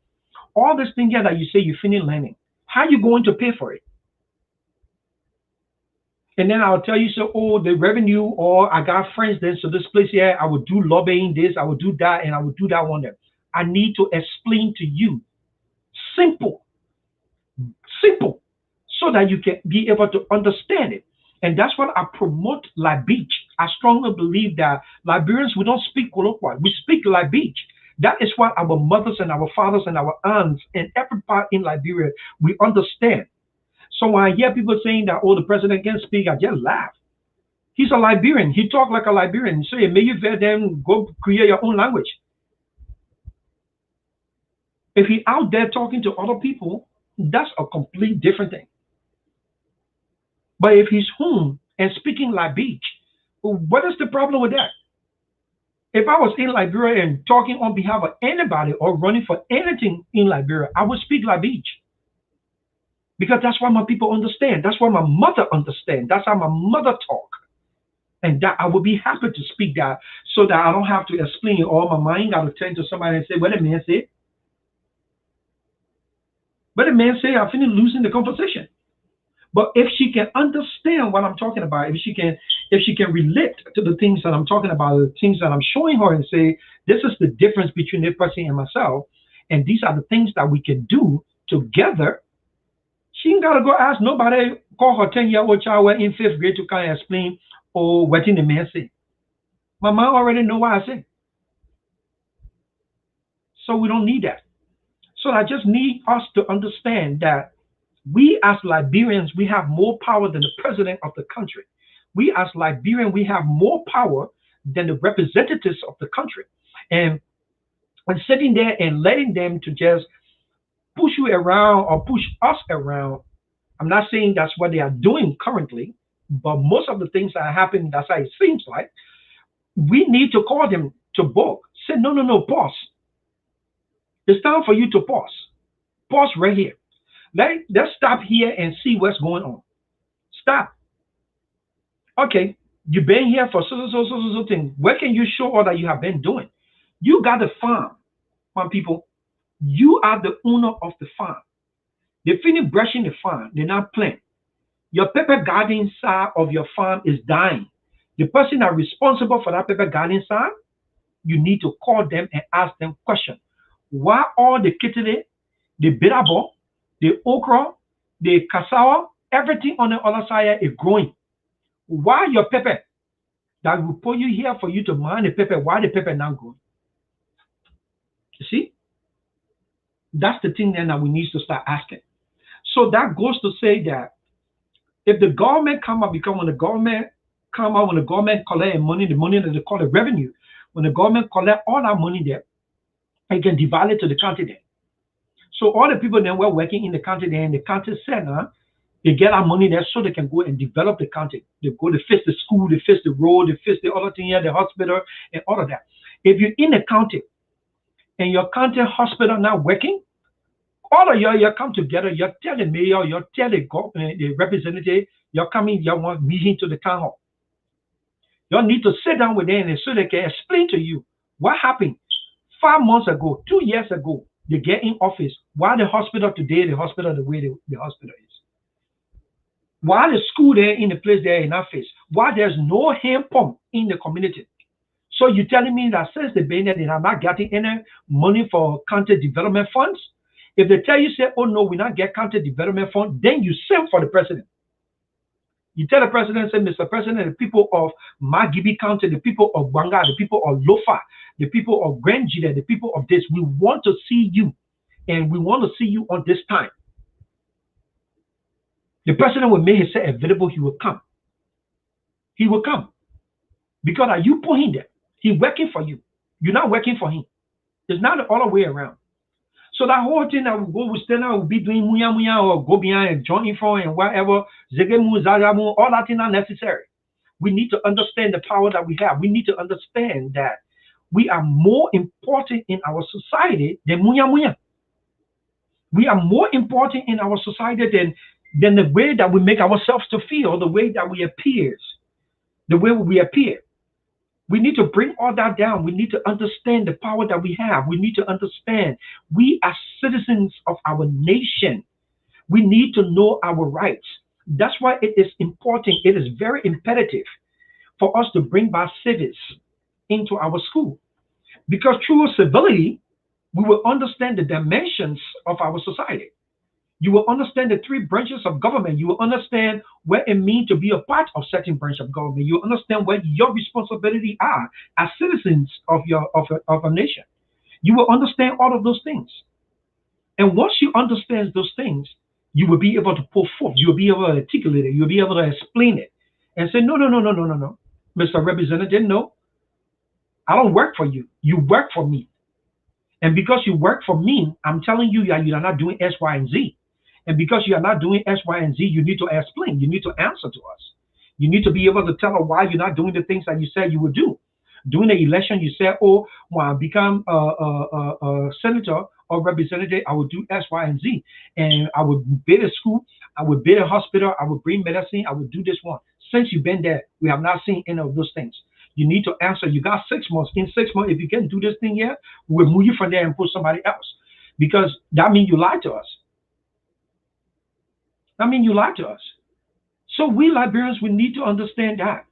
all this thing here that you say you finish learning, how are you going to pay for it? And then I'll tell you, so, oh, the revenue, or I got friends then, so this place here, I would do lobbying this, I would do that, and I would do that one there. I need to explain to you, simple, so that you can be able to understand it. And that's what I promote Beach. I strongly believe that Liberians, we don't speak colloquial, we speak Beach. That is what our mothers and our fathers and our aunts and every part in Liberia, we understand. So when I hear people saying that, oh, the president can't speak, I just laugh. He's a Liberian. He talks like a Liberian. So may you then go create your own language. If he's out there talking to other people, that's a complete different thing. But if he's home and speaking Beach, what is the problem with that? If I was in Liberia and talking on behalf of anybody or running for anything in Liberia, I would speak Beach. Because that's what my people understand. That's what my mother understands. That's how my mother talk. And that I would be happy to speak that so that I don't have to explain all my mind. I would turn to somebody and say, what the man say? But the man say, I finished losing the conversation. But if she can understand what I'm talking about, if she can relate to the things that I'm talking about, the things that I'm showing her and say, this is the difference between this person and myself, and these are the things that we can do together, she ain't got to go ask nobody, call her 10-year-old child in 5th grade to kind of explain, oh, what did the man say? My mom already know what I say. So we don't need that. So I just need us to understand that we as Liberians, we have more power than the president of the country. We as Liberians, we have more power than the representatives of the country. And when sitting there and letting them to just push you around or push us around, I'm not saying that's what they are doing currently, but most of the things that are happening, that's how it seems like. We need to call them to book. Say, no, pause. It's time for you to pause. Pause right here. Let's stop here and see what's going on. Stop. Okay, you've been here for so thing. Where can you show all that you have been doing? You got a farm, my people. You are the owner of the farm. They finish brushing the farm. They're not planting. Your pepper garden side of your farm is dying. The person that's responsible for that pepper garden side, you need to call them and ask them questions. Why all the kittle, the bitterball, the okra, the cassava, everything on the other side is growing? Why your pepper that will put you here for you to mine the pepper, why the pepper not growing? You see? That's the thing then that we need to start asking. So that goes to say that if the government come up, because when the government collect money, the money that they call the revenue, when the government collect all that money there, they can divide it to the county there. So all the people then were working in the county there, and the county center, they get our money there so they can go and develop the county. They go to fix the school, they fix the road, they fix the other thing here, the hospital, and all of that. If you're in the county and your county hospital not working, all of you come together, you tell the mayor, you tell the government, the representative, you're coming, you want meeting to the town hall. You need to sit down with them so they can explain to you what happened 5 months ago, 2 years ago. They get in office. Why the hospital today, the hospital the way the hospital is? Why the school there in the place there in that face? Why there's no hand pump in the community? So you're telling me that since they've been there, they have not getting any money for county development funds? If they tell you, say, oh no, we not get county development fund, then you send for the president. You tell the president, say, Mr. President, the people of Magibi County, the people of Banga, the people of Lofa, the people of Granjida, the people of this, we want to see you, and we want to see you on this time. The president will make himself available, he will come. He will come. Because are you put him there? He's working for you. You're not working for him. It's not the other way around. So that whole thing that we stand out, will be doing muya muya or go behind and join info and whatever, zegemu, zagamu, all that is not necessary. We need to understand the power that we have. We need to understand that we are more important in our society than muya muya. We are more important in our society than the way that we make ourselves to feel, the way that we appear, the way we appear. We need to bring all that down. We need to understand the power that we have. We need to understand we are citizens of our nation. We need to know our rights. That's why it is important. It is very imperative for us to bring back civics into our school. Because through civility, we will understand the dimensions of our society. You will understand the three branches of government. You will understand what it means to be a part of certain branch of government. You will understand what your responsibility are as citizens of a nation. You will understand all of those things. And once you understand those things, you will be able to pull forth. You will be able to articulate it. You will be able to explain it and say, no, Mr. Representative, no. I don't work for you. You work for me. And because you work for me, I'm telling you that you are not doing X, Y, and Z. And because you are not doing X, Y, and Z, you need to explain. You need to answer to us. You need to be able to tell us why you're not doing the things that you said you would do. During the election, you said, oh, when I become a senator or representative, I would do X, Y, and Z. And I would build a school. I would build a hospital. I would bring medicine. I would do this one. Since you've been there, we have not seen any of those things. You need to answer. You got 6 months. In 6 months, if you can't do this thing yet, we'll move you from there and put somebody else. Because that means you lied to us. That means you lied to us. So we Liberians, we need to understand that.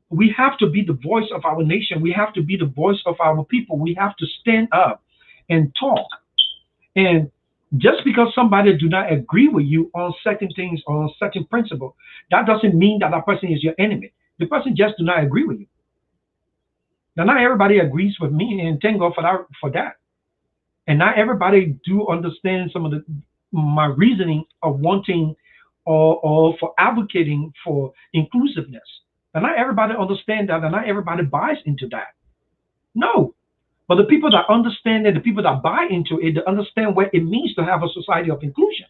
We have to be the voice of our nation. We have to be the voice of our people. We have to stand up and talk. And just because somebody do not agree with you on certain things or on certain principle, that doesn't mean that that person is your enemy. The person just do not agree with you. Now, not everybody agrees with me, and thank God for that. And not everybody do understand some of my reasoning of wanting or for advocating for inclusiveness. And not everybody understand that, and not everybody buys into that. No. But the people that understand it, the people that buy into it, they understand what it means to have a society of inclusion.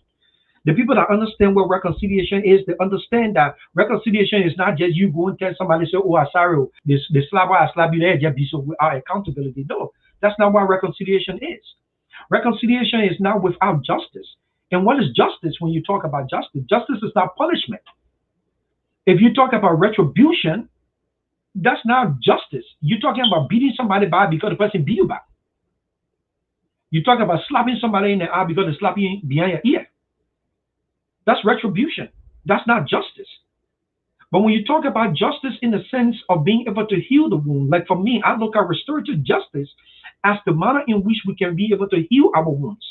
The people that understand what reconciliation is, they understand that reconciliation is not just you go and tell somebody, say, oh, I'm sorry, this slap, I slap you there, just be so without accountability. No, that's not what reconciliation is. Reconciliation is not without justice. And what is justice when you talk about justice? Justice is not punishment. If you talk about retribution, that's not justice. You're talking about beating somebody back because the person beat you back. You talk about slapping somebody in the eye because they slap you behind your ear. That's retribution. That's not justice. But when you talk about justice in the sense of being able to heal the wound, like for me, I look at restorative justice as the manner in which we can be able to heal our wounds.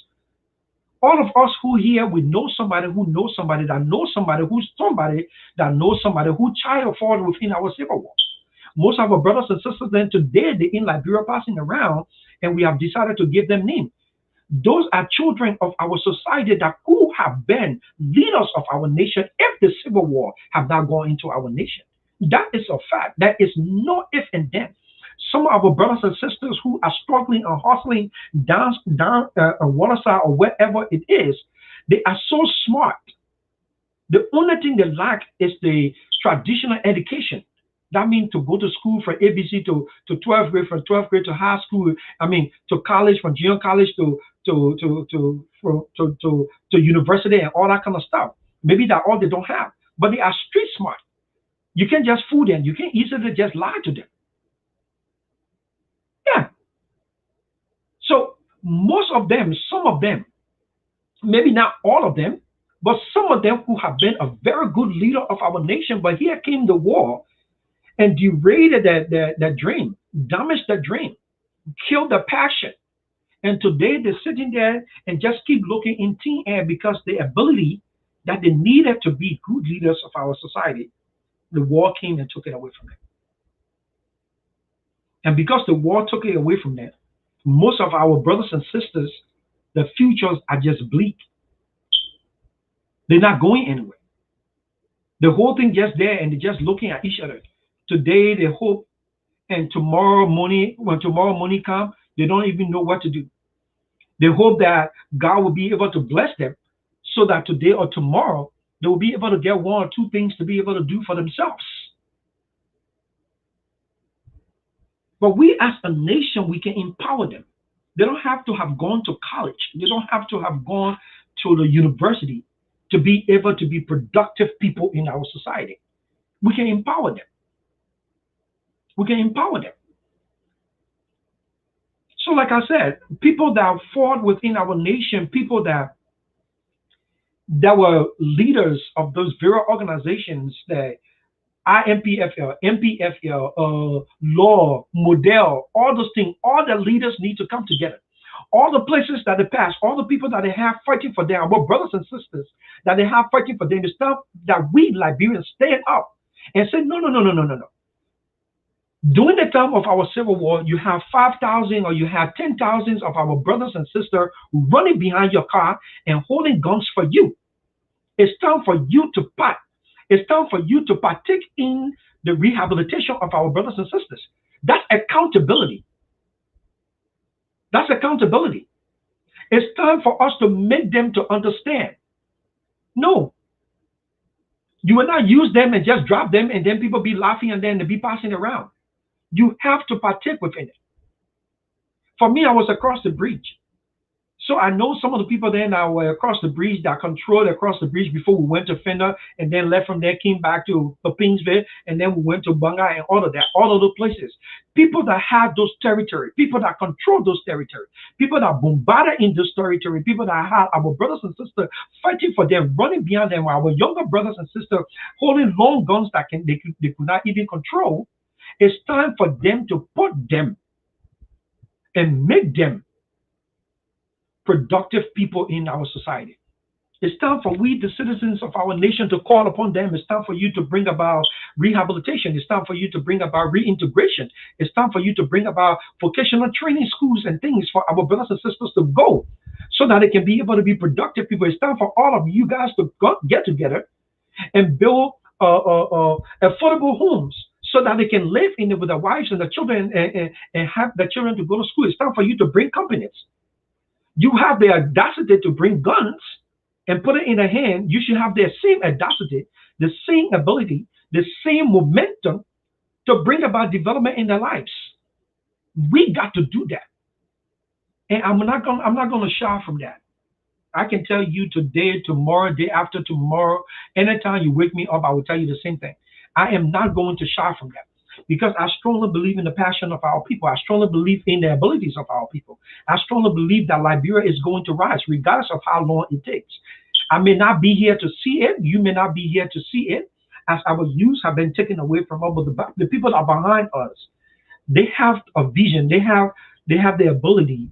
All of us who here, we know somebody who knows somebody that knows somebody who's somebody that knows somebody who child falls within our civil war. Most of our brothers and sisters then today, they're in Liberia passing around, and we have decided to give them names. Those are children of our society that could have been leaders of our nation if the civil war have not gone into our nation. That is a fact. That is no if and then. Some of our brothers and sisters who are struggling and hustling down Waterside or wherever it is, they are so smart. The only thing they lack is the traditional education. That means to go to school from ABC to 12th grade, from 12th grade to high school. To college, from junior college to university and all that kind of stuff. Maybe that's all they don't have, but they are street smart. You can't just fool them. You can't easily just lie to them. Yeah. So most of them, some of them, maybe not all of them, but some of them who have been a very good leader of our nation, but here came the war and derailed that dream, damaged the dream, killed the passion. And today they're sitting there and just keep looking in thin air because the ability that they needed to be good leaders of our society, the war came and took it away from them. And because the war took it away from them, most of our brothers and sisters, the futures are just bleak. They're not going anywhere. The whole thing just there and they're just looking at each other. Today they hope, and tomorrow morning, when tomorrow morning comes, they don't even know what to do. They hope that God will be able to bless them so that today or tomorrow they will be able to get one or two things to be able to do for themselves. But we as a nation, we can empower them. They don't have to have gone to college. They don't have to have gone to the university to be able to be productive people in our society. We can empower them. We can empower them. So, like I said, people that fought within our nation, people that were leaders of those various organizations, that IMPFL, MPFL, Law, Model, all those things, all the leaders need to come together. All the places that they pass, all the people that they have fighting for them, our brothers and sisters that they have fighting for them, the stuff that we Liberians stand up and say, no, no, no, no, no, no, no. During the time of our civil war, you have 5,000 or you have 10,000 of our brothers and sisters running behind your car and holding guns for you. It's time for you to fight. It's time for you to partake in the rehabilitation of our brothers and sisters. That's accountability. That's accountability. It's time for us to make them to understand. No, you will not use them and just drop them and then people be laughing and then they be passing around. You have to partake within it. For me, I was across the bridge. So I know some of the people then that were across the bridge that controlled across the bridge before we went to Fender and then left from there, came back to Pingsville, and then we went to Banga and all of that, all of those places. People that have those territories, people that control those territories, people that bombarded in those territories, people that had our brothers and sisters fighting for them, running behind them, our younger brothers and sisters holding long guns that they could not even control. It's time for them to put them and make them productive people in our society. It's time for we, the citizens of our nation, to call upon them. It's time for you to bring about rehabilitation. It's time for you to bring about reintegration. It's time for you to bring about vocational training schools and things for our brothers and sisters to go so that they can be able to be productive people. It's time for all of you guys to get together and build affordable homes so that they can live in it with their wives and their children and have their children to go to school. It's time for you to bring companies. You have the audacity to bring guns and put it in their hand. You should have the same audacity, the same ability, the same momentum to bring about development in their lives. We got to do that. And I'm not gonna shy from that. I can tell you today, tomorrow, day after tomorrow, anytime you wake me up, I will tell you the same thing. I am not going to shy from that because I strongly believe in the passion of our people. I strongly believe in the abilities of our people. I strongly believe that Liberia is going to rise regardless of how long it takes. I may not be here to see it. You may not be here to see it, as our youth have been taken away from us. But the people that are behind us, they have a vision. They have the ability.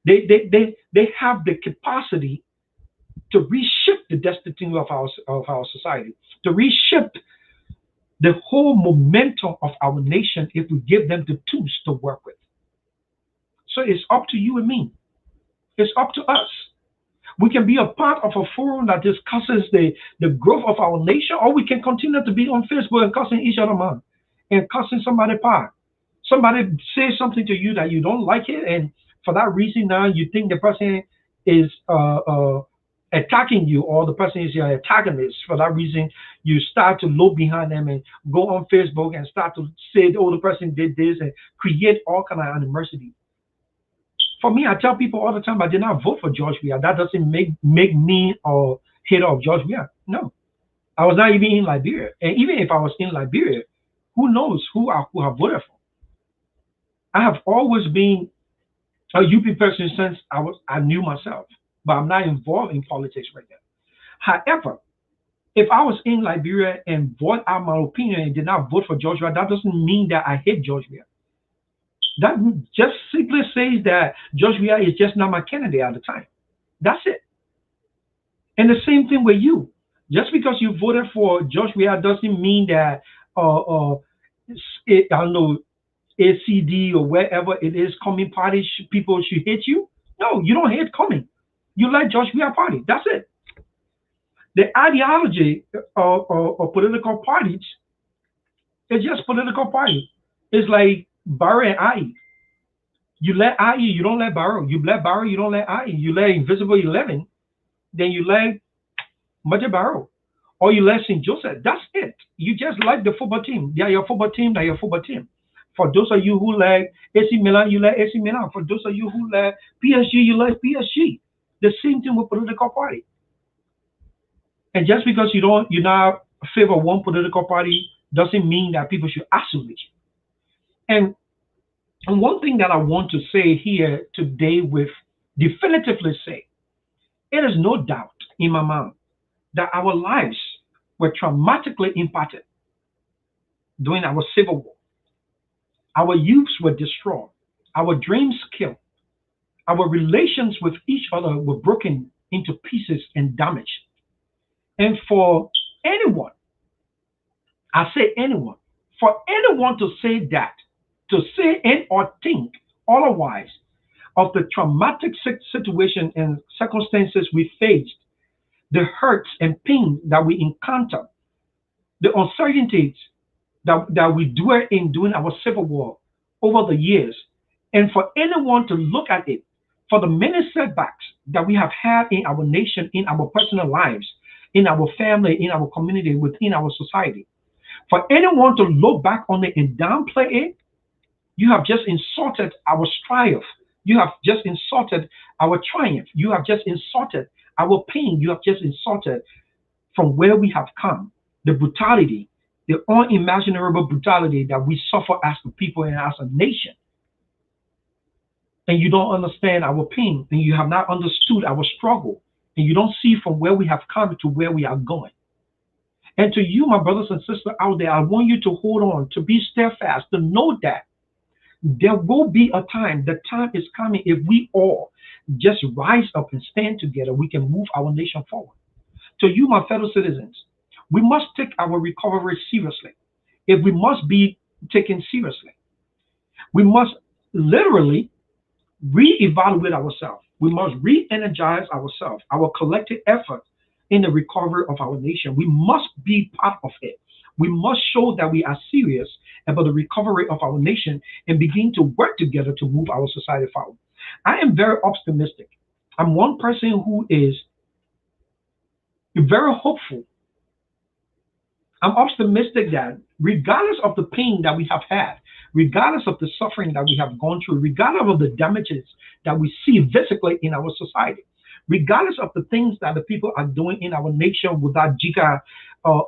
They have the capacity to reshift the destiny of our society, to reshift the whole momentum of our nation if we give them the tools to work with. So it's up to you and me. It's up to us. We can be a part of a forum that discusses the growth of our nation, or we can continue to be on Facebook and cussing each other man and cussing somebody part. Somebody says something to you that you don't like it, and for that reason now you think the person is attacking you, or the person is your antagonist. For that reason, you start to look behind them and go on Facebook and start to say, oh, the person did this, and create all kind of animosity. For me, I tell people all the time, I did not vote for George Weah. That doesn't make me a hater of George Weah. No. I was not even in Liberia. And even if I was in Liberia, who knows who I voted for. I have always been a UP person since I knew myself, but I'm not involved in politics right now. However, if I was in Liberia and voiced out my opinion and did not vote for George Weah, that doesn't mean that I hate George Weah. That just simply says that George Weah is just not my candidate at the time. That's it. And the same thing with you. Just because you voted for George Weah doesn't mean that uh, uh, I don't know, ACD or wherever it is, coming party people should hate you. No, you don't hate coming. You like George Weah party. That's it. The ideology of political parties is just political party. It's like Barra and IE. You let IE, you don't let Barrow. You let Barrow, you don't let IE. You let Invisible 11, then you let Major Barrow. Or you let St. Joseph. That's it. You just like the football team. They are your football team, they're your football team. For those of you who like AC Milan, you like AC Milan. For those of you who like PSG, you like PSG. The same thing with political party. And just because you now favor one political party doesn't mean that people should isolate you. And and one thing that I want to say here today with definitively say, it is no doubt in my mind that our lives were traumatically impacted during our civil war. Our youths were destroyed, our dreams killed, our relations with each other were broken into pieces and damaged. And for anyone, I say anyone, for anyone to say that, to say and or think otherwise of the traumatic situation and circumstances we faced, the hurts and pain that we encounter, the uncertainties that we dwell in during our civil war over the years, and for anyone to look at it, for the many setbacks that we have had in our nation, in our personal lives, in our family, in our community, within our society, for anyone to look back on it and downplay it, you have just insulted our triumph. You have just insulted our triumph. You have just insulted our pain. You have just insulted from where we have come. The brutality, the unimaginable brutality that we suffer as a people and as a nation. And you don't understand our pain, and you have not understood our struggle, and you don't see from where we have come to where we are going. And to you, my brothers and sisters out there, I want you to hold on, to be steadfast, to know that there will be a time, the time is coming, if we all just rise up and stand together, we can move our nation forward. To you, my fellow citizens, we must take our recovery seriously. If we must be taken seriously, we must literally reevaluate ourselves. We must re-energize ourselves, our collective effort in the recovery of our nation. We must be part of it. We must show that we are serious about the recovery of our nation and begin to work together to move our society forward. I am very optimistic. I'm one person who is very hopeful. I'm optimistic that regardless of the pain that we have had, regardless of the suffering that we have gone through, regardless of the damages that we see physically in our society, regardless of the things that the people are doing in our nation with that jika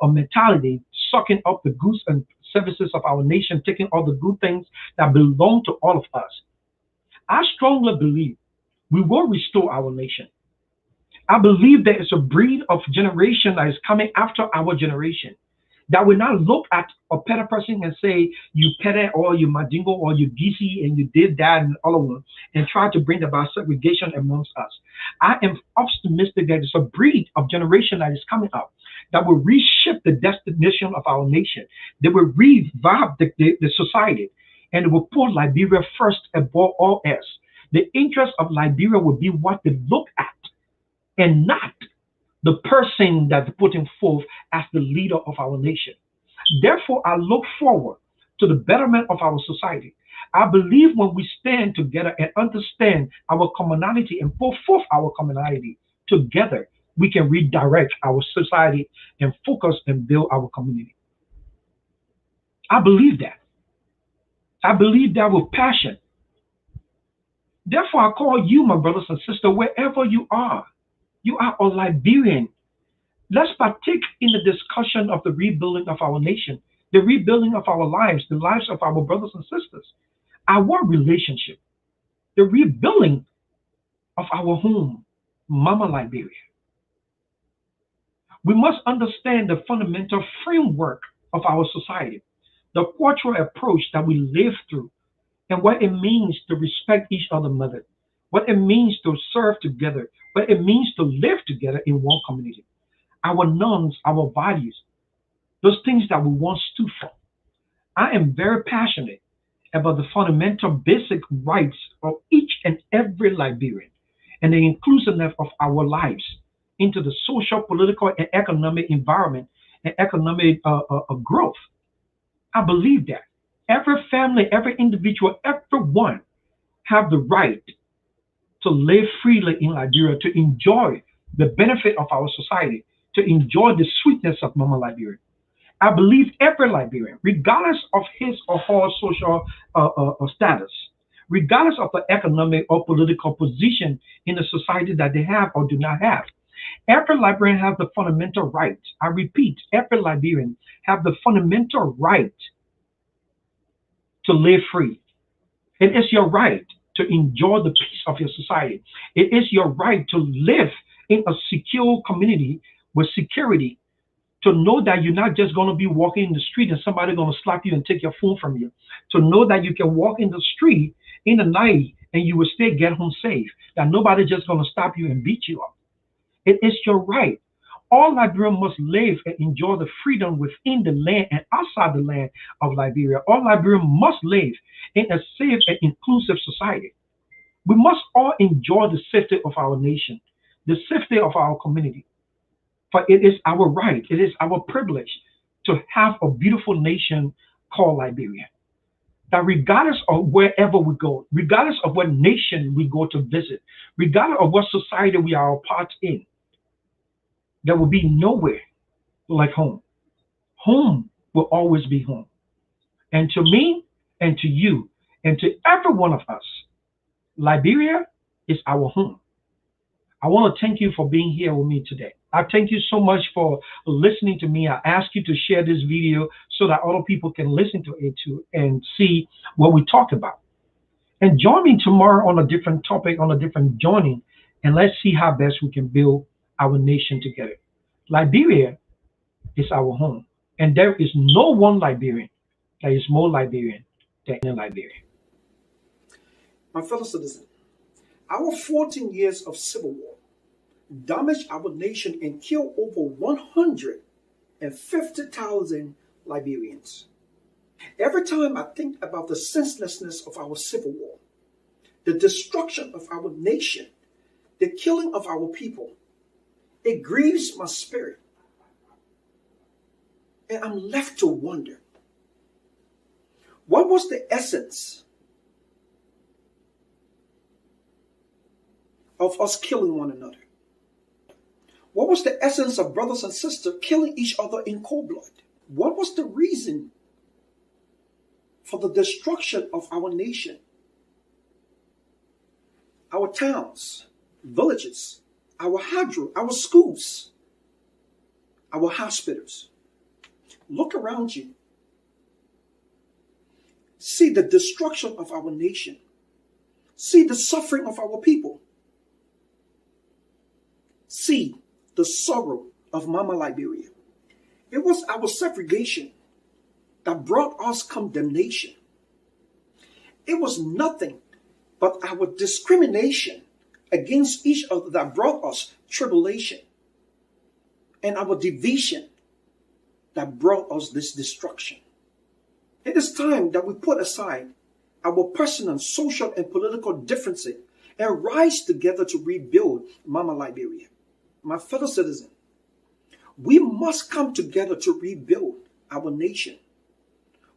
mentality, sucking up the goods and services of our nation, taking all the good things that belong to all of us, I strongly believe we will restore our nation. I believe there is a breed of generation that is coming after our generation that will not look at a petty person and say, you petty or you madingo or you DC and you did that and all of them, and try to bring about segregation amongst us. I am optimistic that there's a breed of generation that is coming up that will reshape the destination of our nation. They will revive the society, and it will put Liberia first above all else. The interest of Liberia will be what they look at and not the person that's putting forth as the leader of our nation. Therefore, I look forward to the betterment of our society. I believe when we stand together and understand our commonality and put forth our commonality together, we can redirect our society and focus and build our community. I believe that. I believe that with passion. Therefore, I call you, my brothers and sisters, wherever you are. You are a Liberian. Let's partake in the discussion of the rebuilding of our nation, the rebuilding of our lives, the lives of our brothers and sisters, our relationship, the rebuilding of our home, Mama Liberia. We must understand the fundamental framework of our society, the cultural approach that we live through, and what it means to respect each other mother, what it means to serve together, what it means to live together in one community. Our norms, our values, those things that we once stood for. I am very passionate about the fundamental basic rights of each and every Liberian and the inclusiveness of our lives into the social, political, and economic environment and economic growth. I believe that every family, every individual, everyone have the right to live freely in Liberia, to enjoy the benefit of our society, to enjoy the sweetness of Mama Liberia. I believe every Liberian, regardless of his or her social status, regardless of the economic or political position in the society that they have or do not have, every Liberian has the fundamental right. I repeat, every Liberian have the fundamental right to live free. It is your right to enjoy the peace of your society. It is your right to live in a secure community with security, to know that you're not just going to be walking in the street and somebody going to slap you and take your phone from you, to know that you can walk in the street in the night and you will still get home safe, that nobody just going to stop you and beat you up. It is your right. All Liberians must live and enjoy the freedom within the land and outside the land of Liberia. All Liberians must live in a safe and inclusive society. We must all enjoy the safety of our nation, the safety of our community. For it is our right, it is our privilege to have a beautiful nation called Liberia. That regardless of wherever we go, regardless of what nation we go to visit, regardless of what society we are a part in, there will be nowhere like home. Home will always be home. And to me, and to you, and to every one of us, Liberia is our home. I want to thank you for being here with me today. I thank you so much for listening to me. I ask you to share this video so that other people can listen to it too and see what we talked about. And join me tomorrow on a different topic, on a different journey, and let's see how best we can build our nation together. Liberia is our home, and there is no one Liberian that is more Liberian than any Liberian. My fellow citizens, our 14 years of civil war damaged our nation and killed over 150,000 Liberians. Every time I think about the senselessness of our civil war, the destruction of our nation, the killing of our people, it grieves my spirit. And I'm left to wonder, what was the essence of us killing one another? What was the essence of brothers and sisters killing each other in cold blood? What was the reason for the destruction of our nation? Our towns, villages, our hydro, our schools, our hospitals. Look around you. See the destruction of our nation. See the suffering of our people. See the sorrow of Mama Liberia. It was our segregation that brought us condemnation. It was nothing but our discrimination against each other that brought us tribulation, and our division that brought us this destruction. It is time that we put aside our personal, social, and political differences and rise together to rebuild Mama Liberia. My fellow citizens, we must come together to rebuild our nation.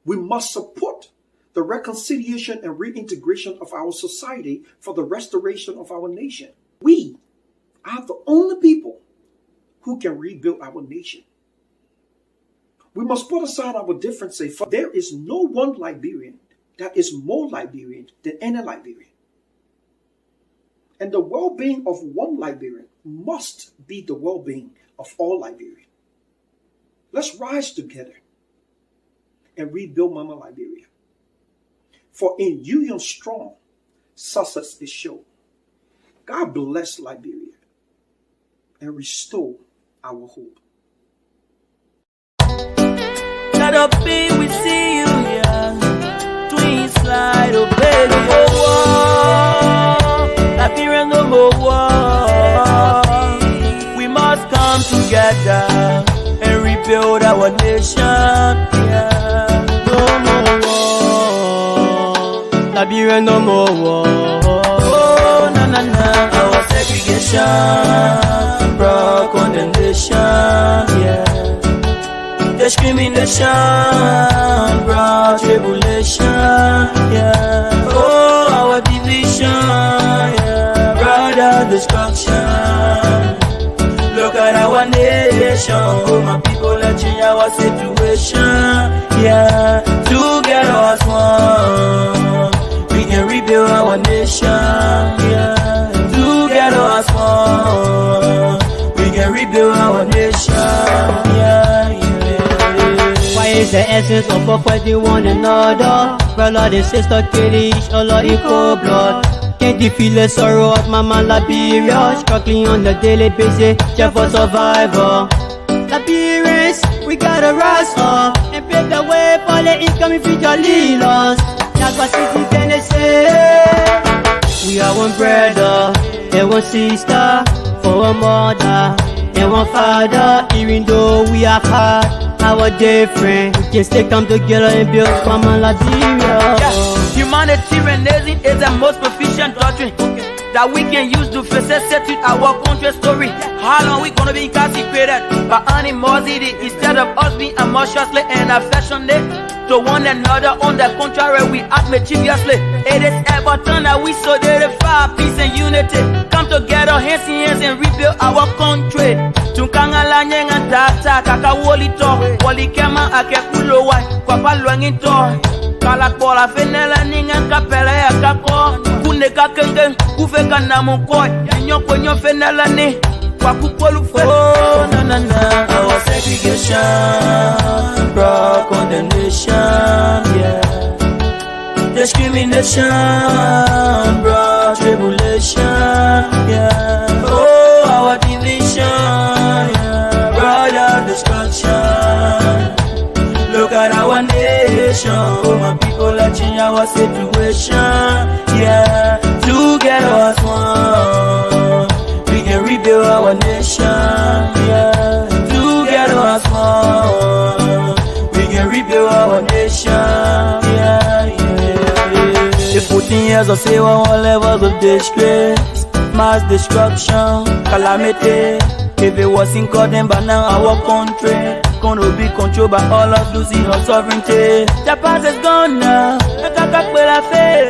We must support the reconciliation and reintegration of our society for the restoration of our nation. We are the only people who can rebuild our nation. We must put aside our differences, for there is no one Liberian that is more Liberian than any Liberian. And the well-being of one Liberian must be the well-being of all Liberians. Let's rise together and rebuild Mama Liberia. For in union strong, success is sure. God bless Liberia and restore our hope. Shut up, be we see you, yeah. Twin slide, obey. Liberia no more war. We must come together and rebuild our nation. Yeah. No more war. Liberia no more war. Oh, na na na. Our segregation brought condemnation. Yeah. Discrimination brought tribulation. Yeah. Oh, our division. Yeah. Brought destruction. Look at our nation, oh my people, let's change our situation. Yeah, together as one, we can rebuild our nation. Yeah, together as one, we can rebuild our nation. Yeah, yeah. Why is the essence of fighting one another? Brother and sister killing each other equal blood. Can't you feel the sorrow of Mama Liberia? Struggling on a daily basis just for survival. Liberians, we gotta rise up and pave the way for the incoming future leaders. That's what citizens say. We are one brother and one sister, for one mother and one father. Even though we are hard, our different, we can still come together and build Mama Liberia. Humanitarianism is the most proficient doctrine that we can use to facilitate our country's story. How long we gonna be incarcerated by animosity instead of us being emotionally and affectionate to one another? On the contrary, we act mischievously. It is about time that we solidify peace and unity. Come together, hands in hands, and rebuild our country. Tunkangala nyenga tata kaka wolito wali kema akekulo wa kwa palwangito. Kala kola fenela ninga kapela ya kako kune kakenge kufeka na mukoi nyoko nyo fenela ni kwa kukolu fe. Oh na na na, our segregation brought condemnation. Yeah, discrimination brought tribulation. Yeah, oh our division, yeah, brought destruction. Look at our nation, oh my people, let's change our situation. Yeah, together as one, we can rebuild our nation. Yeah, together as one, we can rebuild our nation. Yeah, yeah. The 14 years of civil war levels of disgrace, mass destruction, calamity. If it wasn't called them by now, our country gonna be controlled by all of losing our sovereignty. The past is gone now. Kakakakpela fe.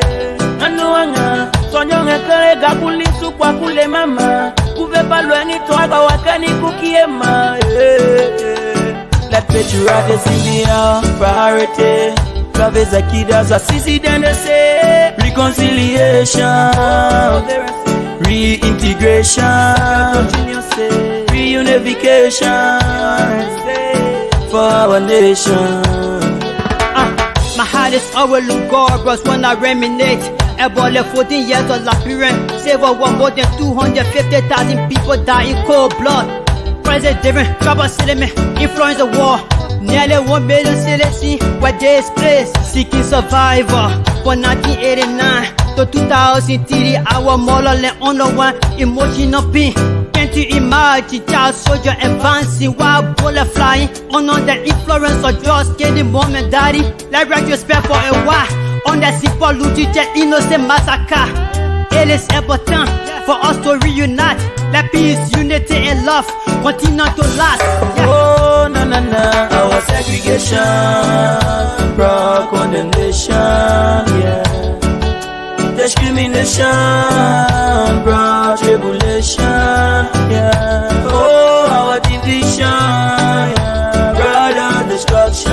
Anuanga. Sonyonge kare gakulisu kwa kule mama. Kuve palwengi toaga wakani kukiema. Let patriotism be our priority. Love is a kid as a sissy then they say. Reconciliation. Reintegration. Reunification for our nation. My heart is always lugubrious when I reminisce about the 14 years of Liberia. Civil war, more than 250,000 people die in cold blood. President different, trouble settlement, influence the war. Nearly 1 million citizens were displaced, seeking survival. From 1989 to 2003, our moral and honor one emotional pain. Can't you imagine child soldier advancing while bullet flying? Under the influence of just getting mom and daddy. Like retrospect for a while. On that simple lutte, innocent massacre. It is important for us to reunite. Let peace, unity and love continue to last. Yeah. Oh na na na, our segregation brought condemnation. Yeah, discrimination brought tribulation. Yeah, oh our division, yeah, brought destruction.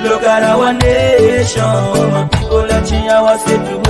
Look at our nation, oh my people, let's change our situation.